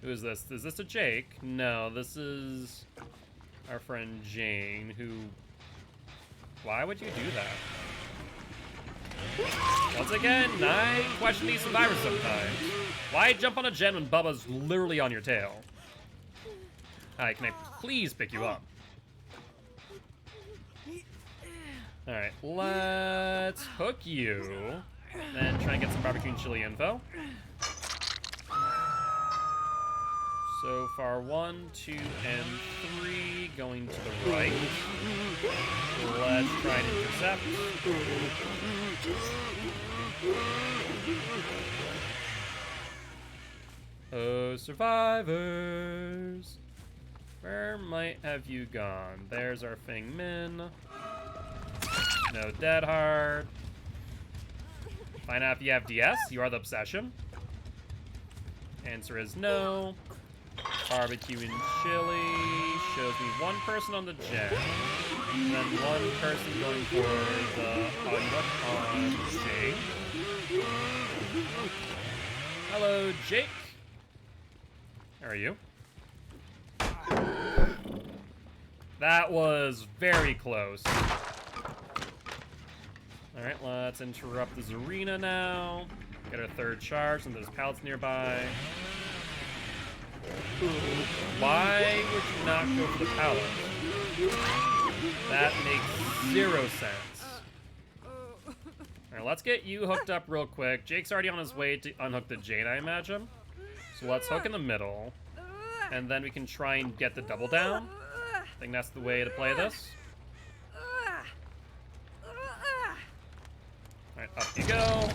Who is this? Is this a Jake? No, this is our friend Jane, who... Why would you do that? Once again, I question these survivors sometimes. Why jump on a gen when Bubba's literally on your tail? Hi, can I please pick you up? Alright, let's hook you. Then try and get some barbecue and chili info. So far, 1, 2, and 3 going to the right. Let's try and intercept. Oh, survivors! Where might have you gone? There's our Feng Min. No dead hard. Find out if you have DS. You are the obsession. Answer is no. Barbecue and chili shows me one person on the gen, then one person going for the unhook on Jake. Hello, Jake. How are you? That was very close. Alright, let's interrupt this arena now. Get our third charge, and there's pallets nearby. Why would you not go for the pallet? That makes 0 sense. Alright, let's get you hooked up real quick. Jake's already on his way to unhook the Jane, I imagine. So let's hook in the middle. And then we can try and get the double down. I think that's the way to play this. Alright, up you go.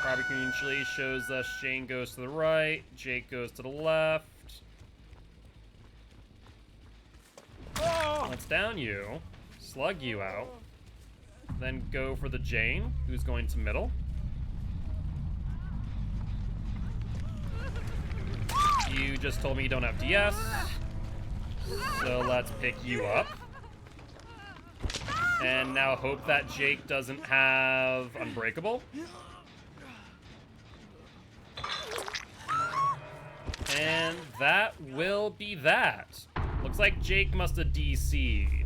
Barbecue and chili shows us Shane goes to the right, Jake goes to the left. Let's down you, slug you out, then go for the Jane, who's going to middle. You just told me you don't have DS, so let's pick you up. And now hope that Jake doesn't have Unbreakable. And that will be that. Looks like Jake must have DC'd.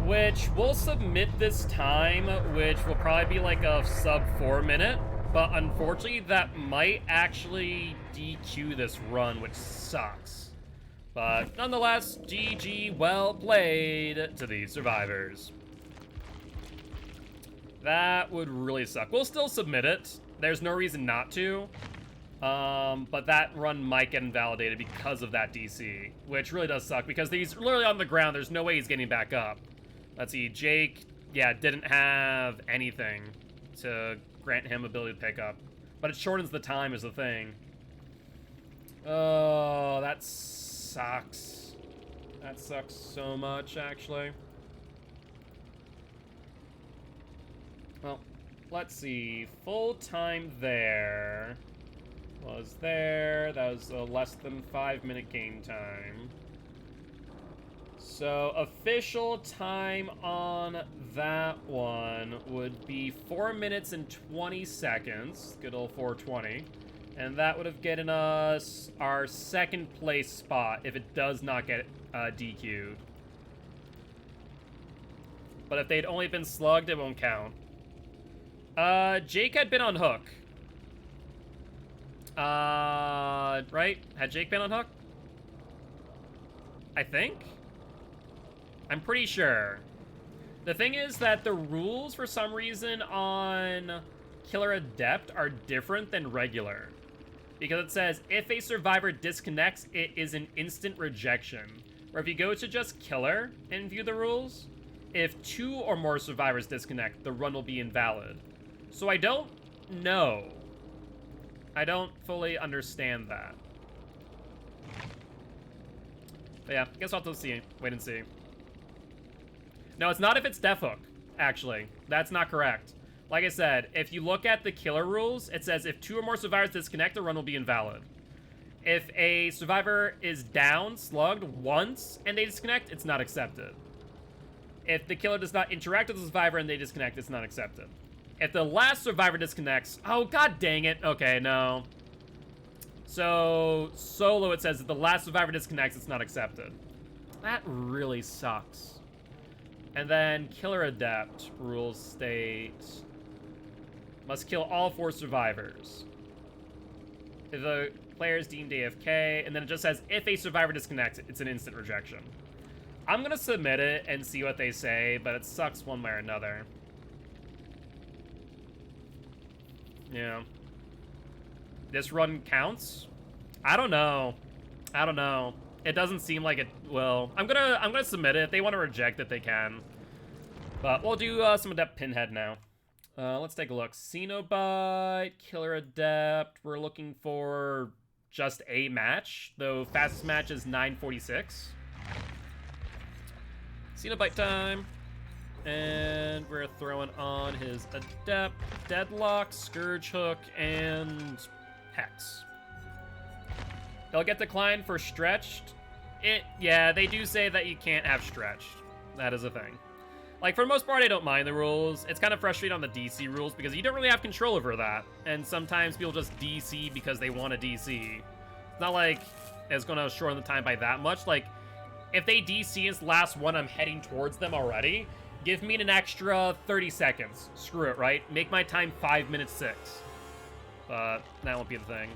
Which, we'll submit this time, which will probably be like a sub 4 minute. But unfortunately, that might actually DQ this run, which sucks. But nonetheless, GG, well played to these survivors. That would really suck. We'll still submit it. There's no reason not to. But that run might get invalidated because of that DC, which really does suck because he's literally on the ground. There's no way he's getting back up. Let's see, Jake, yeah, didn't have anything to grant him ability to pick up, but it shortens the time is the thing. Oh, that sucks. That sucks so much, actually. Well, let's see, full time there. Was there. That was a less than 5 minute game time. So official time on that one would be 4 minutes and 20 seconds. Good old 420. And that would have gotten us our second place spot if it does not get DQ'd. But if they'd only been slugged, it won't count. Jake had been on hook. Right? Had Jake been on hook? I think? I'm pretty sure. The thing is that the rules, for some reason, on Killer Adept are different than regular. Because it says, if a survivor disconnects, it is an instant rejection. Or if you go to just Killer and view the rules, if 2 or more survivors disconnect, the run will be invalid. So I don't know. I don't fully understand that. But yeah, guess I'll have to see. Wait and see. No, it's not if it's Death Hook, actually. That's not correct. Like I said, if you look at the killer rules, it says if 2 or more survivors disconnect, the run will be invalid. If a survivor is down, slugged, once, and they disconnect, it's not accepted. If the killer does not interact with the survivor and they disconnect, it's not accepted. If the last survivor disconnects... Oh, god dang it. Okay, no. So, solo, it says if the last survivor disconnects, it's not accepted. That really sucks. And then Killer Adept rules state... must kill all 4 survivors. If the player is deemed AFK, and then it just says, if a survivor disconnects, it's an instant rejection. I'm gonna submit it and see what they say, but it sucks one way or another. Yeah. This run counts? I don't know. I don't know. It doesn't seem like it will. I'm gonna submit it. If they want to reject it, they can. But we'll do some Adept Pinhead now. Let's take a look. Cenobite, Killer Adept. We're looking for just a match, though fastest match is 9:46. Cenobite time. And we're throwing on his Adept, Deadlock, Scourge Hook, and Hex. He'll get declined for Stretched. Yeah, they do say that you can't have Stretched. That is a thing. Like, for the most part, I don't mind the rules. It's kind of frustrating on the DC rules because you don't really have control over that. And sometimes people just DC because they want to DC. It's not like it's going to shorten the time by that much. Like, if they DC as the last one, I'm heading towards them already. Give me an extra 30 seconds. Screw it, right? Make my time 5 minutes 6. But that won't be the thing.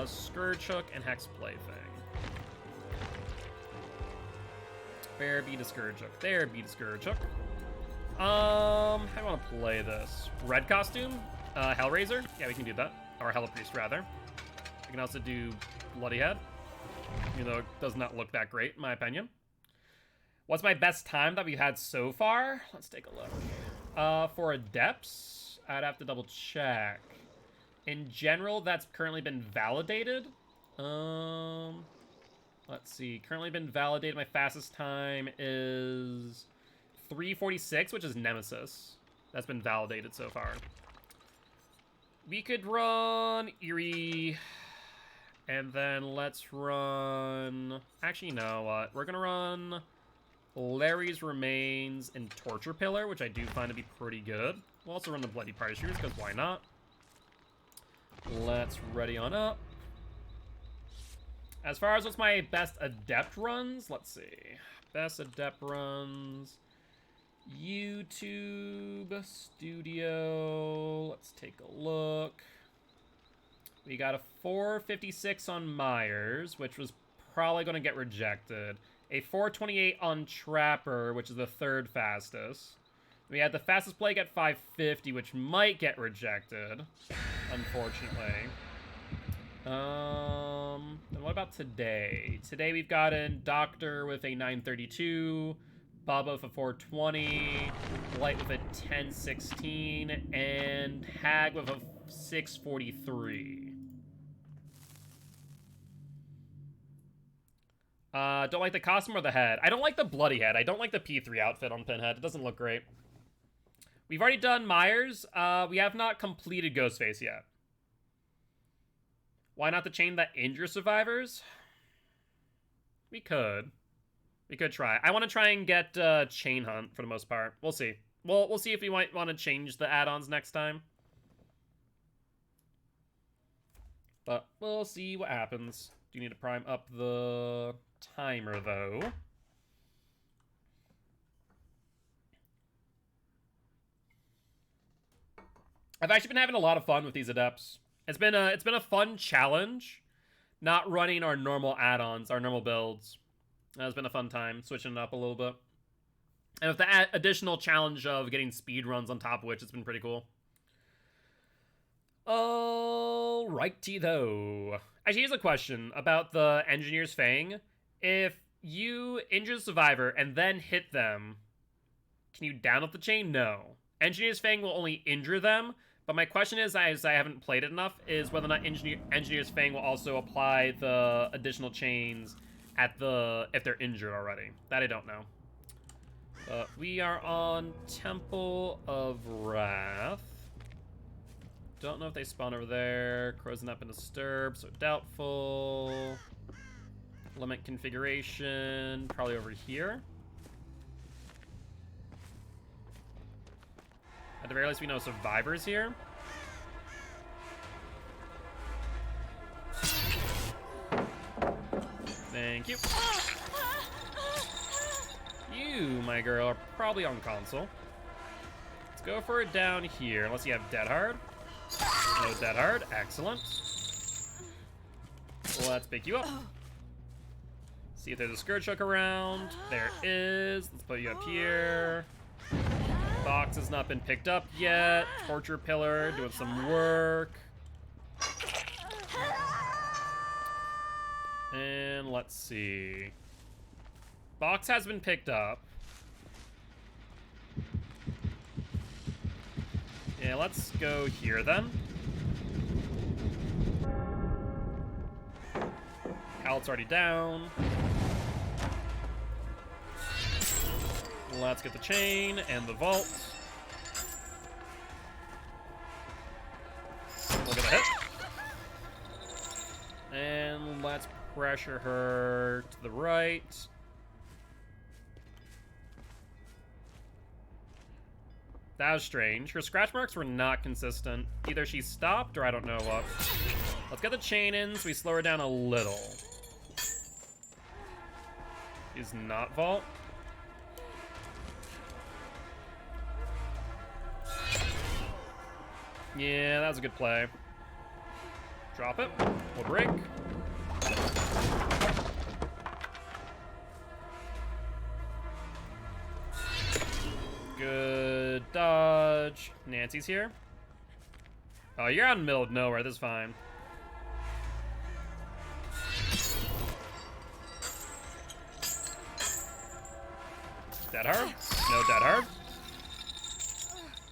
Scourge Hook and Hex Play thing. There be the Scourge Hook. There be the Scourge Hook. How do I want to play this? Red costume? Hellraiser? Yeah, we can do that. Or Hell Priest, rather. We can also do Bloody Head. Even though it does not look that great, in my opinion. What's my best time that we've had so far? Let's take a look. For Adepts, I'd have to double check. In general, that's currently been validated. Let's see. Currently been validated. My fastest time is 3:46, which is Nemesis. That's been validated so far. We could run Eerie. And then let's run... Actually, you know what? We're going to run Larry's Remains and Torture Pillar, which I do find to be pretty good. We'll also run the Bloody Parachutes, because why not? Let's ready on up. As far as what's my best Adept runs, let's see. Best Adept runs. YouTube, Studio. Let's take a look. We got a 4:56 on Myers, which was probably going to get rejected. A 4:28 on Trapper, which is the 3rd fastest. We had the fastest play at 5:50, which might get rejected, unfortunately. Then what about today? Today we've got in Doctor with a 9:32, Bubba with a 4:20, Light with a 10:16, and Hag with a 6:43. Don't like the costume or the head. I don't like the bloody head. I don't like the P3 outfit on Pinhead. It doesn't look great. We've already done Myers. We have not completed Ghostface yet. Why not the chain that injures survivors? We could. We could try. I want to try and get Chain Hunt for the most part. We'll see. We'll see if we might want to change the add-ons next time. But we'll see what happens. Do you need to prime up the timer, though? I've actually been having a lot of fun with these Adepts. It's been a fun challenge. Not running our normal add-ons, our normal builds. It's been a fun time switching it up a little bit. And with the additional challenge of getting speed runs on top of which, it's been pretty cool. Alrighty though. Actually, here's a question about the Engineer's Fang. If you injure the survivor and then hit them, can you down up the chain? No. Engineer's Fang will only injure them, but my question is, as I haven't played it enough, is whether or not Engineer's Fang will also apply the additional chains at if they're injured already. That I don't know. We are on Temple of Wrath. Don't know if they spawn over there. Crow's not been disturbed, so doubtful. Limit configuration, probably over here. At the very least, we know survivors here. Thank you. You, my girl, are probably on console. Let's go for it down here, unless you have Dead Hard. No Dead Hard, excellent. Let's pick you up. See if there's a Scourge Hook around. There is. Let's put you up here. Box has not been picked up yet. Torture Pillar doing some work. And let's see. Box has been picked up. Yeah, let's go here then. Pallet's already down. Let's get the chain and the vault. We'll get a hit. And let's pressure her to the right. That was strange. Her scratch marks were not consistent. Either she stopped or I don't know what. Let's get the chain in so we slow her down a little. Is not vault. Yeah, that was a good play. Drop it. We'll break. Good dodge. Nancy's here. Oh, you're out in the middle of nowhere. This is fine. Dead Hard? No Dead Hard.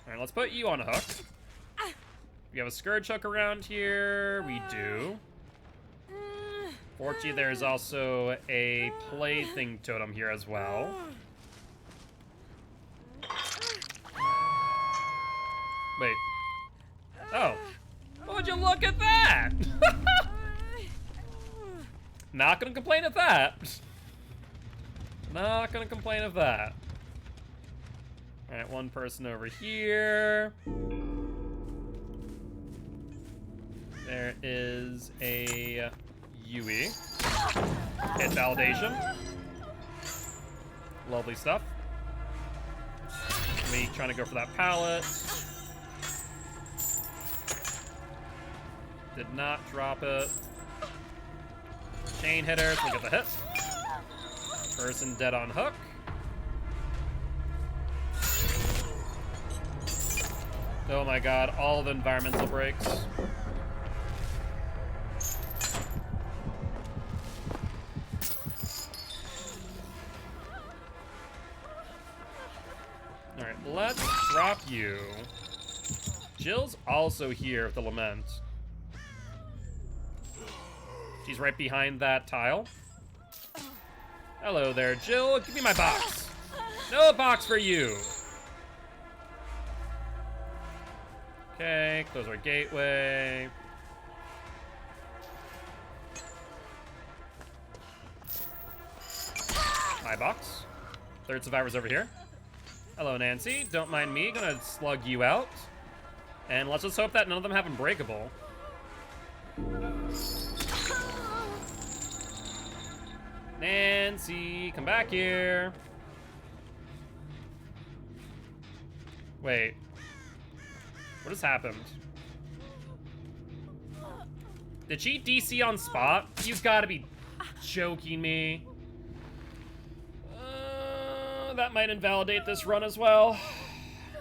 Alright, let's put you on a hook. We have a Scourge Hook around here. We do. Fortunately, there's also a Plaything Totem here as well. Wait. Oh. Would you look at that? Not gonna complain at that. Not gonna complain of that. Alright, one person over here. There is a Yui. Hit validation. Lovely stuff. Me trying to go for that pallet. Did not drop it. Chain hitter, so we get the hit. Person dead on hook. Oh my god, all the environmental breaks. Alright, let's drop you. Jill's also here with the Lament. She's right behind that tile. Hello there, Jill. Give me my box. No box for you. Okay, close our gateway. My box. Third survivor's over here. Hello, Nancy. Don't mind me. Gonna slug you out. And let's just hope that none of them have Unbreakable. Nancy, come back here. Wait. What has happened? Did she DC on spot? You gotta be joking me. That might invalidate this run as well.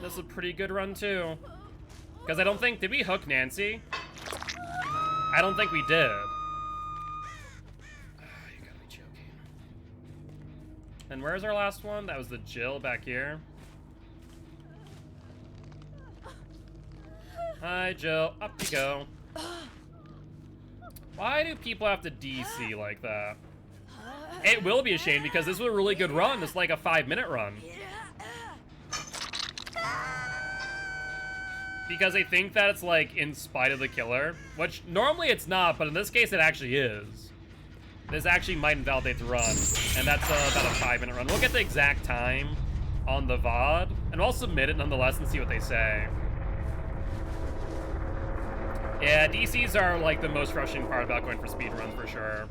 This is a pretty good run too. Because I don't think, did we hook Nancy? I don't think we did. You gotta be joking. And where's our last one? That was the Jill back here. Hi, Jill. Up you go. Why do people have to DC like that? It will be a shame because this was a really good run. It's like a 5-minute run. Because I think that it's like in spite of the killer, which normally it's not, but in this case it actually is. This actually might invalidate the run, and that's about a 5-minute run. We'll get the exact time on the VOD, and we'll submit it nonetheless and see what they say. Yeah, DCs are like the most frustrating part about going for speedruns for sure.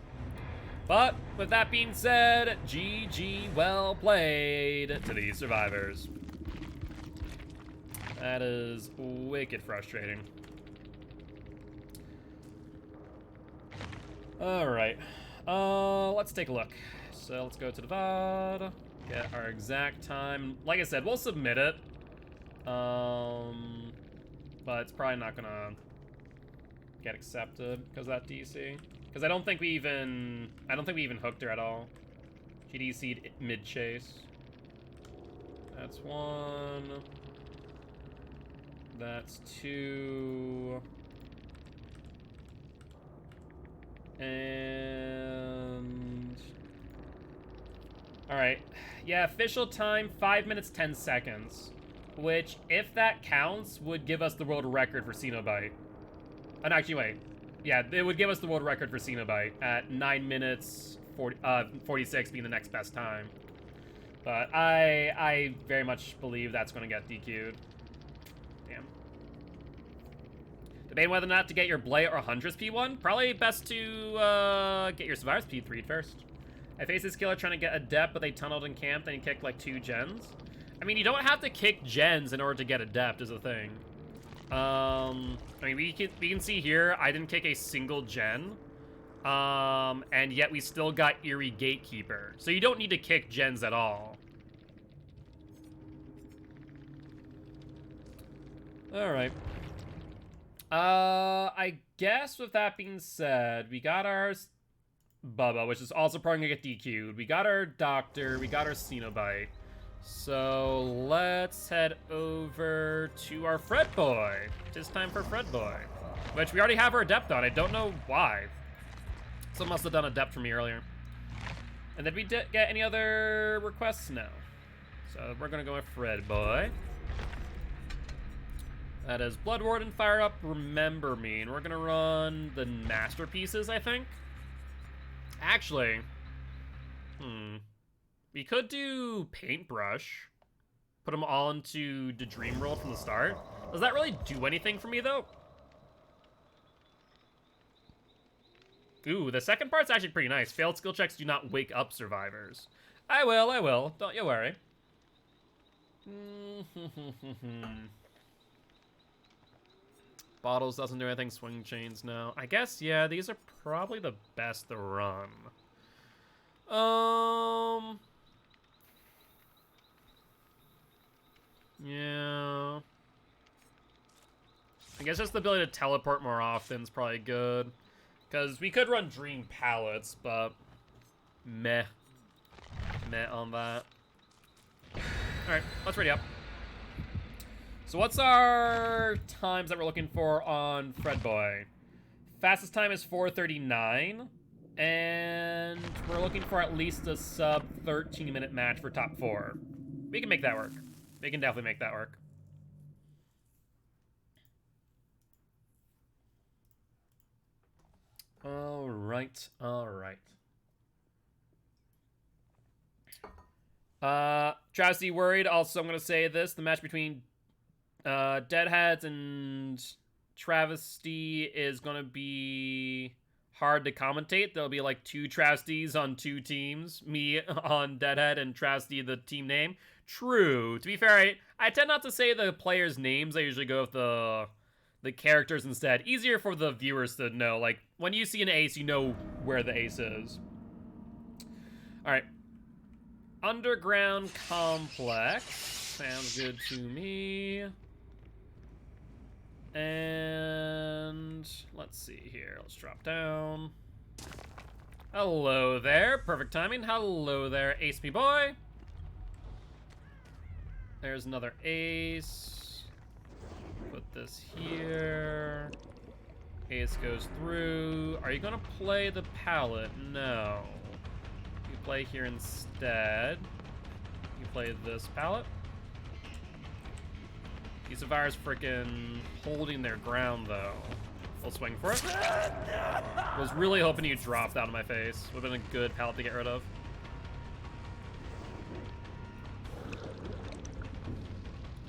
But with that being said, GG, well played to these survivors. That is wicked frustrating. All right, let's take a look. So let's go to the VOD, get our exact time. Like I said, we'll submit it, but it's probably not gonna get accepted because of that DC. Because I don't think we even hooked her at all. She DC'd mid-chase. That's 1. That's 2. And... Alright. Yeah, official time, 5 minutes, 10 seconds. Which, if that counts, would give us the world record for Cenobite. And actually, wait. Yeah, it would give us the world record for Cenobite at 9 minutes 46 being the next best time. But I very much believe that's going to get DQ'd. Damn. Debating whether or not to get your Blade or Huntress P1. Probably best to get your Survivor's P3 first. I faced this killer trying to get Adept, but they tunneled and camped and he kicked like 2 gens. I mean, you don't have to kick gens in order to get Adept is the thing. I mean, we can see here, I didn't kick a single gen, and yet we still got Eerie Gatekeeper. So you don't need to kick gens at all. All right. I guess with that being said, we got our Bubba, which is also probably gonna get DQ'd. We got our Doctor, we got our Cenobite. So let's head over to our Fred Boy. It's time for Fred Boy, which we already have our Adept on. I don't know why. Someone must have done Adept for me earlier. And did we get any other requests? No. So we're gonna go with Fred Boy. That is Blood Warden, Fire Up, Remember Me, and we're gonna run the Masterpieces, I think. Actually, we could do Paintbrush. Put them all into the Dream World from the start. Does that really do anything for me, though? Ooh, the second part's actually pretty nice. Failed skill checks do not wake up survivors. I will. Don't you worry. Bottles doesn't do anything. Swing chains, no. I guess, yeah, these are probably the best to run. Yeah. I guess just the ability to teleport more often is probably good. Because we could run Dream Pallets, but meh. Meh on that. Alright, let's ready up. So what's our times that we're looking for on Fred Boy? Fastest time is 4:39. And we're looking for at least a sub 13-minute match for top 4. We can make that work. We can definitely make that work. All right. Travesty worried. Also, I'm going to say this. The match between Deadheads and Travesty is going to be hard to commentate. There'll be like 2 Travesties on 2 teams. Me on Deadhead and Travesty, the team name. True. To be fair, I tend not to say the players' names. I usually go with the the characters instead. Easier for the viewers to know. Like, when you see an ace, you know where the ace is. Alright. Underground complex. Sounds good to me. And let's see here. Let's drop down. Hello there. Perfect timing. Hello there, ace me boy. There's another ace. Put this here. Ace goes through. Are you gonna play the pallet? No. You play here instead. You play this pallet. These Savires frickin' holding their ground though. We'll swing for it. Was really hoping you dropped out of my face. Would have been a good pallet to get rid of.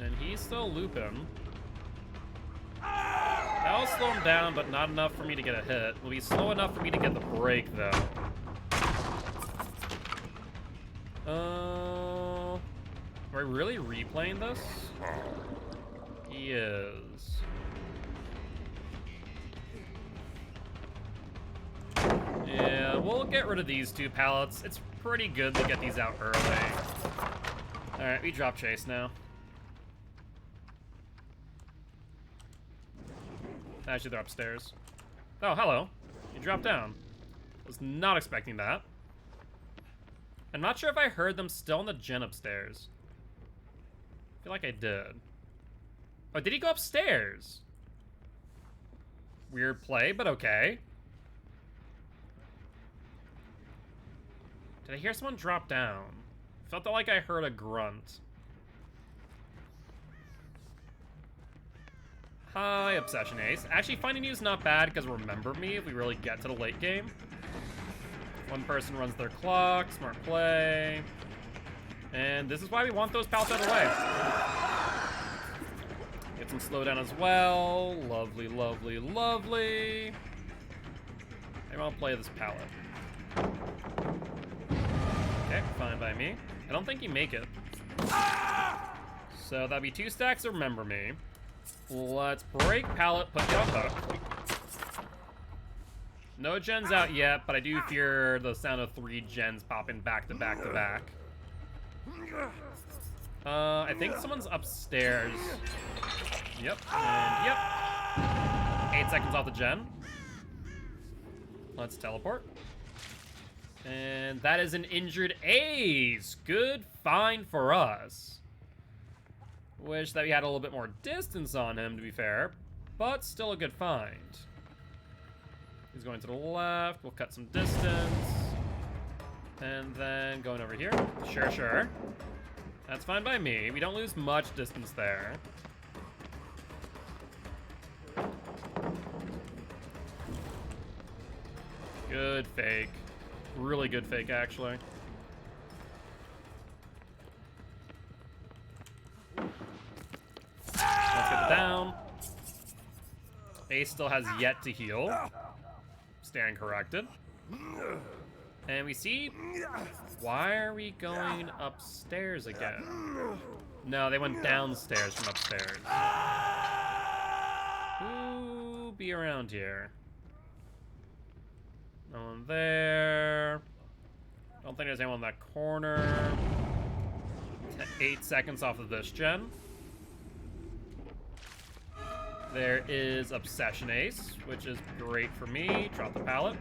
And he's still looping. That'll slow him down, but not enough for me to get a hit. It'll be slow enough for me to get the break, though. Am I really replaying this? He is. Yeah, we'll get rid of these two pallets. It's pretty good to get these out early. Alright, we drop chase now. Actually, they're upstairs. Oh, hello. You dropped down. Was not expecting that. I'm not sure if I heard them still in the gen upstairs. I feel like I did. Oh, did he go upstairs? Weird play, but okay. Did I hear someone drop down? Felt like I heard a grunt. Hi, Obsession Ace. Actually, finding you is not bad because remember me if we really get to the late game. One person runs their clock, smart play. And this is why we want those pallets out of the way. Get some slowdown as well. Lovely, lovely, lovely. I want to play this pallet. Okay, fine by me. I don't think you make it. So that'd be 2 stacks of Remember Me. Let's break pallet, put you on hook. No gens out yet, but I do fear the sound of 3 gens popping back to back to back. I think someone's upstairs. Yep, and yep. 8 seconds off the gen. Let's teleport. And that is an injured ace. Good find for us. Wish that we had a little bit more distance on him, to be fair, but still a good find. He's going to the left. We'll cut some distance. And then going over here. Sure, sure. That's fine by me. We don't lose much distance there. Good fake. Really good fake, actually. Let's get it down. Ace still has yet to heal. Stand corrected. And we see... Why are we going upstairs again? No, they went downstairs from upstairs. Who be around here? No one there. Don't think there's anyone in that corner. 8 seconds off of this gen. There is Obsession Ace, which is great for me. Drop the pallet.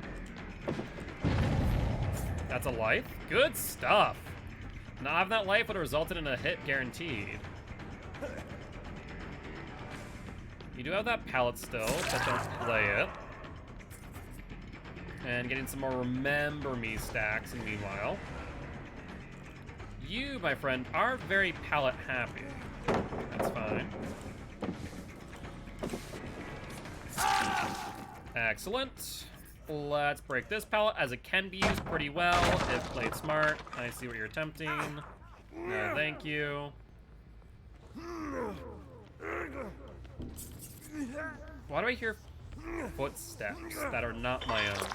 That's a life. Good stuff. Not having that life would have resulted in a hit guaranteed. You do have that pallet still, but don't play it. And getting some more Remember Me stacks in meanwhile. You, my friend, are very pallet happy. That's fine. Excellent. Let's break this pallet as it can be used pretty well if played smart. I see what you're attempting. No, thank you. Why do I hear footsteps that are not my own?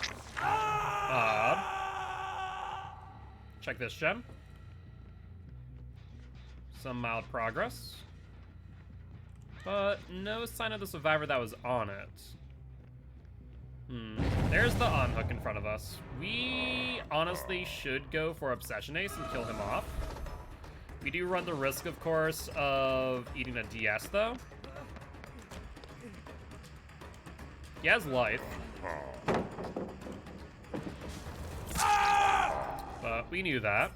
Check this gem. Some mild progress. But no sign of the survivor that was on it. There's the unhook in front of us. We honestly should go for Obsession Ace and kill him off. We do run the risk, of course, of eating a DS, though. He has life. But we knew that.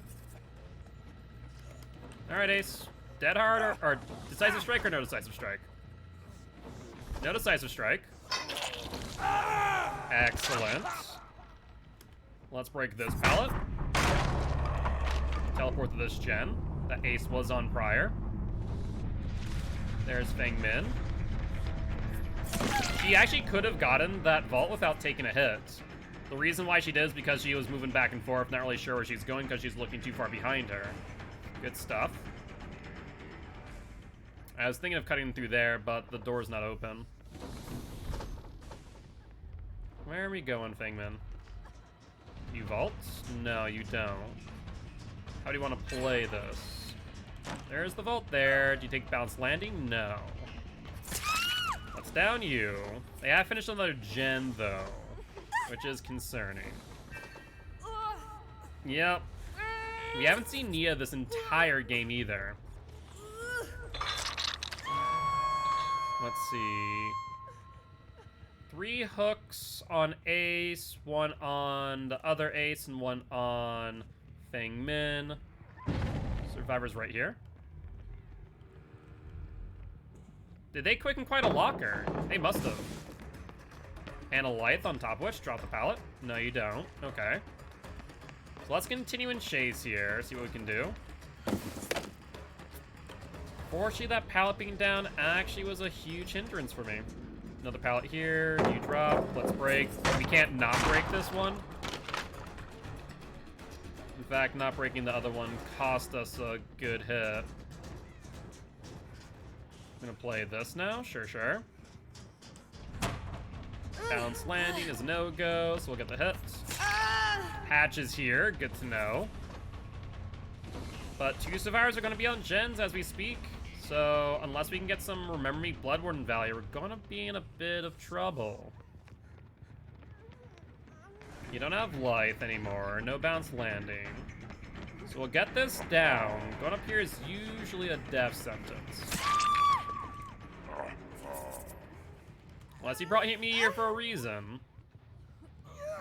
Alright, Ace. Dead hard or Decisive Strike or no Decisive Strike? No Decisive Strike. Excellent. Let's break this pallet. Teleport to this gen that Ace was on prior. There's Feng Min. She actually could have gotten that vault without taking a hit. The reason why she did is because she was moving back and forth, not really sure where she's going because she's looking too far behind her. Good stuff. I was thinking of cutting through there, but the door's not open. Where are we going, Fengman? You vault? No, you don't. How do you want to play this? There's the vault there. Do you take bounce landing? No. Let's down you. They have finished another gen, though, which is concerning. Yep. We haven't seen Nia this entire game either. Let's see. 3 hooks on Ace, 1 on the other Ace, and 1 on Feng Min. Survivor's right here. Did they quicken quite a locker? They must have. And a Lithe on top of which, drop the pallet. No, you don't. Okay. So let's continue and chase here, see what we can do. Fortunately, that pallet being down actually was a huge hindrance for me. Another pallet here, you drop, let's break. We can't not break this one. In fact, not breaking the other one cost us a good hit. I'm gonna play this now, sure. Bounce landing is no-go, so we'll get the hit. Hatch is here, good to know. But 2 survivors are gonna be on gens as we speak. So, unless we can get some Remember Me Bloodwarden value, we're gonna be in a bit of trouble. You don't have life anymore, no bounce landing. So we'll get this down. Going up here is usually a death sentence. Unless he brought me here for a reason.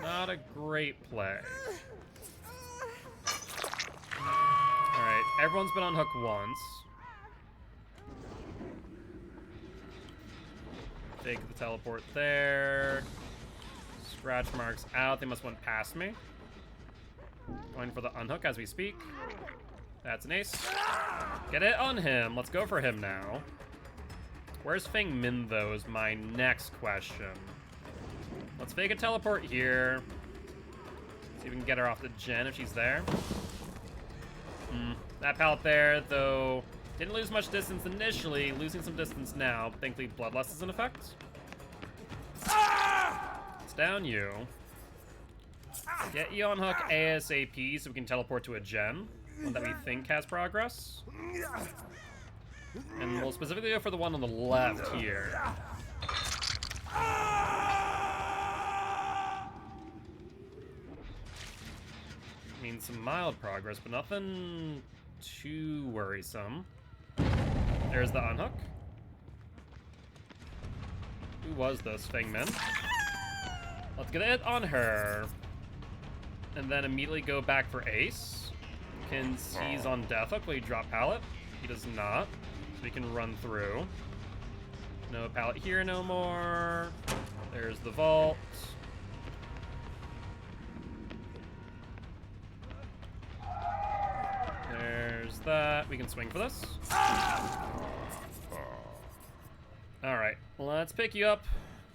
Not a great play. Alright, everyone's been on hook once. Take the teleport there. Scratch marks out. They must went past me. Going for the unhook as we speak. That's an ace. Get it on him. Let's go for him now. Where's Feng Min, though, is my next question. Let's fake a teleport here. See if we can get her off the gen if she's there. That pallet there, though, didn't lose much distance initially, losing some distance now. Thankfully, Bloodlust is in effect. It's down you. Get you on hook ASAP so we can teleport to a gen, one that we think has progress. And we'll specifically go for the one on the left here. I mean, some mild progress, but nothing too worrisome. There's the unhook. Who was this? Feng Min? Let's get it on her. And then immediately go back for Ace. Can seize on Death Hook. Will he drop pallet? He does not. So we can run through. No pallet here no more. There's the vault. There's that. We can swing for this. Alright, let's pick you up.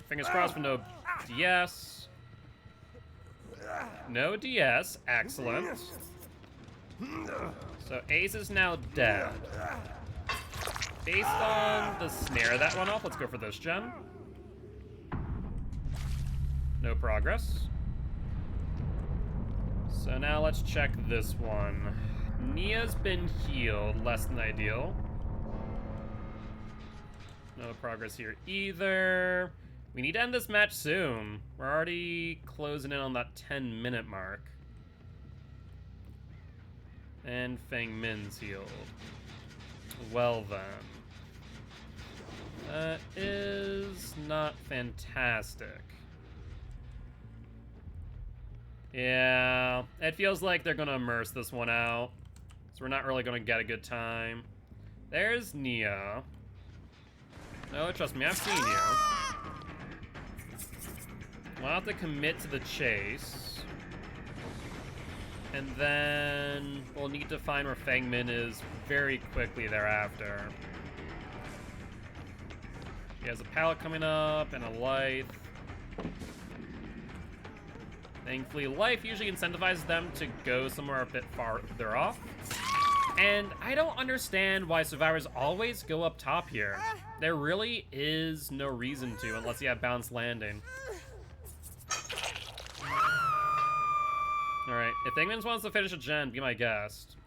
Fingers crossed for no DS. No DS. Excellent. So Ace is now dead. Based on the snare that went off, let's go for this gen. No progress. So now let's check this one. Nia's been healed, less than ideal. No progress here either. We need to end this match soon. We're already closing in on that 10-minute mark. And Feng Min's healed. Well then. That is not fantastic. Yeah, it feels like they're gonna immerse this one out. So we're not really gonna get a good time. There's Nia. No, trust me, I've seen you. We'll have to commit to the chase. And then we'll need to find where Feng Min is very quickly thereafter. He has a pallet coming up and a life. Thankfully, life usually incentivizes them to go somewhere a bit farther off. And I don't understand why survivors always go up top here. There really is no reason to unless you have balanced landing. Alright, if Ingmans wants to finish a gen, be my guest.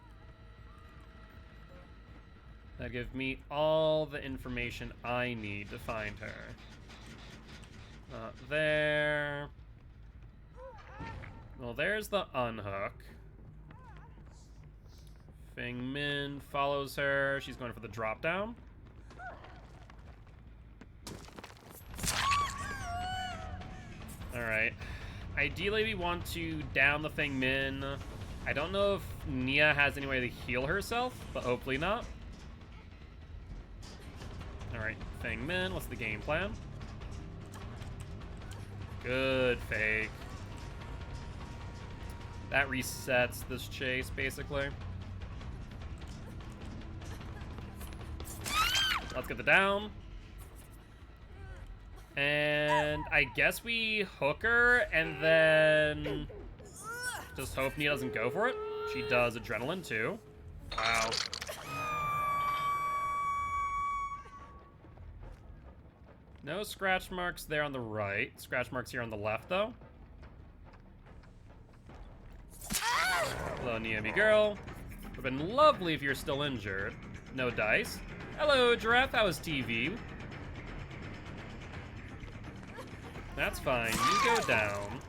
That'd give me all the information I need to find her. Not there. Well, there's the unhook. Feng Min follows her. She's going for the drop down. Alright. Ideally, we want to down the Feng Min. I don't know if Nia has any way to heal herself, but hopefully not. Alright, Feng Min, what's the game plan? Good fake. That resets this chase, basically. Let's get the down. And I guess we hook her and then just hope Nia doesn't go for it. She does adrenaline too. Wow. No scratch marks there on the right. Scratch marks here on the left though. Hello, Nia, me girl. Would've been lovely if you're still injured. No dice. Hello, Giraffe. How was TV? That's fine. You go down.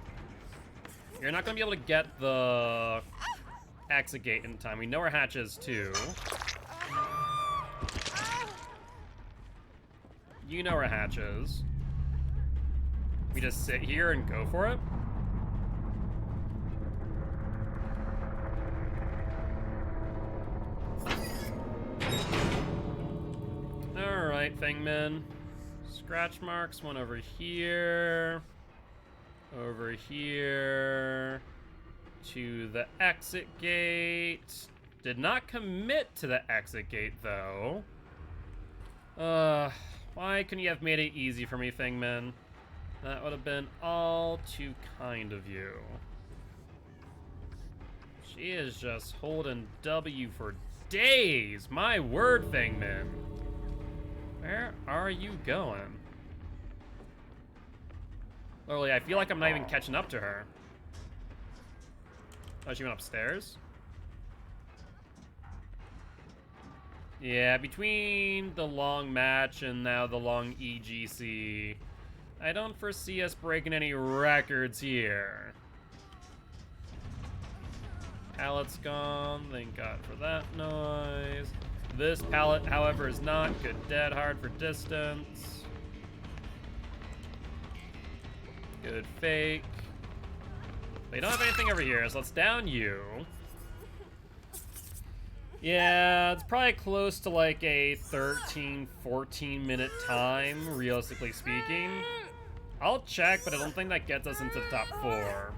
You're not gonna be able to get the exit gate in time. We know where hatch is too. You know where hatch is. We just sit here and go for it. Alright, Feng Min. Scratch marks, one over here. Over here. To the exit gate. Did not commit to the exit gate, though. Why couldn't you have made it easy for me, Feng Min? That would have been all too kind of you. She is just holding W for days. My word, Feng Min. Where are you going? Literally, I feel like I'm not even catching up to her. Oh, she went upstairs? Yeah, between the long match and now the long EGC, I don't foresee us breaking any records here. Pallet's gone, thank God for that noise. This pallet, however, is not good. Dead hard for distance. Good fake. They don't have anything over here, so let's down you. Yeah, it's probably close to like a 13, 14 minute time, realistically speaking. I'll check, but I don't think that gets us into the top 4.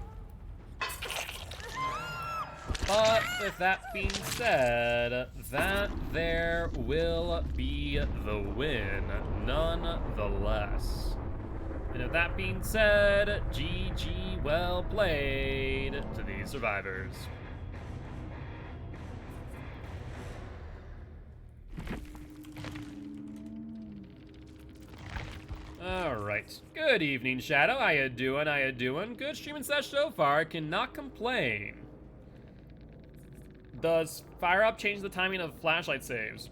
But with that being said, that there will be the win, nonetheless. And with that being said, GG, well played to these survivors. Alright, good evening, Shadow. How you doing? How you doing? Good streaming sesh so far, cannot complain. Does Fire Up change the timing of flashlight saves?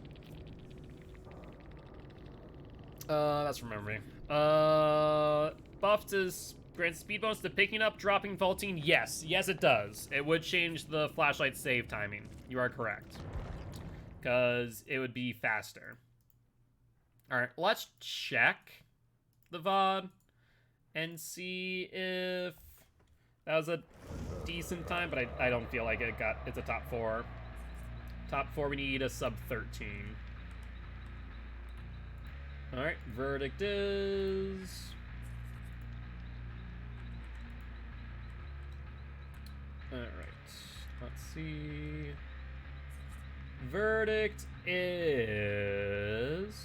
That's from memory. Buffed is grants speed bonus to picking up, dropping, vaulting. Yes, it does. It would change the flashlight save timing. You are correct. Because it would be faster. Alright, let's check the VOD and see if that was a decent time, but I don't feel like it's a top 4. Top 4, we need a sub 13. Alright, verdict is... Alright, let's see... Verdict is...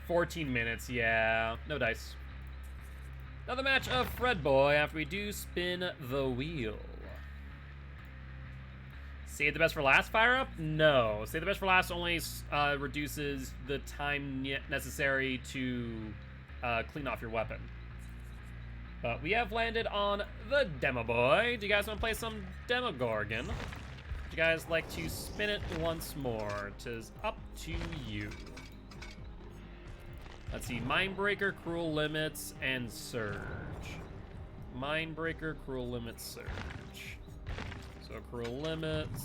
14 minutes, yeah. No dice. Another match of Fred Boy after we do spin the wheel. Save the best for last fire up? No. Save the best for last only reduces the time necessary to clean off your weapon. But we have landed on the Demo Boy. Do you guys want to play some Demogorgon? Would you guys like to spin it once more? 'Tis up to you. Let's see, Mindbreaker, Cruel Limits, and Surge. Mindbreaker, Cruel Limits, Surge. So Cruel Limits,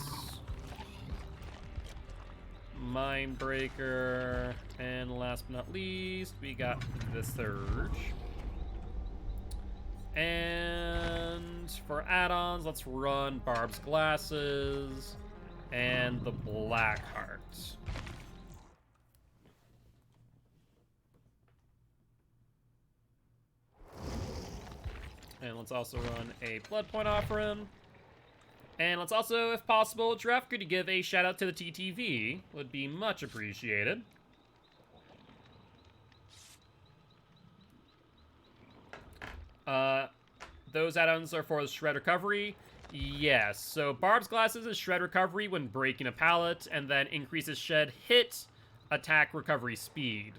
Mindbreaker, and last but not least, we got the Surge. And for add-ons, let's run Barb's Glasses and the Blackheart. And let's also run a Blood Point Offering. And let's also, if possible, Giraffe, could you give a shout out to the TTV? Would be much appreciated. Those add-ons are for the Shred Recovery. Yes, so Barb's Glasses is Shred Recovery when breaking a pallet, and then increases Shed hit, attack, recovery speed.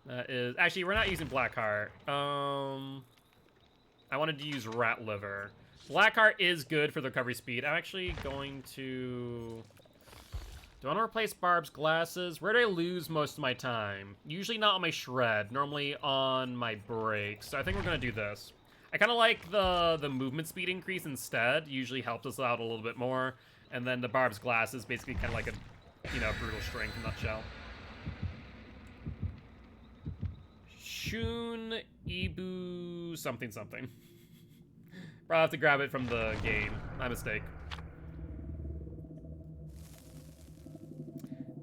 Actually, we're not using Blackheart. I wanted to use Rat Liver. Blackheart is good for the recovery speed. I'm actually going to... Do I want to replace Barb's Glasses? Where do I lose most of my time? Usually not on my Shred, normally on my Breaks. So I think we're going to do this. I kind of like the movement speed increase instead. Usually helps us out a little bit more. And then the Barb's Glasses basically kind of like a, you know, brutal strength in a nutshell. Shun Ibu something something. Probably have to grab it from the game. My mistake.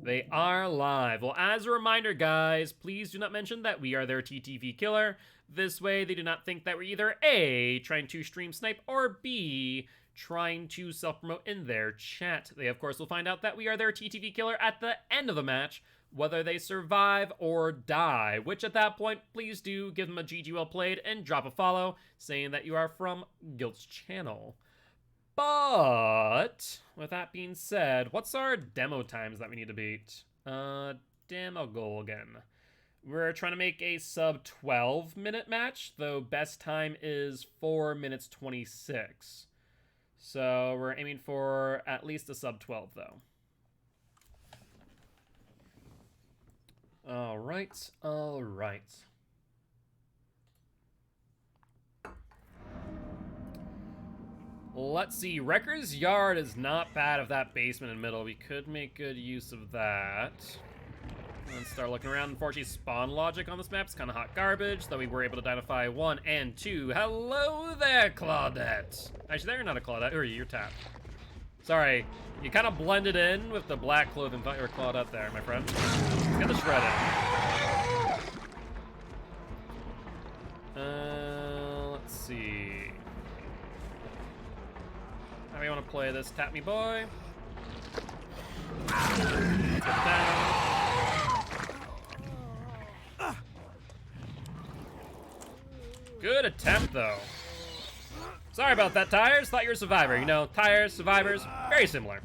They are live. Well, as a reminder, guys, please do not mention that we are their TTV killer. This way, they do not think that we're either A, trying to stream snipe, or B, trying to self-promote in their chat. They, of course, will find out that we are their TTV killer at the end of the match, whether they survive or die, which at that point, please do give them a GG well played and drop a follow, saying that you are from Gilt's channel. But, with that being said, what's our demo times that we need to beat? Demo goal again. We're trying to make a sub 12-minute match, though best time is 4 minutes 26. So we're aiming for at least a sub 12, though. All right, all right. Let's see, Wrecker's Yard is not bad of that basement in the middle. We could make good use of that. Let's start looking around. Unfortunately, spawn logic on this map is kind of hot garbage, though we were able to identify 1 and 2. Hello there, Claudette. Actually, you're not a Claudette. Who are you? You're Tap. Sorry, you kind of blended in with the black clothing. Thought you were Claudette there, my friend. Let's get the shred in. Let's see. How do you want to play this, Tap Me Boy? Get down. Good attempt, though. Sorry about that, Tires. Thought you were a survivor. You know, Tires, survivors, very similar.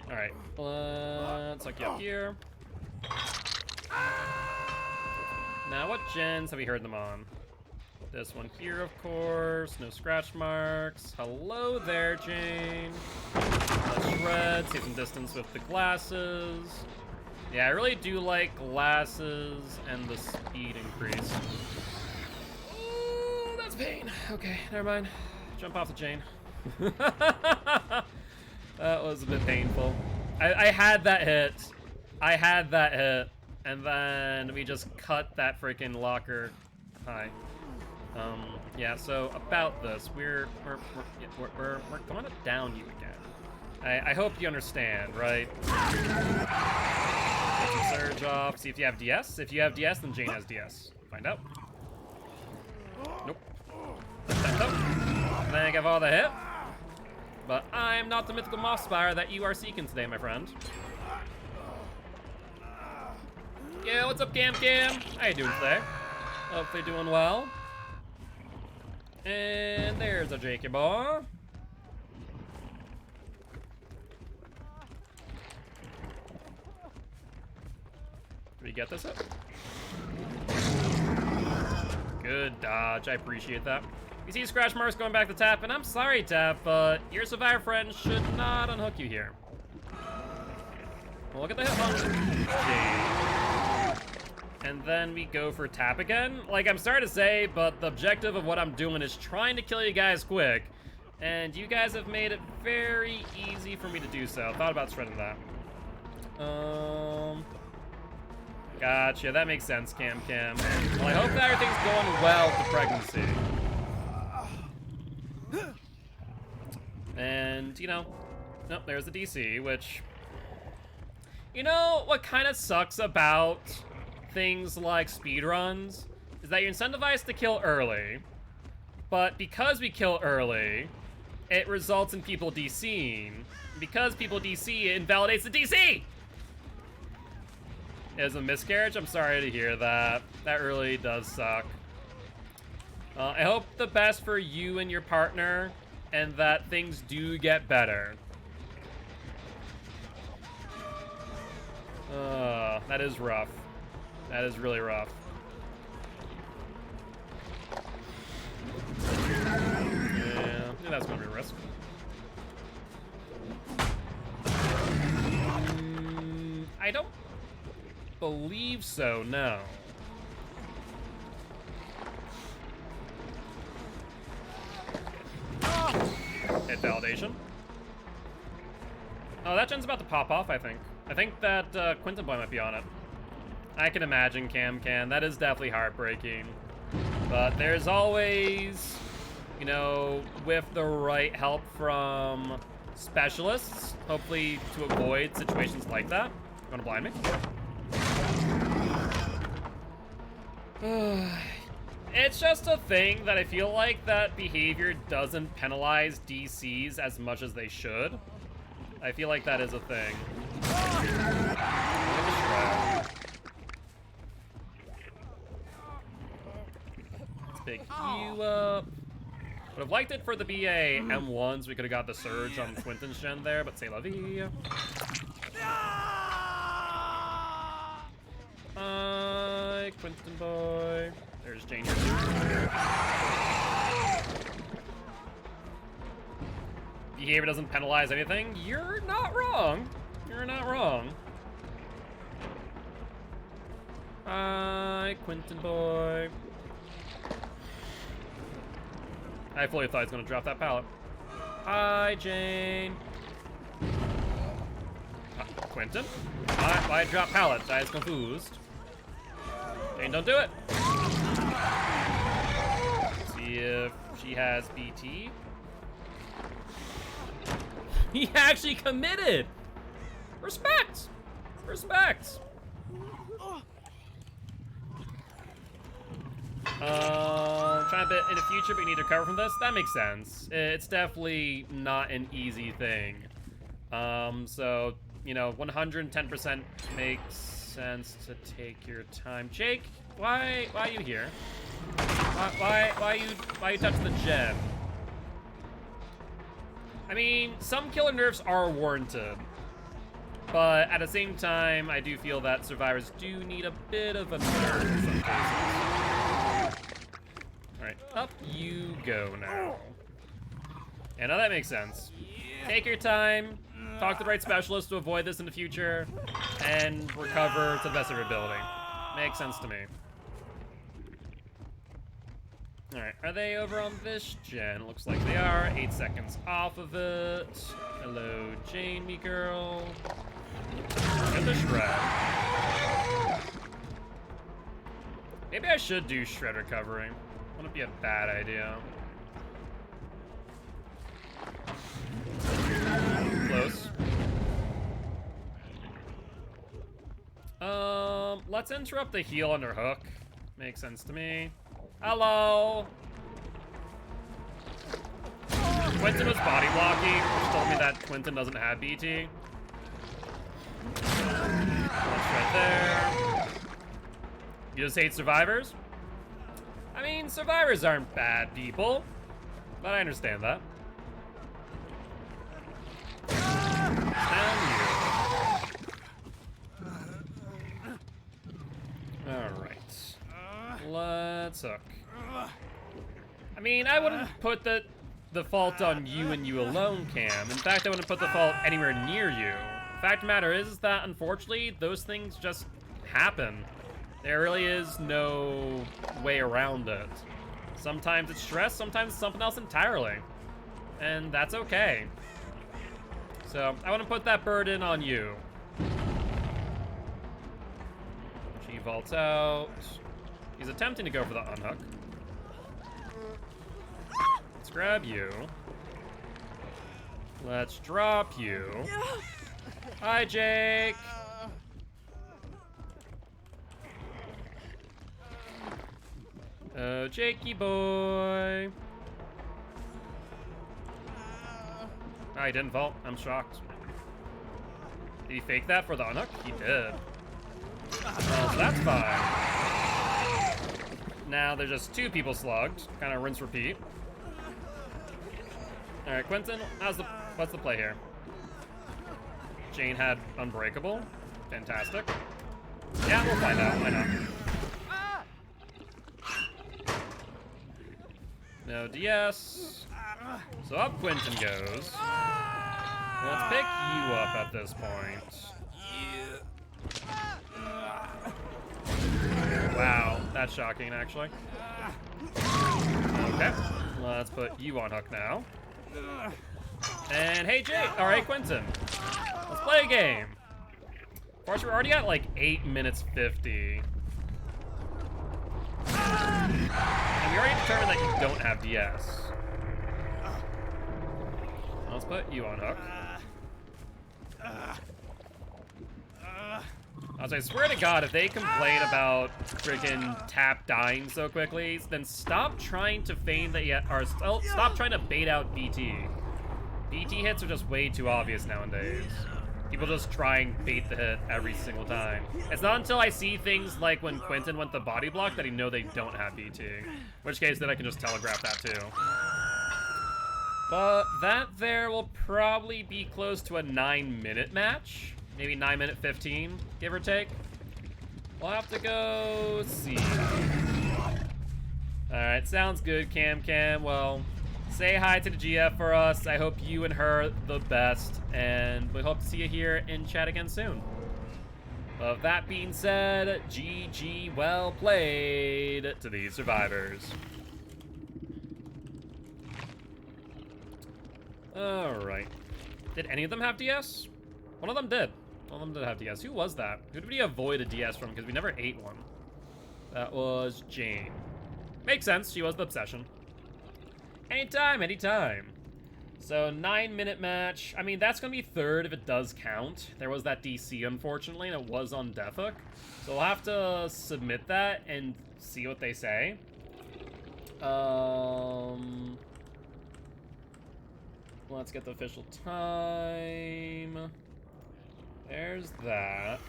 Alright, let's look you up here. Now, what gens have we heard them on? This one here, of course. No scratch marks. Hello there, Jane. Let's shred. Save some distance with the glasses. Yeah, I really do like glasses and the speed increase. Ooh, that's pain. Okay, never mind. Jump off the chain. That was a bit painful. I had that hit. I had that hit. And then we just cut that freaking locker. Hi. Yeah, so about this, we're going to down you again. I hope you understand, right? Get some surge off, see if you have DS. If you have DS, then Jane has DS. Find out. Nope. Then I give all the hit. But I'm not the mythical moth spire that you are seeking today, my friend. Yeah, what's up, Cam? How you doing today? Hopefully doing well. And there's a Jakey boy. Did we get this up? Good dodge, I appreciate that. You see scratch marks going back to Tap, and I'm sorry, Tap, but your survivor friend should not unhook you here. Well, look at the hit and then we go for Tap again. Like, I'm sorry to say, but the objective of what I'm doing is trying to kill you guys quick, and you guys have made it very easy for me to do so. Thought about shredding that. Gotcha, that makes sense, Cam. Well, I hope that everything's going well with the pregnancy. And, you know, nope, there's the DC, which, you know, what kind of sucks about things like speedruns is that you're incentivized to kill early, but because we kill early, it results in people DCing. Because people DC, it invalidates the DC! It was a miscarriage? I'm sorry to hear that. That really does suck. I hope the best for you and your partner, and that things do get better. That is rough. That is really rough. Yeah, that's gonna be a risk. I don't believe so, no. Hit validation. Oh, that gen's about to pop off, I think. I think that Quinton Boy might be on it. I can imagine, Cam. That is definitely heartbreaking. But there's always, you know, with the right help from specialists, hopefully to avoid situations like that. You wanna blind me? It's just a thing that I feel like that behavior doesn't penalize DCs as much as they should. I feel like that is a thing. Let's pick you up. Would have liked it for the BA M1s. We could have got the surge on Quinton's gen there, but c'est la vie. Hi, Quinton boy. There's Jane here too. Behavior doesn't penalize anything. You're not wrong. You're not wrong. Hi, Quinton boy. I fully thought he was gonna drop that pallet. Hi, Jane. Quinton? Why drop pallets? I was confused. Jane, don't do it. Let's see if she has BT. He actually committed! Respect! Respect! Trying to bet in the future, but you need to recover from this? That makes sense. It's definitely not an easy thing. So, you know, 110% makes sense to take your time. Jake, why are you here? Why you touch the gem? I mean, some killer nerfs are warranted, but at the same time, I do feel that survivors do need a bit of a nerf in some cases. Alright, up you go now. And now that makes sense. Take your time. talk to the right specialist to avoid this in the future, and recover to the best of your ability. Makes sense to me. Alright, are they over on this gen? Looks like they are. 8 seconds off of it. Hello, Jane, me girl. Get the shred. Maybe I should do shred recovery. Wouldn't be a bad idea. Close. Let's interrupt the heal under hook. Makes sense to me. Hello. Quentin was body blocking, which told me that Quentin doesn't have BT. That's right there. You just hate survivors? I mean, survivors aren't bad people, but I understand that. Alright. Let's hook. I mean, I wouldn't put the fault on you and you alone, Cam. In fact, I wouldn't put the fault anywhere near you. Fact of the matter is that, unfortunately, those things just happen. There really is no way around it. Sometimes it's stress, sometimes it's something else entirely. And that's okay. So, I wouldn't put that burden on you. She vaults out. He's attempting to go for the unhook. Let's grab you. Let's drop you. Hi, Jake. Oh, Jakey boy. Oh, he didn't vault. I'm shocked. Did he fake that for the unhook? He did. Well, so that's fine. Now there's just 2 people slugged. Kind of rinse repeat. All right, Quentin, what's the play here? Jane had Unbreakable. Fantastic. Yeah, we'll find out. Why not? No DS. So up Quentin goes. Let's pick you up at this point. Wow, that's shocking, actually. Okay, let's put you on hook now. And hey, Jake. All right, Quentin. Let's play a game. Of course, we're already at like 8 minutes 50. And we already determined that you don't have DS. Let's put you on hook. I swear to God, if they complain about freaking tap dying so quickly, then stop trying to feign that you or stop trying to bait out BT. BT hits are just way too obvious nowadays. People just try and bait the hit every single time. It's not until I see things like when Quentin went the body block that I know they don't have BT. In which case, then I can just telegraph that too. But that there will probably be close to a 9-minute match. Maybe 9 minute 15, give or take. We'll have to go see. Alright, sounds good, Cam. Well, say hi to the GF for us. I hope you and her the best, and we hope to see you here in chat again soon. Of that being said, GG, well played to these survivors. Alright. Did any of them have DS? One of them did. One of them did have DS. Who was that? Who did we avoid a DS from? Because we never ate one. That was Jane. Makes sense. She was the obsession. Anytime, anytime. So 9-minute match. I mean, that's going to be third if it does count. There was that DC, unfortunately, and it was on Death Hook. So we'll have to submit that and see what they say. Let's get the official time. There's that.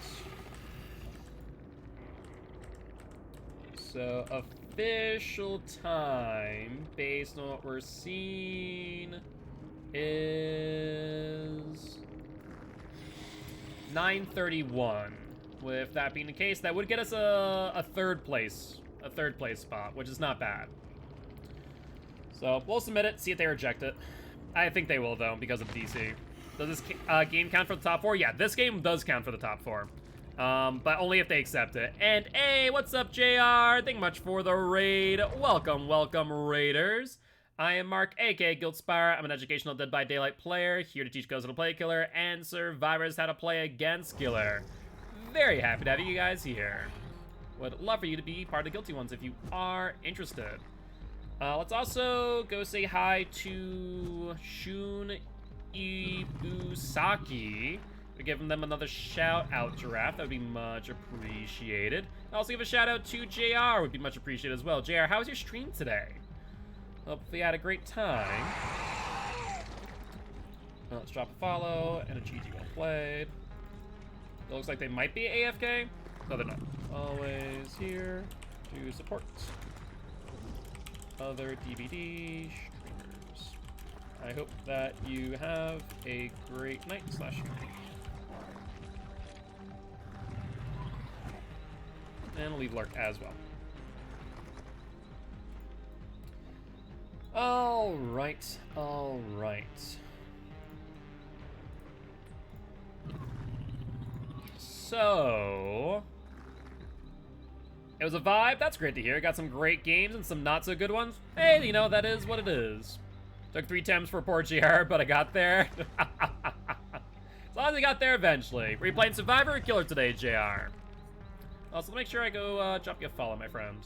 So, official time, based on what we're seeing, is 9:31. With that being the case, that would get us a third place spot, which is not bad. So, we'll submit it, see if they reject it. I think they will, though, because of DC. Does this game count for the top 4? Yeah, this game does count for the top 4. But only if they accept it. And hey, what's up, JR? Thank you much for the raid. Welcome, welcome, raiders. I am Mark, aka Giltspire. I'm an educational Dead by Daylight player, here to teach ghosts how to play Killer and survivors how to play against Killer. Very happy to have you guys here. Would love for you to be part of the Guilty ones if you are interested. Let's also go say hi to Shun Ibusaki. We're giving them another shout out, Giraffe. That would be much appreciated. Also give a shout out to JR, would be much appreciated as well. JR, how was your stream today? Hopefully you had a great time. Let's drop a follow and a GG well played. It looks like they might be AFK. No, they're not. Always here to support other DVD streamers. I hope that you have a great night / evening. And leave lurk as well. All right, all right. So, it was a vibe. That's great to hear. Got some great games and some not so good ones. Hey, you know, that is what it is. Took 3 attempts for poor GR, but I got there. As long as I got there eventually. Were you playing Survivor or Killer today, JR? Also, make sure I go drop you a follow, my friend.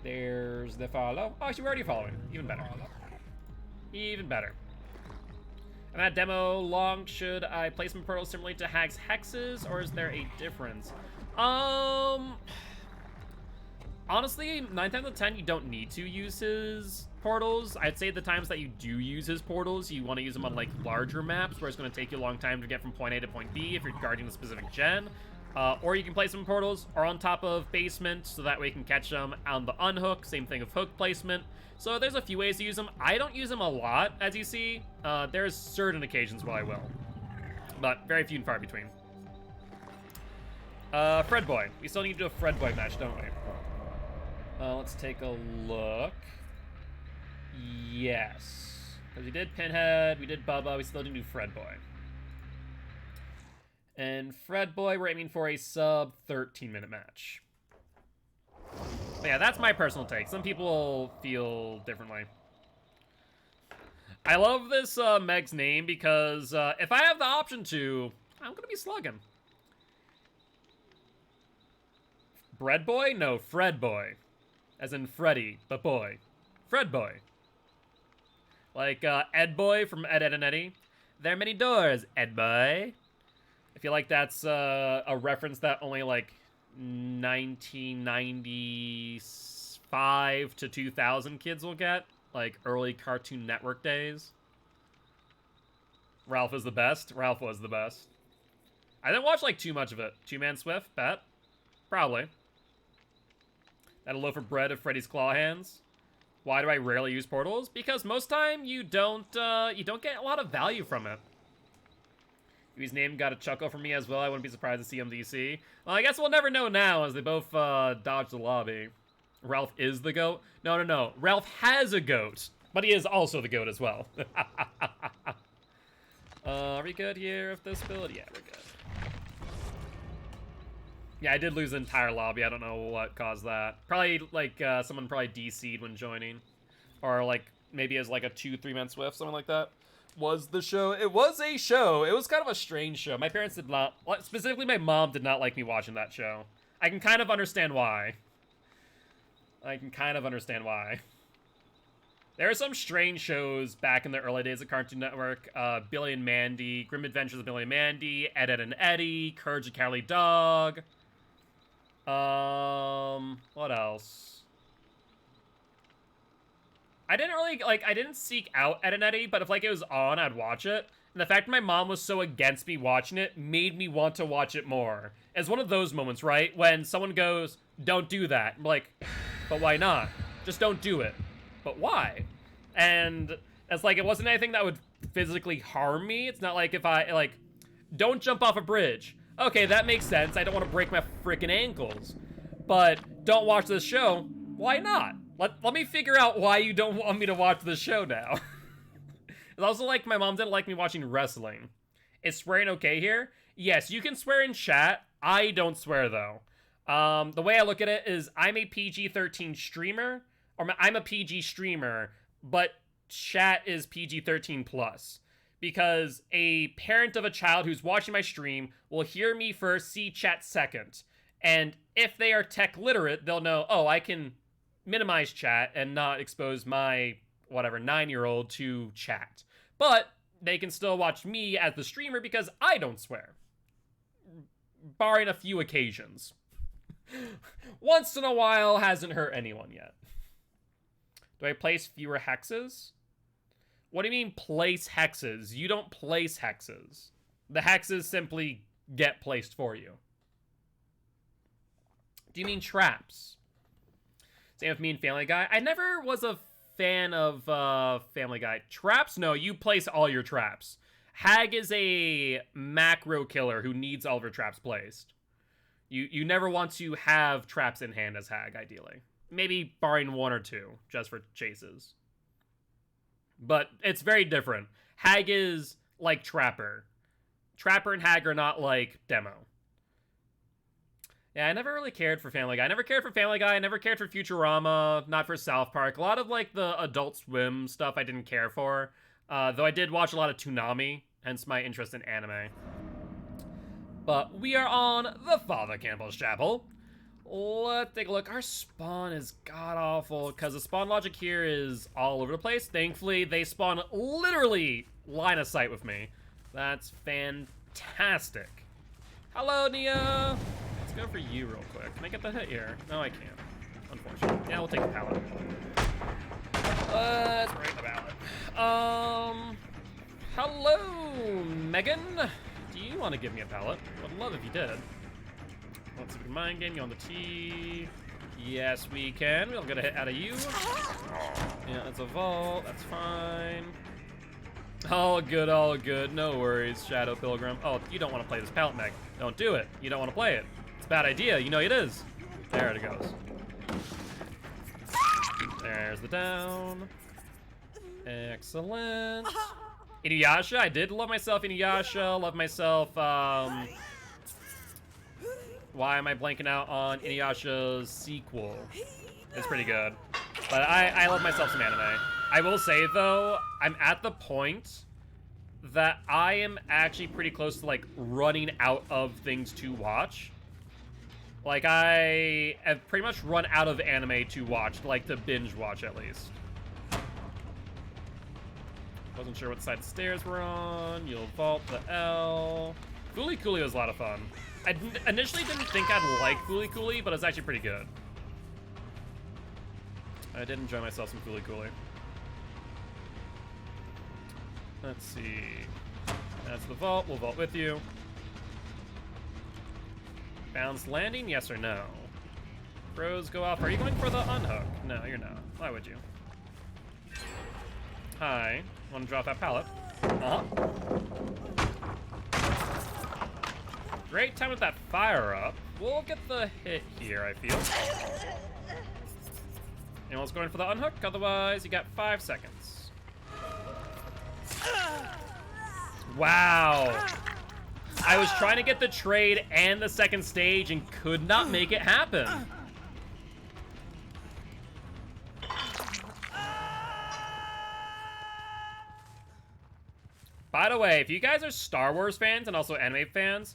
There's the follow. Oh, actually, we're already following. Even better. Even better. And that demo long, should I place some portals similarly to Hag's hexes, or is there a difference? Honestly, 9 times out of 10, you don't need to use his portals. I'd say the times that you do use his portals, you want to use them on, like, larger maps, where it's going to take you a long time to get from point A to point B if you're guarding a specific gen. Or you can place some portals or on top of basement, so that way you can catch them on the unhook. Same thing with hook placement. So there's a few ways to use them. I don't use them a lot, as you see. There's certain occasions where I will, but very few and far between. Fred Boy. We still need to do a Fred Boy match, don't we? Let's take a look. Yes. Because we did Pinhead, we did Bubba, we still didn't do Fred Boy. And Fred Boy, we're aiming for a sub 13-minute match. But yeah, that's my personal take. Some people feel differently. I love this Meg's name because if I have the option to, I'm gonna be slugging. Bread Boy? No, Fred Boy. As in Freddy, but boy. Fred Boy. Like Ed Boy from Ed, Edd and Eddy. There are many doors, Ed Boy. I feel like that's a reference that only like 1995 to 2000 kids will get. Like early Cartoon Network days. Ralph is the best. Ralph was the best. I didn't watch like too much of it. Two-Man Swift, bet. Probably. That a loaf of bread of Freddy's claw hands. Why do I rarely use portals? Because most time you don't get a lot of value from it. His name got a chuckle from me as well. I wouldn't be surprised to see him DC. Well, I guess we'll never know now as they both dodge the lobby. Ralph is the GOAT? No. Ralph has a GOAT, but he is also the GOAT as well. Are we good here with this build? Yeah, we're good. Yeah, I did lose the entire lobby. I don't know what caused that. Probably, like, someone probably DC'd when joining. Or, like, maybe as, like, a 2-3-man Swift, something like that. Was the show. It was a show. It was kind of a strange show. My parents did not, specifically my mom did not like me watching that show. I can kind of understand why. There are some strange shows back in the early days of Cartoon Network. Billy and Mandy, Grim Adventures of Billy and Mandy, Ed, Edd and Eddy, Courage the Cowardly Dog. What else? I didn't seek out Ed and Eddy, but if, like, it was on, I'd watch it. And the fact that my mom was so against me watching it made me want to watch it more. It's one of those moments, right? When someone goes, don't do that. I'm like, but why not? Just don't do it. But why? And it's like, it wasn't anything that would physically harm me. It's not like if I, like, don't jump off a bridge. Okay, that makes sense. I don't want to break my freaking ankles. But don't watch this show. Why not? Let me figure out why you don't want me to watch this show now. It's also like my mom didn't like me watching wrestling. Is swearing okay here? Yes, you can swear in chat. I don't swear, though. The way I look at it is I'm a PG-13 streamer, or I'm a PG streamer, but chat is PG-13 plus. Because a parent of a child who's watching my stream will hear me first, see chat second. And if they are tech literate, they'll know, oh, I can minimize chat and not expose my, whatever, 9-year-old to chat. But they can still watch me as the streamer because I don't swear. Barring a few occasions. Once in a while hasn't hurt anyone yet. Do I place fewer hexes? What do you mean place hexes? You don't place hexes. The hexes simply get placed for you. Do you mean traps? Same with me and Family Guy. I never was a fan of Family Guy. Traps? No, you place all your traps. Hag is a macro killer who needs all of her traps placed. You never want to have traps in hand as Hag, ideally. Maybe barring one or two, just for chases. But it's very different. Hag is like Trapper. Trapper and Hag are not like Demo. Yeah, I never really cared for Family Guy. I never cared for Family Guy. I never cared for Futurama. Not for South Park. A lot of like the Adult Swim stuff I didn't care for. Though I did watch a lot of Toonami, hence my interest in anime. But we are on the Father Campbell's Chapel. Let's take a look. Our spawn is god-awful, because the spawn logic here is all over the place. Thankfully, they spawn literally line of sight with me. That's fantastic. Hello, Nia. Let's go for you real quick. Can I get the hit here? No, I can't. Unfortunately. Yeah, we'll take the pallet. Let's break the pallet. Hello, Megan. Do you want to give me a pallet? I'd love if you did. Let's see if we can mind game you on the T. Yes, we can. We'll get a hit out of you. Yeah, that's a vault. That's fine. All good, all good. No worries, Shadow Pilgrim. Oh, you don't want to play this pallet, Meg. Don't do it. You don't want to play it. It's a bad idea. You know it is. There it goes. There's the down. Excellent. Inuyasha. I did love myself Inuyasha. Love myself, why am I blanking out on Inuyasha's sequel? It's pretty good. But I love myself some anime. I will say, though, I'm at the point that I am actually pretty close to, like, running out of things to watch. Like, I have pretty much run out of anime to watch, like, to binge watch, at least. Wasn't sure what side of the stairs we're on. You'll vault the L. Fooly Cooly was a lot of fun. I initially didn't think I'd like Fooly Cooly, but it's actually pretty good. I did enjoy myself some Fooly Cooly. Let's see. That's the vault. We'll vault with you. Bounce landing, yes or no? Pros go off. Are you going for the unhook? No, you're not. Why would you? Hi. Want to drop that pallet? Uh-huh. Great time with that fire up. We'll get the hit here, I feel. Anyone's going for the unhook? Otherwise, you got 5 seconds. Wow. I was trying to get the trade and the second stage and could not make it happen. By the way, if you guys are Star Wars fans and also anime fans,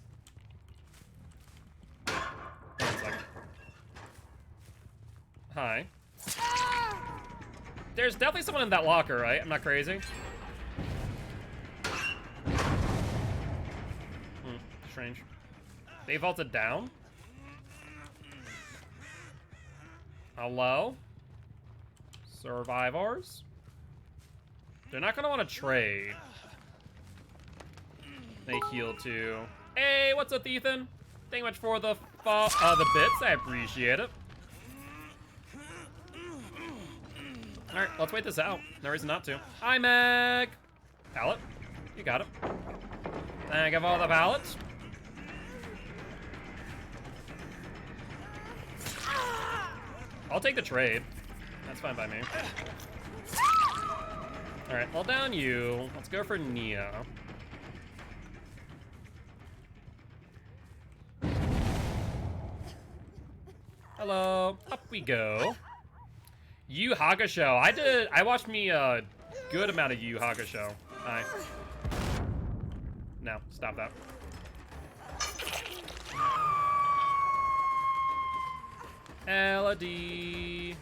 hi. There's definitely someone in that locker, right? I'm not crazy. Strange. They vaulted down? Hello? Survivors? They're not gonna want to trade. They heal too. Hey, what's up, Ethan? Thank you much for the bits. I appreciate it. All right, let's wait this out. No reason not to. Hi, Meg. Pallet. You got it. Thank you for the pallets. I'll take the trade. That's fine by me. All right, well down you. Let's go for Nia. Hello, up we go. Yu Hakusho. I watched me a good amount of Yu Hakusho. Hi. No, stop that. Elodie.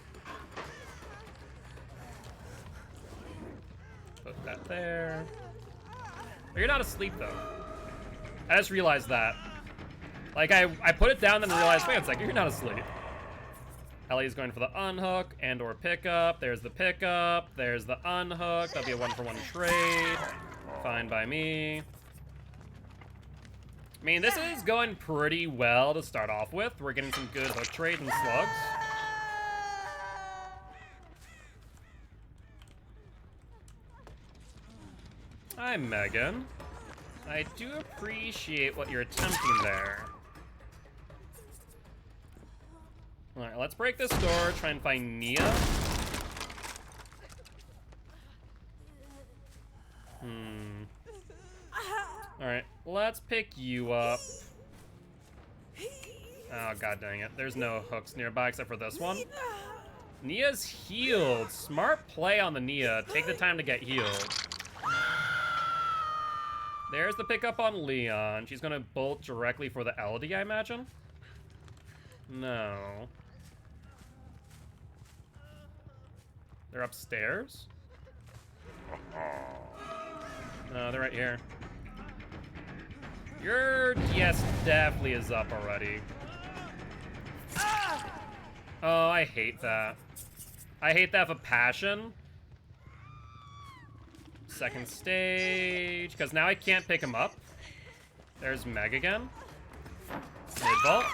Put that there. Oh, you're not asleep though. I just realized that. Like I put it down and then realized, wait a second, you're not asleep. Ellie's going for the unhook and or pickup. There's the pickup. There's the unhook. That'll be a 1-for-1 trade. Fine by me. I mean, this is going pretty well to start off with. We're getting some good hook trades and slugs. Hi, Megan. I do appreciate what you're attempting there. Alright, let's break this door, try and find Nia. Alright, let's pick you up. Oh, god dang it. There's no hooks nearby except for this one. Nia's healed. Smart play on the Nia. Take the time to get healed. There's the pickup on Leon. She's gonna bolt directly for the Elodie, I imagine? No. They're upstairs? No, they're right here. Your DS definitely is up already. Oh, I hate that. I hate that for passion. Second stage, because now I can't pick him up. There's Meg again. Mid-vault.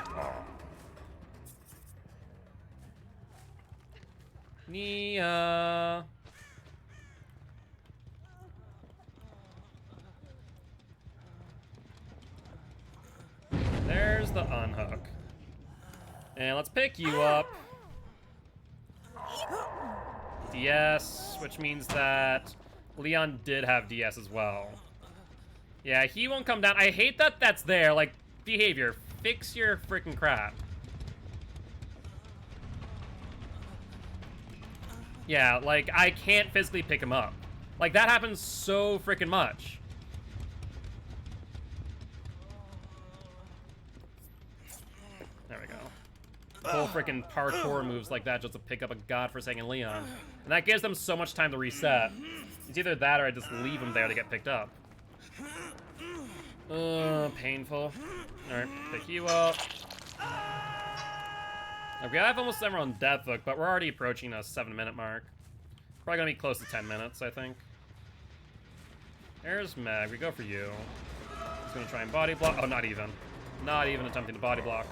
Nia. There's the unhook. And let's pick you up. DS, which means that Leon did have DS as well. Yeah, he won't come down. I hate that that's there. Like, behavior. Fix your freaking crap. Yeah, like, I can't physically pick him up. Like, that happens so freaking much. There we go. Whole freaking parkour moves like that just to pick up a godforsaken Leon. And that gives them so much time to reset. It's either that or I just leave him there to get picked up. Painful. Alright, pick you up. Okay, I have almost everyone on death hook, but we're already approaching a 7-minute mark. Probably gonna be close to 10 minutes, I think. There's Meg. We go for you. He's gonna try and body block. Oh, not even. Not even attempting to body block.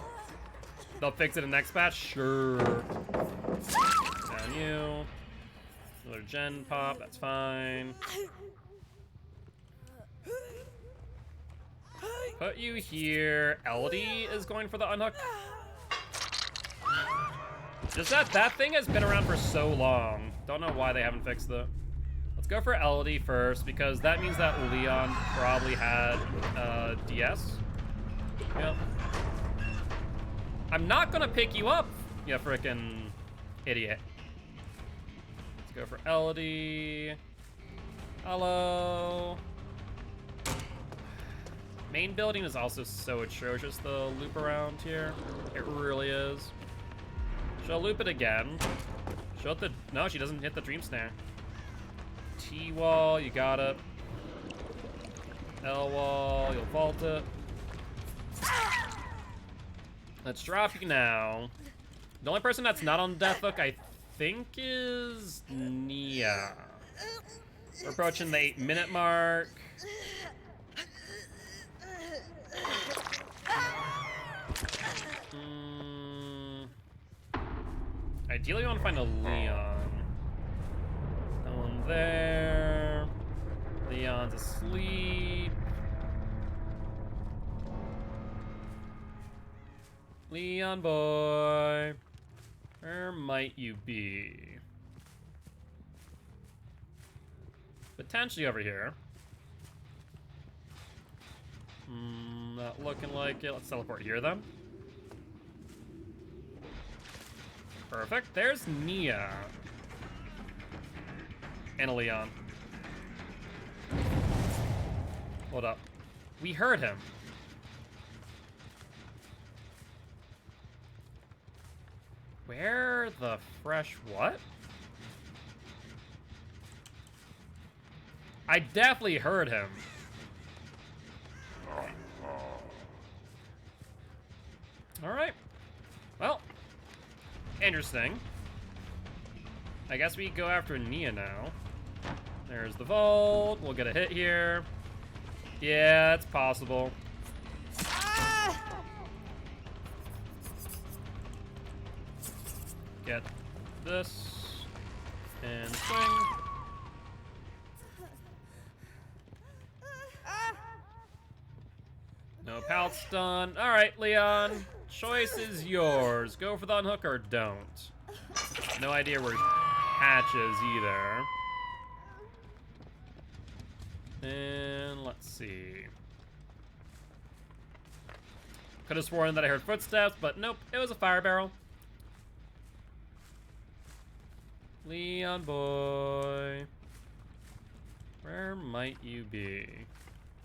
They'll fix it in next patch? Sure. Down you. Another gen pop. That's fine. Put you here. Elodie is going for the unhook. Just that thing has been around for so long. Don't know why they haven't fixed it. Let's go for Elodie first, because that means that Leon probably had DS. Yep. I'm not gonna pick you up, you frickin' idiot. Let's go for Elodie. Hello. Main building is also so atrocious, the loop around here. It really is. She'll loop it again. She'll hit the... No, she doesn't hit the dream snare. T-wall, you got it. L-wall, you'll vault it. Let's drop you now. The only person that's not on death hook, I think, is Nia. We're approaching the 8-minute mark. Ideally, I want to find a Leon. No one there. Leon's asleep. Leon boy, where might you be? Potentially over here. Not looking like it. Let's teleport here, then. Perfect. There's Nia. And a Leon. Hold up. We heard him. Where the fresh what? I definitely heard him. Alright. Well. Interesting. I guess we go after Nia now. There's the vault. We'll get a hit here. Yeah, it's possible. Get this. And swing. No pallet stun. Alright, Leon. Choice is yours. Go for the unhook or don't. No idea where Hatch is either. And let's see. Could have sworn that I heard footsteps, but nope, it was a fire barrel. Leon boy. Where might you be?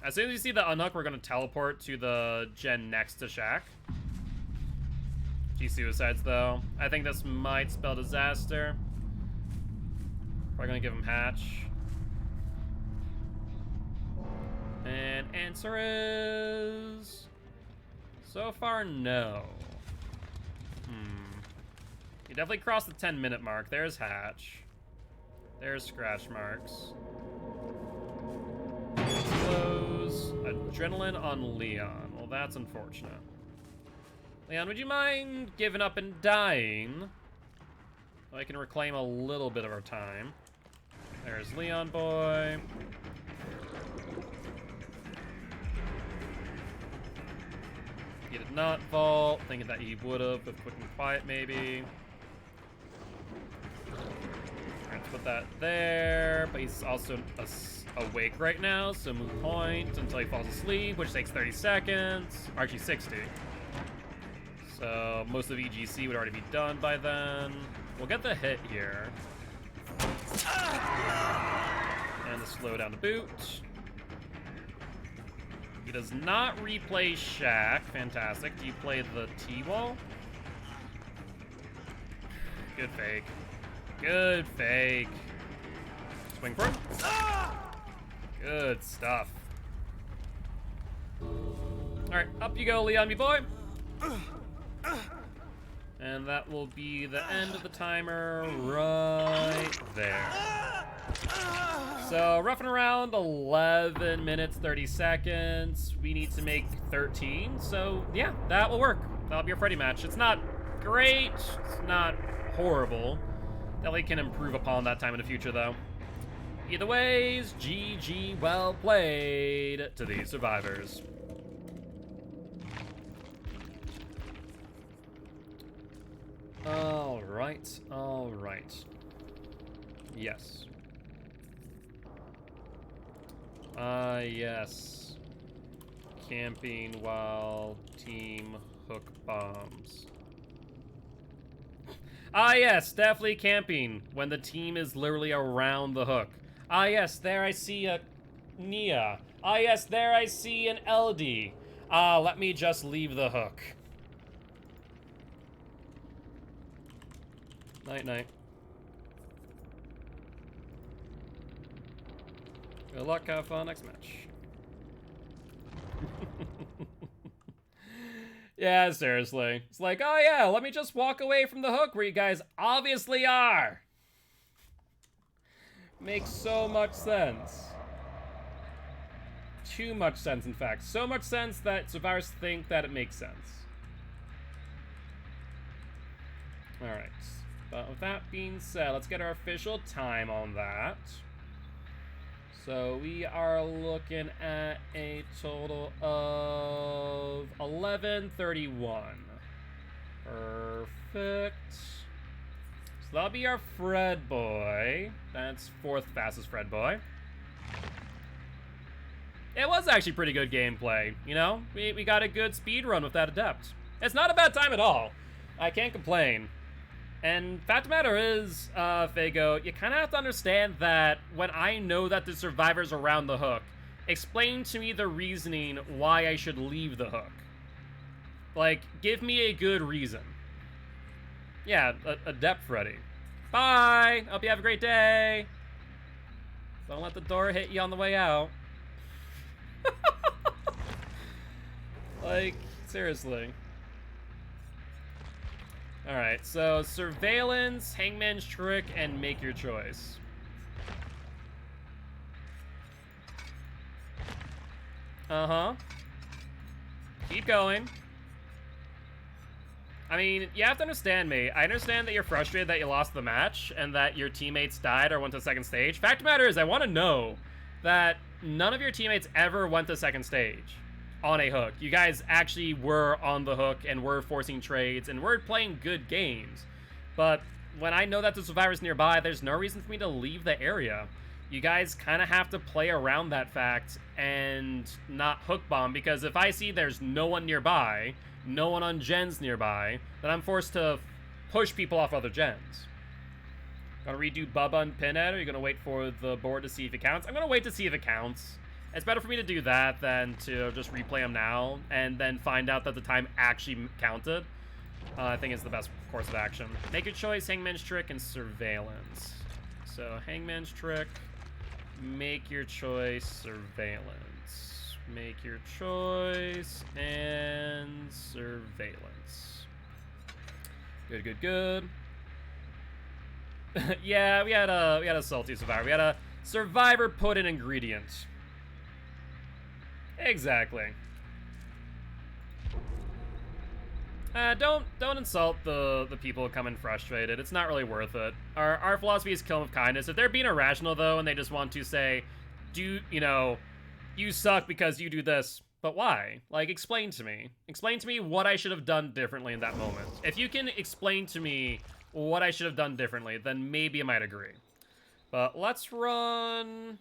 As soon as you see the unhook, we're gonna teleport to the gen next to Shaq. G suicides though. I think this might spell disaster. We're gonna give him Hatch. And answer is... so far, no. You definitely crossed the 10-minute mark. There's Hatch. There's scratch marks. Close. Adrenaline on Leon. Well, that's unfortunate. Leon, would you mind giving up and dying? So I can reclaim a little bit of our time. There's Leon boy. He did not vault, thinking that he would have with quick and quiet maybe. Alright, put that there, but he's also awake right now, so move point until he falls asleep, which takes 30 seconds, or actually 60. So most of EGC would already be done by then. We'll get the hit here. And the slow down to boot. He does not replay Shaq. Fantastic. Do you play the T-wall? Good fake. Good fake. Swing for him. Good stuff. Alright, up you go, Leon, me boy. And that will be the end of the timer right there. So, roughing around 11 minutes, 30 seconds. We need to make 13. So, yeah, that will work. That'll be a Freddy match. It's not great. It's not horrible. Definitely can improve upon that time in the future, though. Either ways, GG, well played to these survivors. Alright, alright. Yes. Yes. Camping while team hook bombs. Yes, definitely camping when the team is literally around the hook. Yes, there I see a Nia. Yes, there I see an LD. Let me just leave the hook. Night, night. Good luck, have fun, next match. Yeah, seriously. It's like, oh yeah, let me just walk away from the hook where you guys obviously are. Makes so much sense. Too much sense, in fact. So much sense that survivors think that it makes sense. Alright. But with that being said, let's get our official time on that. So we are looking at a total of 11:31. Perfect. So that'll be our Fred boy. That's 4th fastest Fred boy. It was actually pretty good gameplay, you know? We got a good speed run with that Adept. It's not a bad time at all. I can't complain. And fact of the matter is, Fago, you kind of have to understand that when I know that the survivor's around the hook, explain to me the reasoning why I should leave the hook. Like, give me a good reason. Yeah, Adept Freddy. Bye! Hope you have a great day! Don't let the door hit you on the way out. Like, seriously. Alright, so surveillance, hangman's trick, and make your choice. Uh-huh. Keep going. I mean, you have to understand me. I understand that you're frustrated that you lost the match and that your teammates died or went to second stage. Fact of the matter is, I want to know that none of your teammates ever went to second stage on a hook. You guys actually were on the hook and were forcing trades and were playing good games. But when I know that the survivor's nearby, there's no reason for me to leave the area. You guys kind of have to play around that fact and not hook bomb, because if I see there's no one nearby, no one on gens nearby, then I'm forced to push people off other gens. Gonna redo Bubba and Pinhead, or are you gonna wait for the board to see if it counts? I'm gonna wait to see if it counts. It's better for me to do that than to just replay them now and then find out that the time actually counted. I think it's the best course of action. Make your choice, Hangman's Trick, and Surveillance. So, Hangman's Trick, make your choice, Surveillance. Make your choice, and Surveillance. Good, good, good. Yeah, we had a salty survivor. We had a survivor put an ingredient. Exactly. Don't insult the people who come in frustrated. It's not really worth it. Our philosophy is kill them with kindness. If they're being irrational though, and they just want to say, you know, you suck because you do this, but why? Like, explain to me. Explain to me what I should have done differently in that moment. If you can explain to me what I should have done differently, then maybe I might agree. But let's run...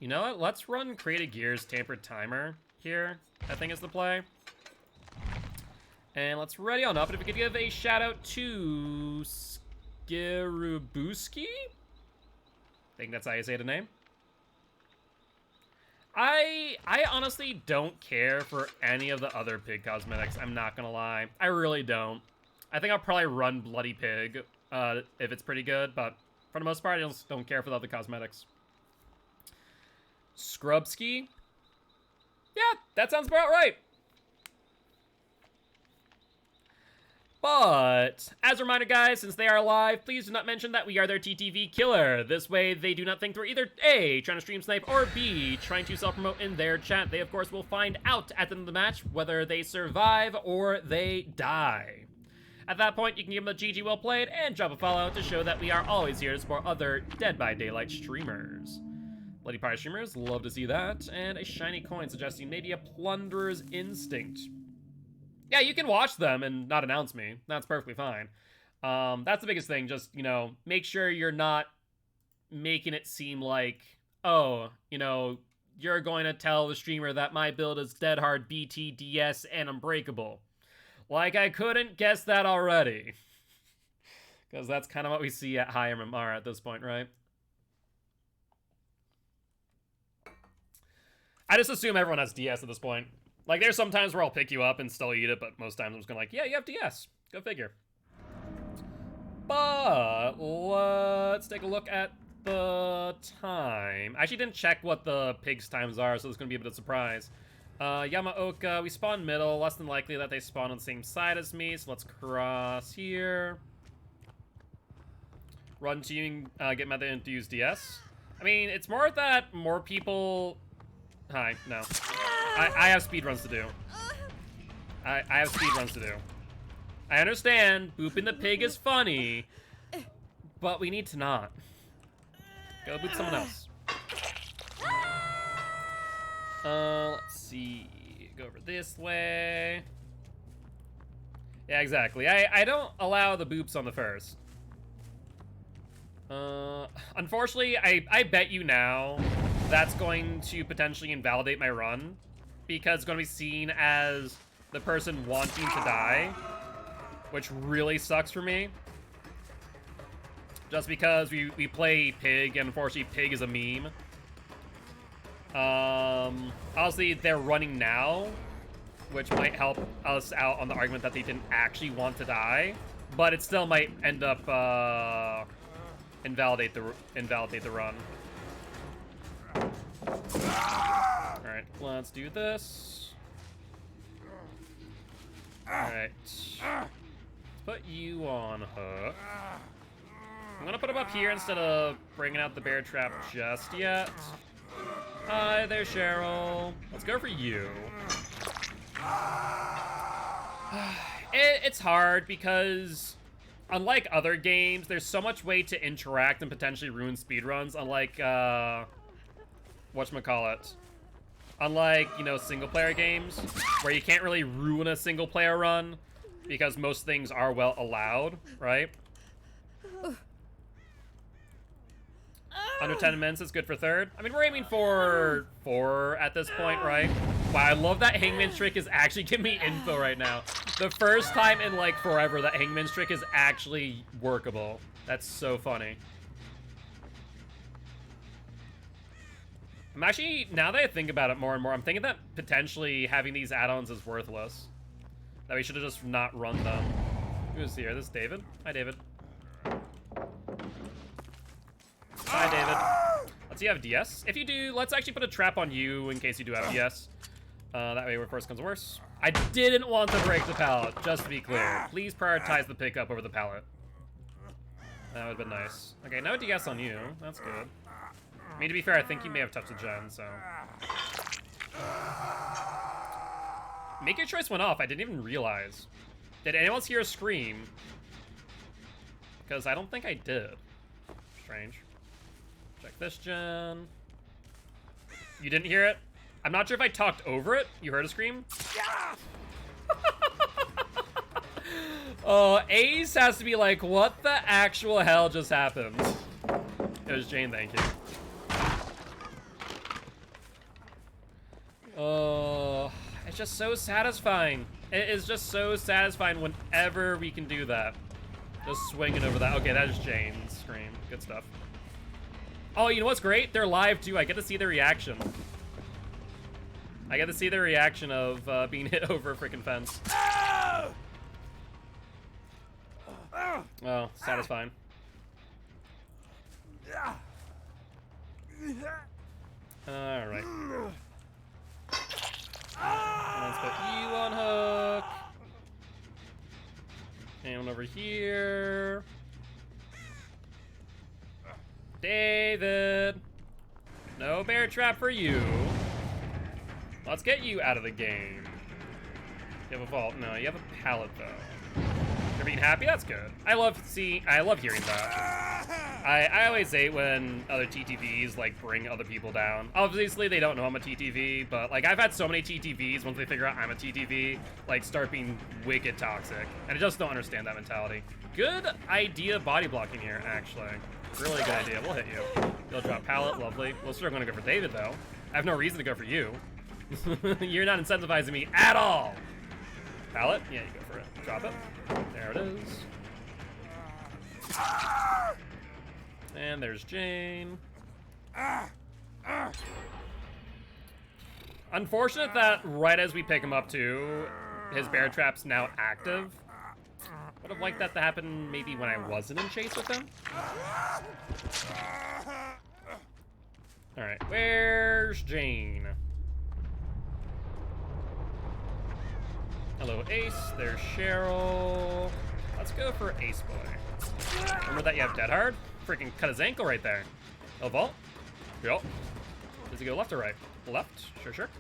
You know what? Let's run Created Gears Tampered Timer here, I think is the play. And let's ready on up. And if we could give a shout out to Skirubuski? I think that's how you say the name. I honestly don't care for any of the other pig cosmetics, I'm not gonna lie. I really don't. I think I'll probably run Bloody Pig if it's pretty good, but for the most part, I just don't care for the other cosmetics. Scrubski? Yeah, that sounds about right. But, as a reminder guys, since they are live, please do not mention that we are their TTV killer. This way, they do not think we're either A, trying to stream snipe, or B, trying to self-promote in their chat. They, of course, will find out at the end of the match whether they survive or they die. At that point, you can give them a GG well played and drop a follow to show that we are always here to support other Dead by Daylight streamers. Bloody Pirate streamers, love to see that. And a shiny coin suggesting maybe a Plunderer's Instinct. Yeah, you can watch them and not announce me. That's perfectly fine. That's the biggest thing. Just, you know, make sure you're not making it seem like, oh, you know, you're going to tell the streamer that my build is Dead Hard, BT, DS, and Unbreakable. Like, I couldn't guess that already. Because that's kind of what we see at high MMR at this point, right? I just assume everyone has DS at this point. Like, there's some times where I'll pick you up and still eat it, but most times I'm just gonna like, yeah, you have DS. Go figure. But let's take a look at the time. I actually didn't check what the pigs' times are, so it's gonna be a bit of a surprise. Yamaoka, we spawn middle. Less than likely that they spawn on the same side as me, so let's cross here. Run to you and get method to use DS. I mean, it's more that more people... Hi, no. I have speedruns to do. I have speedruns to do. I understand booping the pig is funny, but we need to not. Go boop someone else. Let's see. Go over this way. Yeah, exactly. I don't allow the boops on the first. Unfortunately, I bet you now that's going to potentially invalidate my run, because it's going to be seen as the person wanting to die, which really sucks for me. Just because we play Pig, and unfortunately Pig is a meme. Obviously they're running now, which might help us out on the argument that they didn't actually want to die, but it still might end up invalidate the run. All right, let's do this. All right, let's put you on hook. I'm gonna put him up here instead of bringing out the bear trap just yet. Hi there, Cheryl. Let's go for you. It's hard because, unlike other games, there's so much way to interact and potentially ruin speedruns. Unlike, whatchamacallit. Unlike, you know, single-player games, where you can't really ruin a single-player run because most things are well allowed, right? Under 10 minutes is good for third. I mean, we're aiming for 4 at this point, right? Wow, I love that Hangman's trick is actually giving me info right now. The first time in, like, forever that Hangman's trick is actually workable. That's so funny. I'm actually, now that I think about it more and more, I'm thinking that potentially having these add-ons is worthless. That we should have just not run them. Who's here? This is David. Hi, David. Hi, David. Let's see, you have DS? If you do, let's actually put a trap on you in case you do have DS. That way, when worse comes to worse. I didn't want to break the pallet, just to be clear. Please prioritize the pickup over the pallet. That would have been nice. Okay, no DS on you. That's good. I mean, to be fair, I think you may have touched the gen, so. Make your choice went off. I didn't even realize. Did anyone else hear a scream? Because I don't think I did. Strange. Check this gen. You didn't hear it? I'm not sure if I talked over it. You heard a scream? Oh, Ace has to be like, what the actual hell just happened? It was Jane, thank you. Oh, it's just so satisfying. It is just so satisfying whenever we can do that. Just swinging over that. Okay, that is Jane's scream. Good stuff. Oh, you know what's great? They're live too. I get to see their reaction. I get to see their reaction of being hit over a freaking fence. Oh, satisfying. All right. Let's put you on hook. And one over here. David. No bear trap for you. Let's get you out of the game. You have a vault? No, you have a pallet though. You're being happy? That's good. I love hearing that. I always hate when other TTVs like bring other people down. Obviously they don't know I'm a TTV, but like I've had so many TTVs once they figure out I'm a TTV, like start being wicked toxic. And I just don't understand that mentality. Good idea body blocking here, actually. Really good idea. We'll hit you. You'll drop pallet, lovely. We're still gonna go for David though. I have no reason to go for you. You're not incentivizing me at all. Pallet? Yeah, you go for it. Drop it. There it is. And there's Jane. Unfortunate that right as we pick him up too, his bear trap's now active. Would have liked that to happen maybe when I wasn't in chase with him. Alright, where's Jane? Hello, Ace. There's Cheryl. Let's go for Ace Boy. Remember that you have Dead Hard? Freaking cut his ankle right there. Oh, vault? Yep. Does he go left or right? Left? Sure.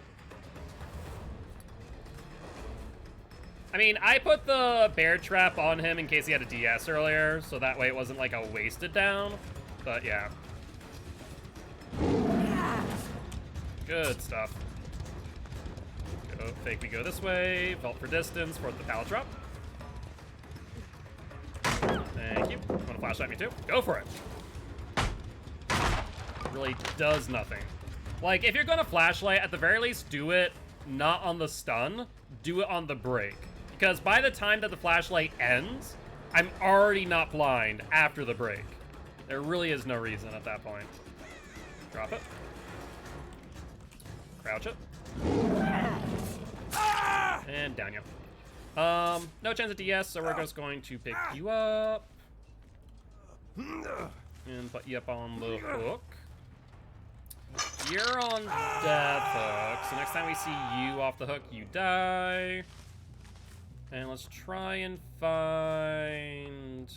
I mean, I put the bear trap on him in case he had a DS earlier, so that way it wasn't like a wasted down. But yeah. Good stuff. Go, fake we go this way. Vault for distance. Fourth the pallet drop. Thank you. Want to flash at me too? Go for it. Really does nothing. Like, if you're gonna flashlight, at the very least, do it not on the stun, do it on the break. Because by the time that the flashlight ends, I'm already not blind after the break. There really is no reason at that point. Drop it. Crouch it. And down you. No chance at DS, so we're just going to pick you up. And put you up on the hook. You're on death hook, so next time we see you off the hook, you die. And let's try and find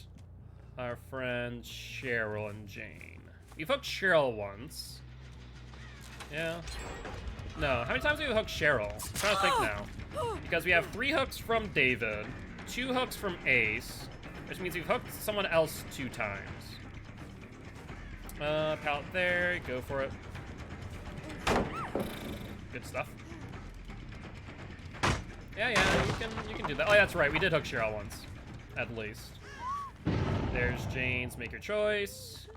our friends Cheryl and Jane. We've hooked Cheryl once. Yeah. No, how many times have we hooked Cheryl? I'm trying to think now. Because we have 3 hooks from David, 2 hooks from Ace, which means we've hooked someone else 2 times. Pallet there, go for it. Good stuff. Yeah, you can do that. Oh, yeah, that's right. We did hook Cheryl once, at least. There's Jane's. Make your choice.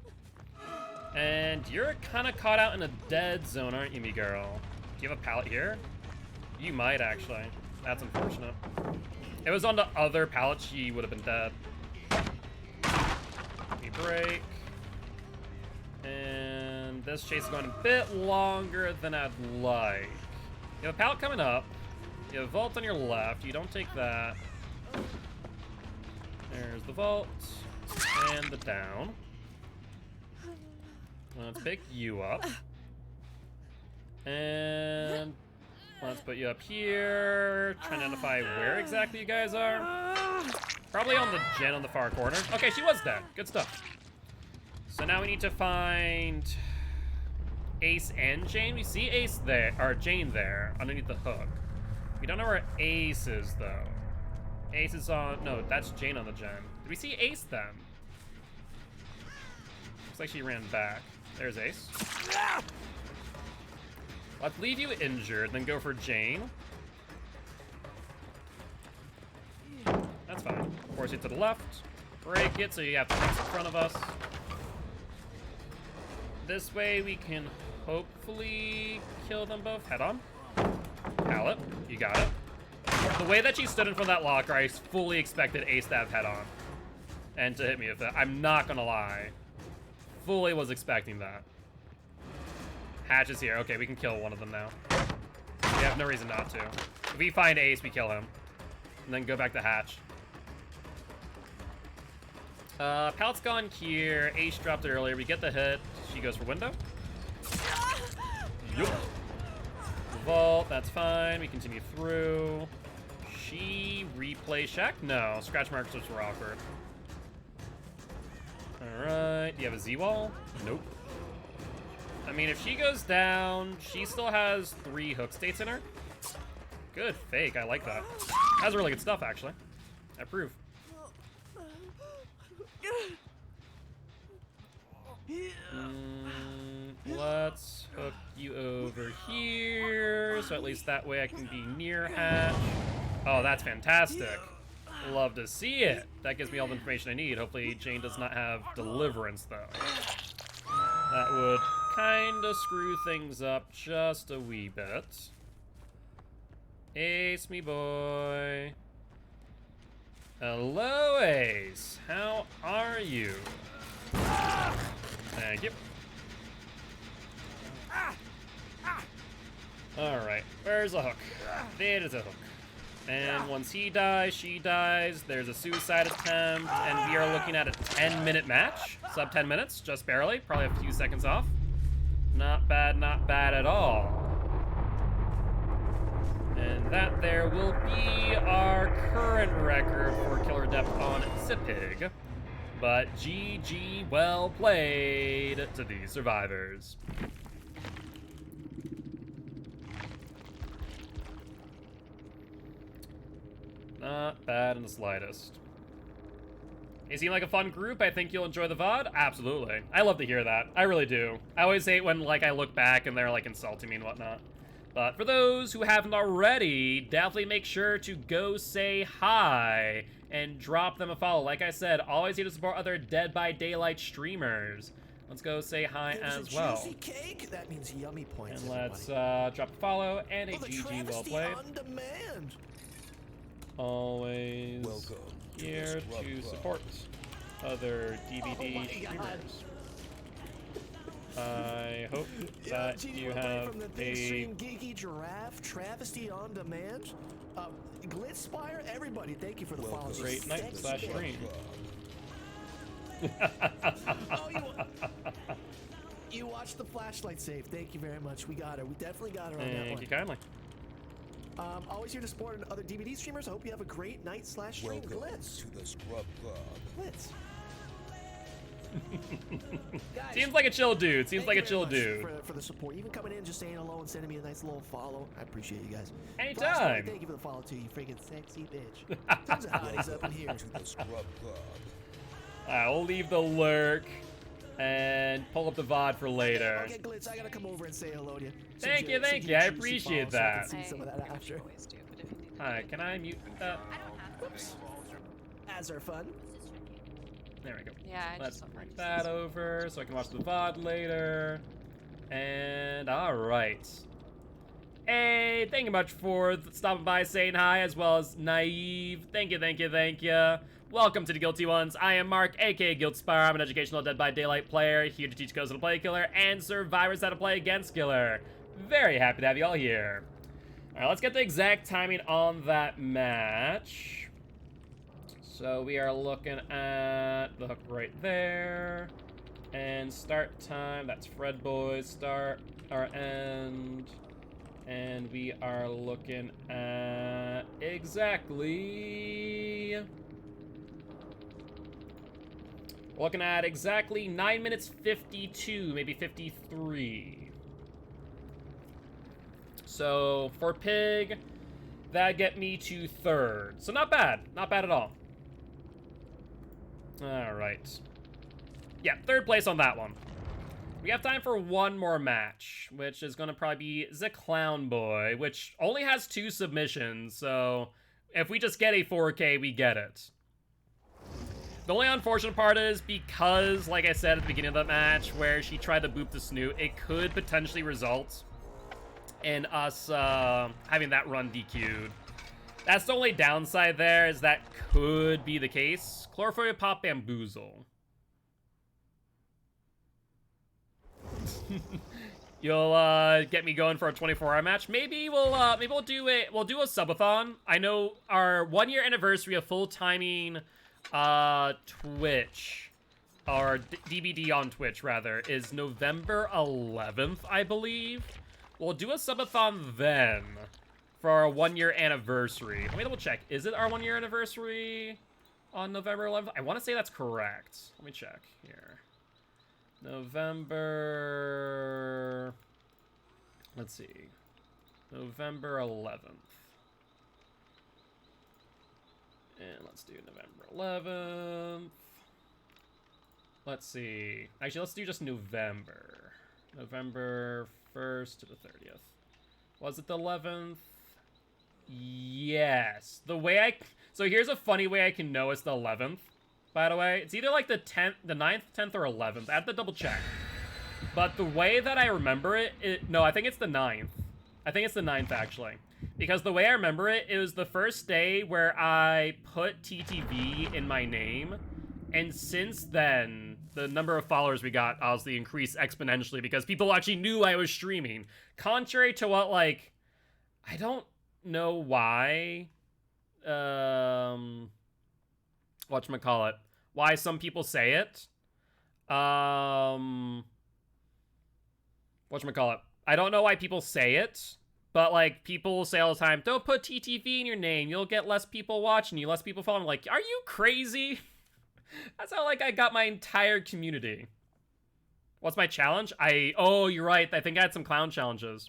And you're kind of caught out in a dead zone, aren't you, me girl? Do you have a pallet here? You might, actually. That's unfortunate. If it was on the other pallet, she would have been dead. Let me break. And this chase is going a bit longer than I'd like. You have a pallet coming up. You have a vault on your left. You don't take that. There's the vault. And the down. Let's pick you up. And let's put you up here. Try to identify where exactly you guys are. Probably on the gen on the far corner. Okay, she was dead. Good stuff. So now we need to find Ace and Jane. We see Ace there, or Jane there, underneath the hook. We don't know where Ace is, though. Ace is on... No, that's Jane on the gen. Did we see Ace, then? Looks like she ran back. There's Ace. Let's leave you injured, then go for Jane. That's fine. Force it to the left. Break it, so you have to cross in front of us. This way we can hopefully kill them both head on. Pallet, you got it. The way that she stood in front of that locker, I fully expected Ace to have head on. And to hit me with it. I'm not gonna lie. Fully was expecting that. Hatch is here. Okay, we can kill one of them now. We have no reason not to. If we find Ace, we kill him. And then go back to Hatch. Pallet's gone here. Ace dropped it earlier. We get the hit. She goes for window. Yup. Vault, that's fine. We continue through. She replay Shack? No. Scratch marks just were awkward. Alright. Do you have a Z-wall? Nope. I mean, if she goes down, she still has 3 hook states in her. Good fake. I like that. That's really good stuff, actually. I approve. Let's hook you over here, so at least that way I can be near Hatch. Oh, that's fantastic. Love to see it. That gives me all the information I need. Hopefully Jane does not have Deliverance, though. That would kind of screw things up just a wee bit. Ace, me boy. Hello, Ace. How are you? Thank you. Alright, where's the hook? There is a hook. And once he dies, she dies. There's a suicide attempt, and we are looking at a 10-minute match. Sub 10 minutes, just barely. Probably a few seconds off. Not bad at all. And that there will be our current record for killer depth on Zipig. But GG, well played to these survivors. Not bad in the slightest. They seem like a fun group. I think you'll enjoy the VOD. Absolutely. I love to hear that. I really do. I always hate when, like, I look back and they're, like, insulting me and whatnot. But for those who haven't already, definitely make sure to go say hi and drop them a follow. Like I said, always here to support other Dead by Daylight streamers. let's go say hi There's as a well. juicy cake. That means yummy points. And everybody. let's drop a follow and a the GG well travesty played. on demand. Always Welcome to here the Scrub to Club. support other DVD my streamers. I hope Yeah, that GG you well played have from the big a stream geeky giraffe travesty on demand. Glitzspire, everybody, thank you for the Welcome follows. great night Sexy slash bitch. stream. Oh, you watched the flashlight save. Thank you very much. We got her. We definitely got her on that Thank one. you kindly. Always here to support other DVD streamers. I hope you have a great night slash stream. Welcome Glitz. to the Scrub Club. Glitz. Guys, Seems like a chill dude. Seems thank like you a chill very dude. much for the support. Even coming in, just saying hello and sending me a nice little follow. I appreciate you guys. Anytime. Flashlight, thank you for the follow too, you freaking sexy bitch. Tons of hotties up in here. To the Scrub Club. I'll leave the lurk and pull up the VOD for later. Okay, Glitz, I gotta come over and say hello to you. Thank you, thank you. I appreciate that. See some of that after. Alright, can I mute that? Whoops. As are fun. There we go. Yeah, I Let's just don't bring like that over so I can watch the VOD later. And alright. Hey, thank you much for stopping by, saying hi, as well as Naive. Thank you, thank you, thank you. Welcome to the Guilty Ones. I am Mark, aka Giltspire. I'm an educational Dead by Daylight player, here to teach codes how to play Killer and survivors how to play against Killer. Very happy to have you all here. Alright, let's get the exact timing on that match. So we are looking at the hook right there. And start time, that's Fred Boys, start, or end. And we are looking at exactly... Looking at exactly 9 minutes 52, maybe 53. So for Pig, that'd get me to third. So not bad at all. All right. Yeah, third place on that one. We have time for one more match, which is gonna probably be the Clown Boy, which only has 2 submissions, so if we just get a 4K, we get it. The only unfortunate part is because, like I said at the beginning of the match, where she tried to boop the snoot, it could potentially result in us having that run DQ'd. That's the only downside there, is that could be the case. Chlorophobia Pop Bamboozle. You'll get me going for a 24-hour match. Maybe we'll do a subathon. I know our 1-year anniversary of full timing Twitch, or DBD on Twitch rather, is November 11th, I believe. We'll do a subathon then for our 1-year anniversary. Let me double check. Is it our 1-year anniversary on November 11th? I want to say that's correct. Let me check here. November... Let's see. November 11th. And let's do November 11th. Let's see. Actually, let's do just November. November 1st to the 30th. Was it the 11th? Yes. The way I... So here's a funny way I can know it's the 11th, by the way. It's either like the 10th, the 9th, 10th, or 11th. I have to double check. But the way that I remember it... No, I think it's the 9th. I think it's the 9th, actually. Because the way I remember it, it was the first day where I put TTV in my name. And since then, the number of followers we got obviously increased exponentially because people actually knew I was streaming. Contrary to what, like... I don't know why... whatchamacallit? Why some people say it. Whatchamacallit? I don't know why people say it. But, like, people say all the time, don't put TTV in your name. You'll get less people watching you, less people following. I'm like, are you crazy? That's how, like, I got my entire community. What's my challenge? Oh, you're right. I think I had some clown challenges.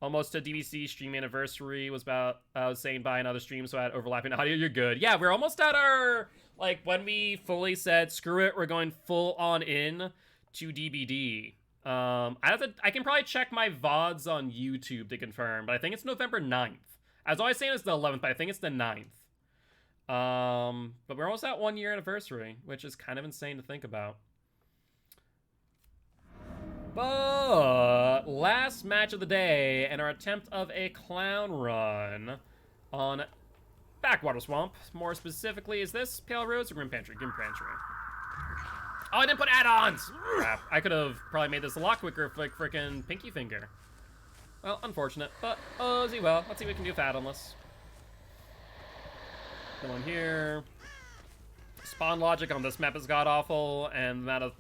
Almost a DBC stream anniversary was about, I was saying by another stream, so I had overlapping audio. You're good. Yeah, we're almost at our, like, when we fully said, screw it, we're going full on in to DBD. I can probably check my VODs on YouTube to confirm, but I think it's November 9th. I was always saying it's the 11th, but I think it's the 9th. But we're almost at 1-year anniversary, which is kind of insane to think about. But last match of the day and our attempt of a clown run on Backwater Swamp. More specifically, is this Pale Rose or Grim Pantry? Grim Pantry. Oh, I didn't put add-ons! Crap. I could have probably made this a lot quicker if like frickin' Pinky Finger. Well, unfortunate, but oh, well. Let's see what we can do with add-onless. Go in here. Spawn logic on this map is god-awful, and the amount of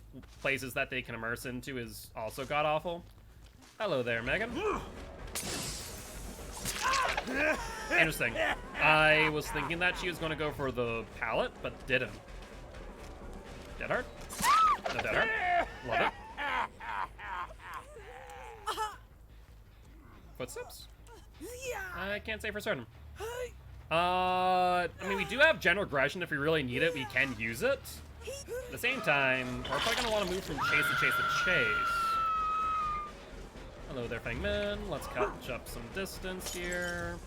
places that they can immerse into is also god-awful. Hello there, Megan. Interesting. I was thinking that she was going to go for the pallet, but didn't. Dead hard? No dead hard. Love it. Footsteps? I can't say for certain. I mean, we do have general aggression. If we really need it, we can use it. At the same time, we're probably going to want to move from chase to chase to chase. Hello there, Fangman. Let's catch up some distance here.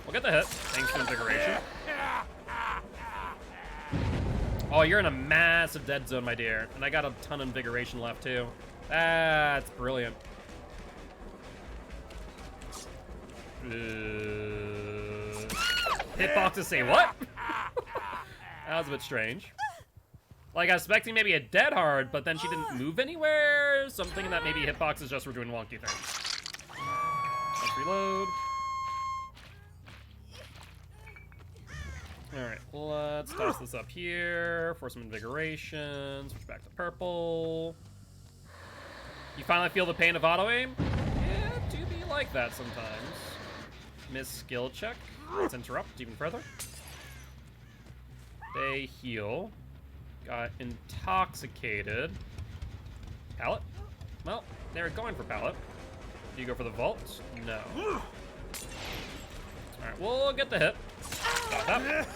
We'll get the hit, thanks to invigoration. Oh, you're in a massive dead zone, my dear. And I got a ton of invigoration left, too. That's brilliant. Hitboxes say what? That was a bit strange. Like, I was expecting maybe a dead hard, but then she didn't move anywhere, so I'm thinking that maybe hitboxes just were doing wonky things. Let's reload. Alright, let's toss this up here for some invigoration. Switch back to purple. You finally feel the pain of auto-aim? Yeah, it do be like that sometimes. Miss skill check. Let's interrupt even further. They heal. Got intoxicated. Pallet? Well, they were going for pallet. Do you go for the vault? No. Alright, we'll get the hit. Stop that.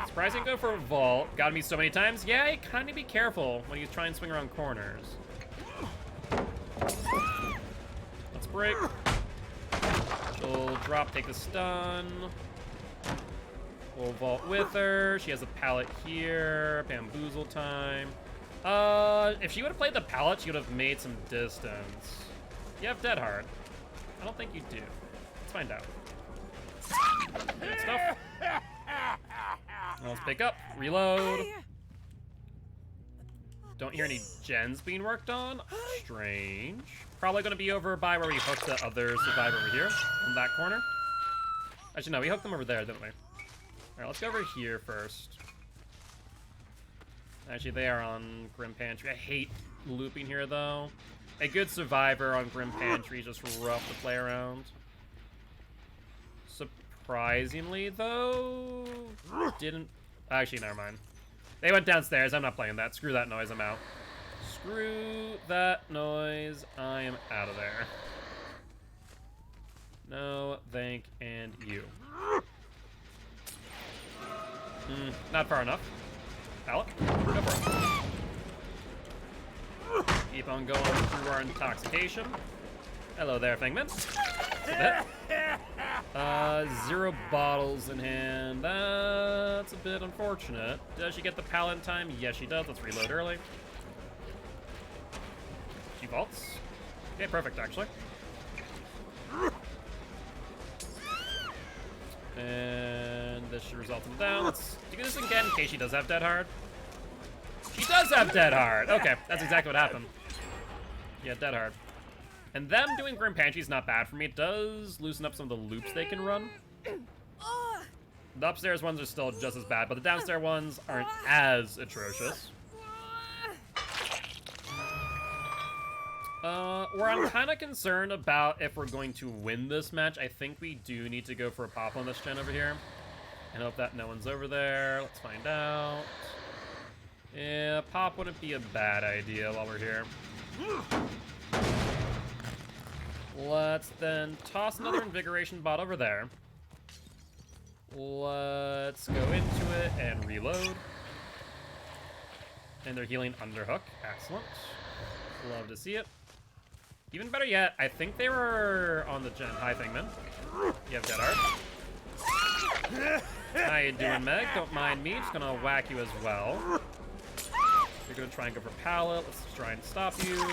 Surprising go for a vault. Got me so many times. Yeah, you kind of be careful when you try and swing around corners. Let's break. She'll drop, take the stun. We'll vault with her. She has a pallet here. Bamboozle time. If she would have played the pallet, she would have made some distance. You have Dead Hard. I don't think you do. Let's find out. Good stuff. Let's pick up. Reload. Don't hear any gens being worked on. Strange. Probably going to be over by where we hooked the other survivor over here. In that corner. Actually, no. We hooked them over there, didn't we? Alright, let's go over here first. Actually, they are on Grim Pantry. I hate looping here, though. A good survivor on Grim Pantry is just rough to play around. Surprisingly, though, didn't... Actually, never mind. They went downstairs. I'm not playing that. Screw that noise. I'm out. Screw that noise. I am out of there. No, thank, and you. Not far enough. Pallet, go for it. Keep on going through our intoxication. Hello there, Fangman. 0 bottles in hand. That's a bit unfortunate. Does she get the pallet in time? Yes, she does. Let's reload early. She vaults. Okay, perfect, actually. And this should result in down. Let's do this again in case she does have Dead Hard. She does have Dead Hard! Okay, that's exactly what happened. Yeah, Dead Hard. And them doing Grim Pantry is not bad for me. It does loosen up some of the loops they can run. The upstairs ones are still just as bad, but the downstairs ones aren't as atrocious. Where I'm kind of concerned about if we're going to win this match, I think we do need to go for a pop on this gen over here. And hope that no one's over there. Let's find out. Yeah, pop wouldn't be a bad idea while we're here. Let's then toss another invigoration bot over there. Let's go into it and reload. And they're healing underhook. Excellent. Love to see it. Even better yet, I think they were on the gen. Hi, Fangman. You have Dead Art. How you doing, Meg? Don't mind me. Just gonna whack you as well. You're gonna try and go for pallet. Let's try and stop you.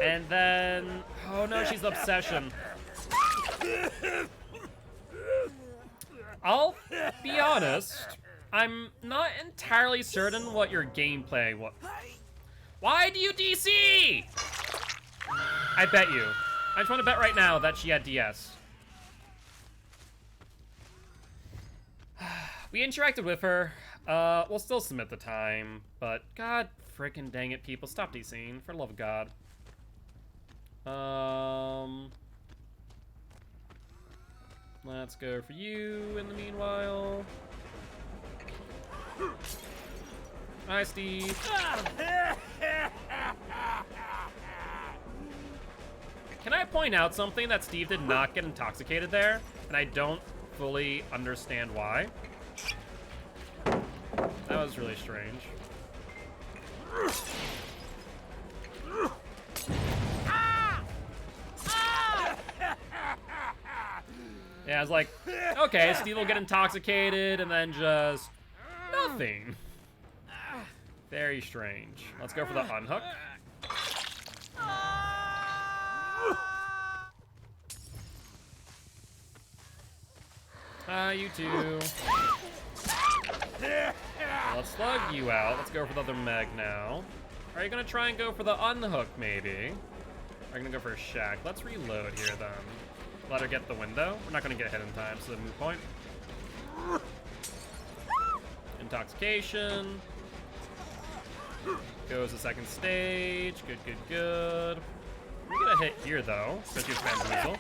And then... Oh no, she's Obsession. I'll be honest. I'm not entirely certain what your gameplay was. Why do you DC? I bet you. I just want to bet right now that she had DS. We interacted with her. We'll still submit the time, but god freaking dang it, people. Stop DCing, for the love of God. Let's go for you in the meanwhile. Hi, Steve. Can I point out something that Steve did not get intoxicated there? And I don't fully understand why. That was really strange. Yeah, I was like, okay, Steve will get intoxicated and then just nothing. Very strange. Let's go for the unhook. You too. Let's slug you out. Let's go for the other Meg now. Are you gonna try and go for the unhook, maybe? Are you gonna go for a shack? Let's reload here, then. Let her get the window. We're not gonna get hit in time, so moot point. Intoxication. Goes to second stage. Good, good, good. We're gonna hit here, though, especially with Bamboozle.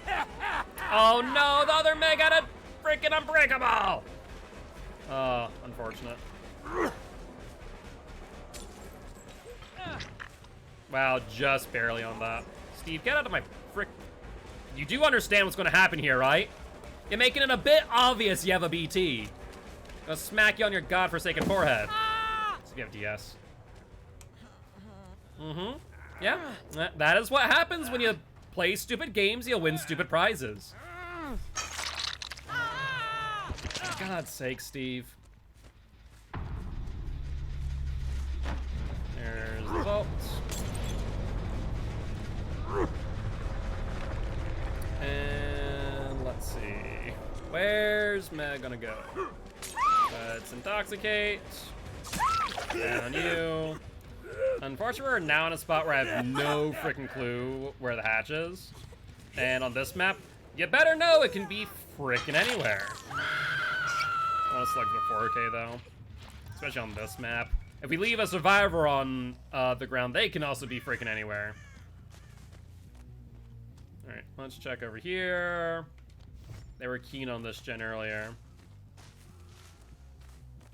Oh, no! The other Meg had a freaking unbreakable! Unfortunate. Wow, just barely on that. Steve, get out of my frick... You do understand what's gonna happen here, right? You're making it a bit obvious you have a BT. Gonna smack you on your godforsaken forehead. So you have DS. Mm-hmm. Yeah, that is what happens when you play stupid games, you'll win stupid prizes. For God's sake, Steve. There's the vault. And let's see. Where's Meg gonna go? Let's intoxicate. Down you. Unfortunately, we're now in a spot where I have no freaking clue where the hatch is. And on this map, you better know it can be freaking anywhere. I want to select the 4K though, especially on this map. If we leave a survivor on the ground, they can also be freaking anywhere. All right, let's check over here. They were keen on this gen earlier.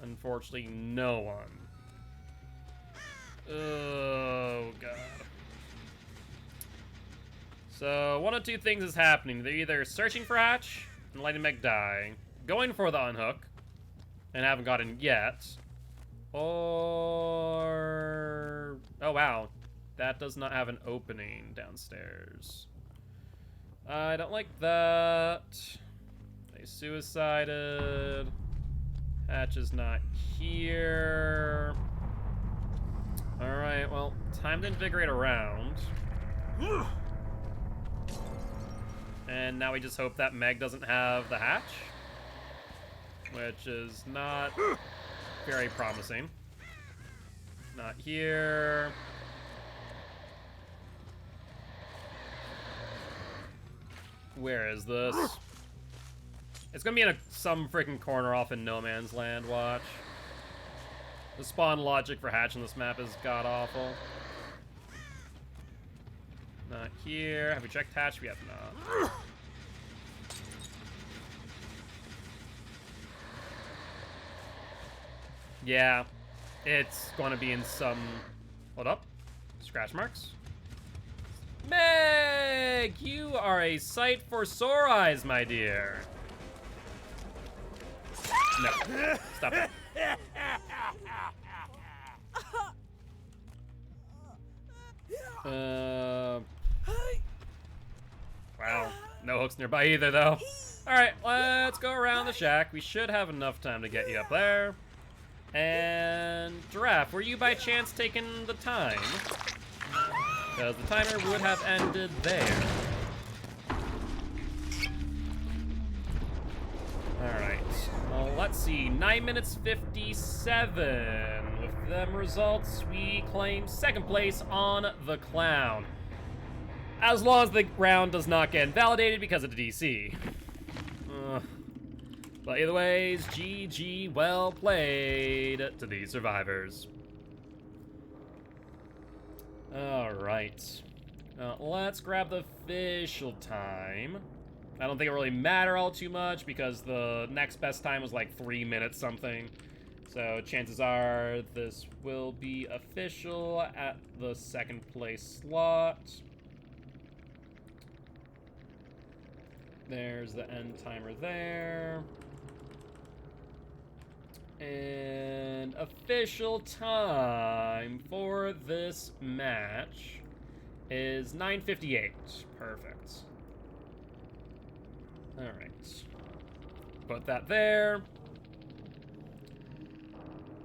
Unfortunately, no one. Oh, God. So, one of two things is happening. They're either searching for hatch and letting Meg die, going for the unhook, and haven't gotten yet, or... Oh, wow. That does not have an opening downstairs. I don't like that. They suicided. Hatch is not here. Alright, well, time to invigorate around. And now we just hope that Meg doesn't have the hatch, which is not very promising. Not here. Where is this? It's gonna be in some freaking corner off in no man's land, watch. The spawn logic for hatch on this map is god-awful. Not here. Have we checked hatch? We have not. Yeah, it's going to be in some... Hold up. Scratch marks. Meg! You are a sight for sore eyes, my dear. No. Stop it. Wow. No hooks nearby either, though. Alright, let's go around the shack. We should have enough time to get you up there. And Giraffe, were you by chance taking the time? Because the timer would have ended there. Alright, well, let's see. 9 minutes 57. With them results, we claim second place on the Clown. As long as the round does not get invalidated because of the DC. But either ways, GG, well played to these survivors. Alright. Let's grab the official time. I don't think it really matter all too much because the next best time was like 3 minutes something. So chances are this will be official at the second place slot. There's the end timer there. And official time for this match is 9:58. Perfect. Alright. Put that there.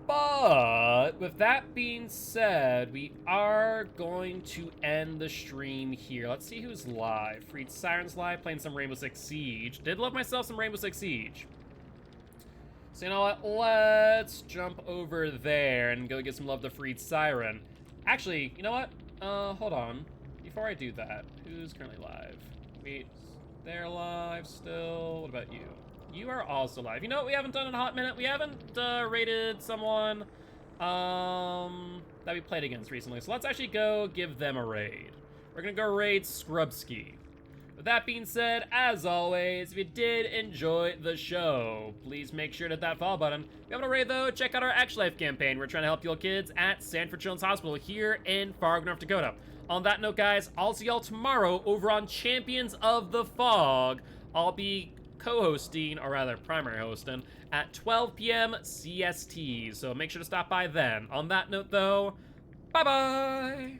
But with that being said, we are going to end the stream here. Let's see who's live. Freed Siren's live, playing some Rainbow Six Siege. Did love myself some Rainbow Six Siege. So you know what? Let's jump over there and go get some love to Freed Siren. Actually, you know what? Hold on. Before I do that, who's currently live? Wait, they're live still. What about you? You are also live. You know what we haven't done in a hot minute? We haven't raided someone that we played against recently. So let's actually go give them a raid. We're gonna go raid Scrubski. With that being said, as always, if you did enjoy the show, please make sure to hit that follow button. If you haven't a raid though, check out our Actual Life campaign. We're trying to help your kids at Sanford Children's Hospital here in Fargo, North Dakota. On that note, guys, I'll see y'all tomorrow over on Champions of the Fog. I'll be co-hosting, or rather primary hosting, at 12 p.m. CST, so make sure to stop by then. On that note, though, bye-bye!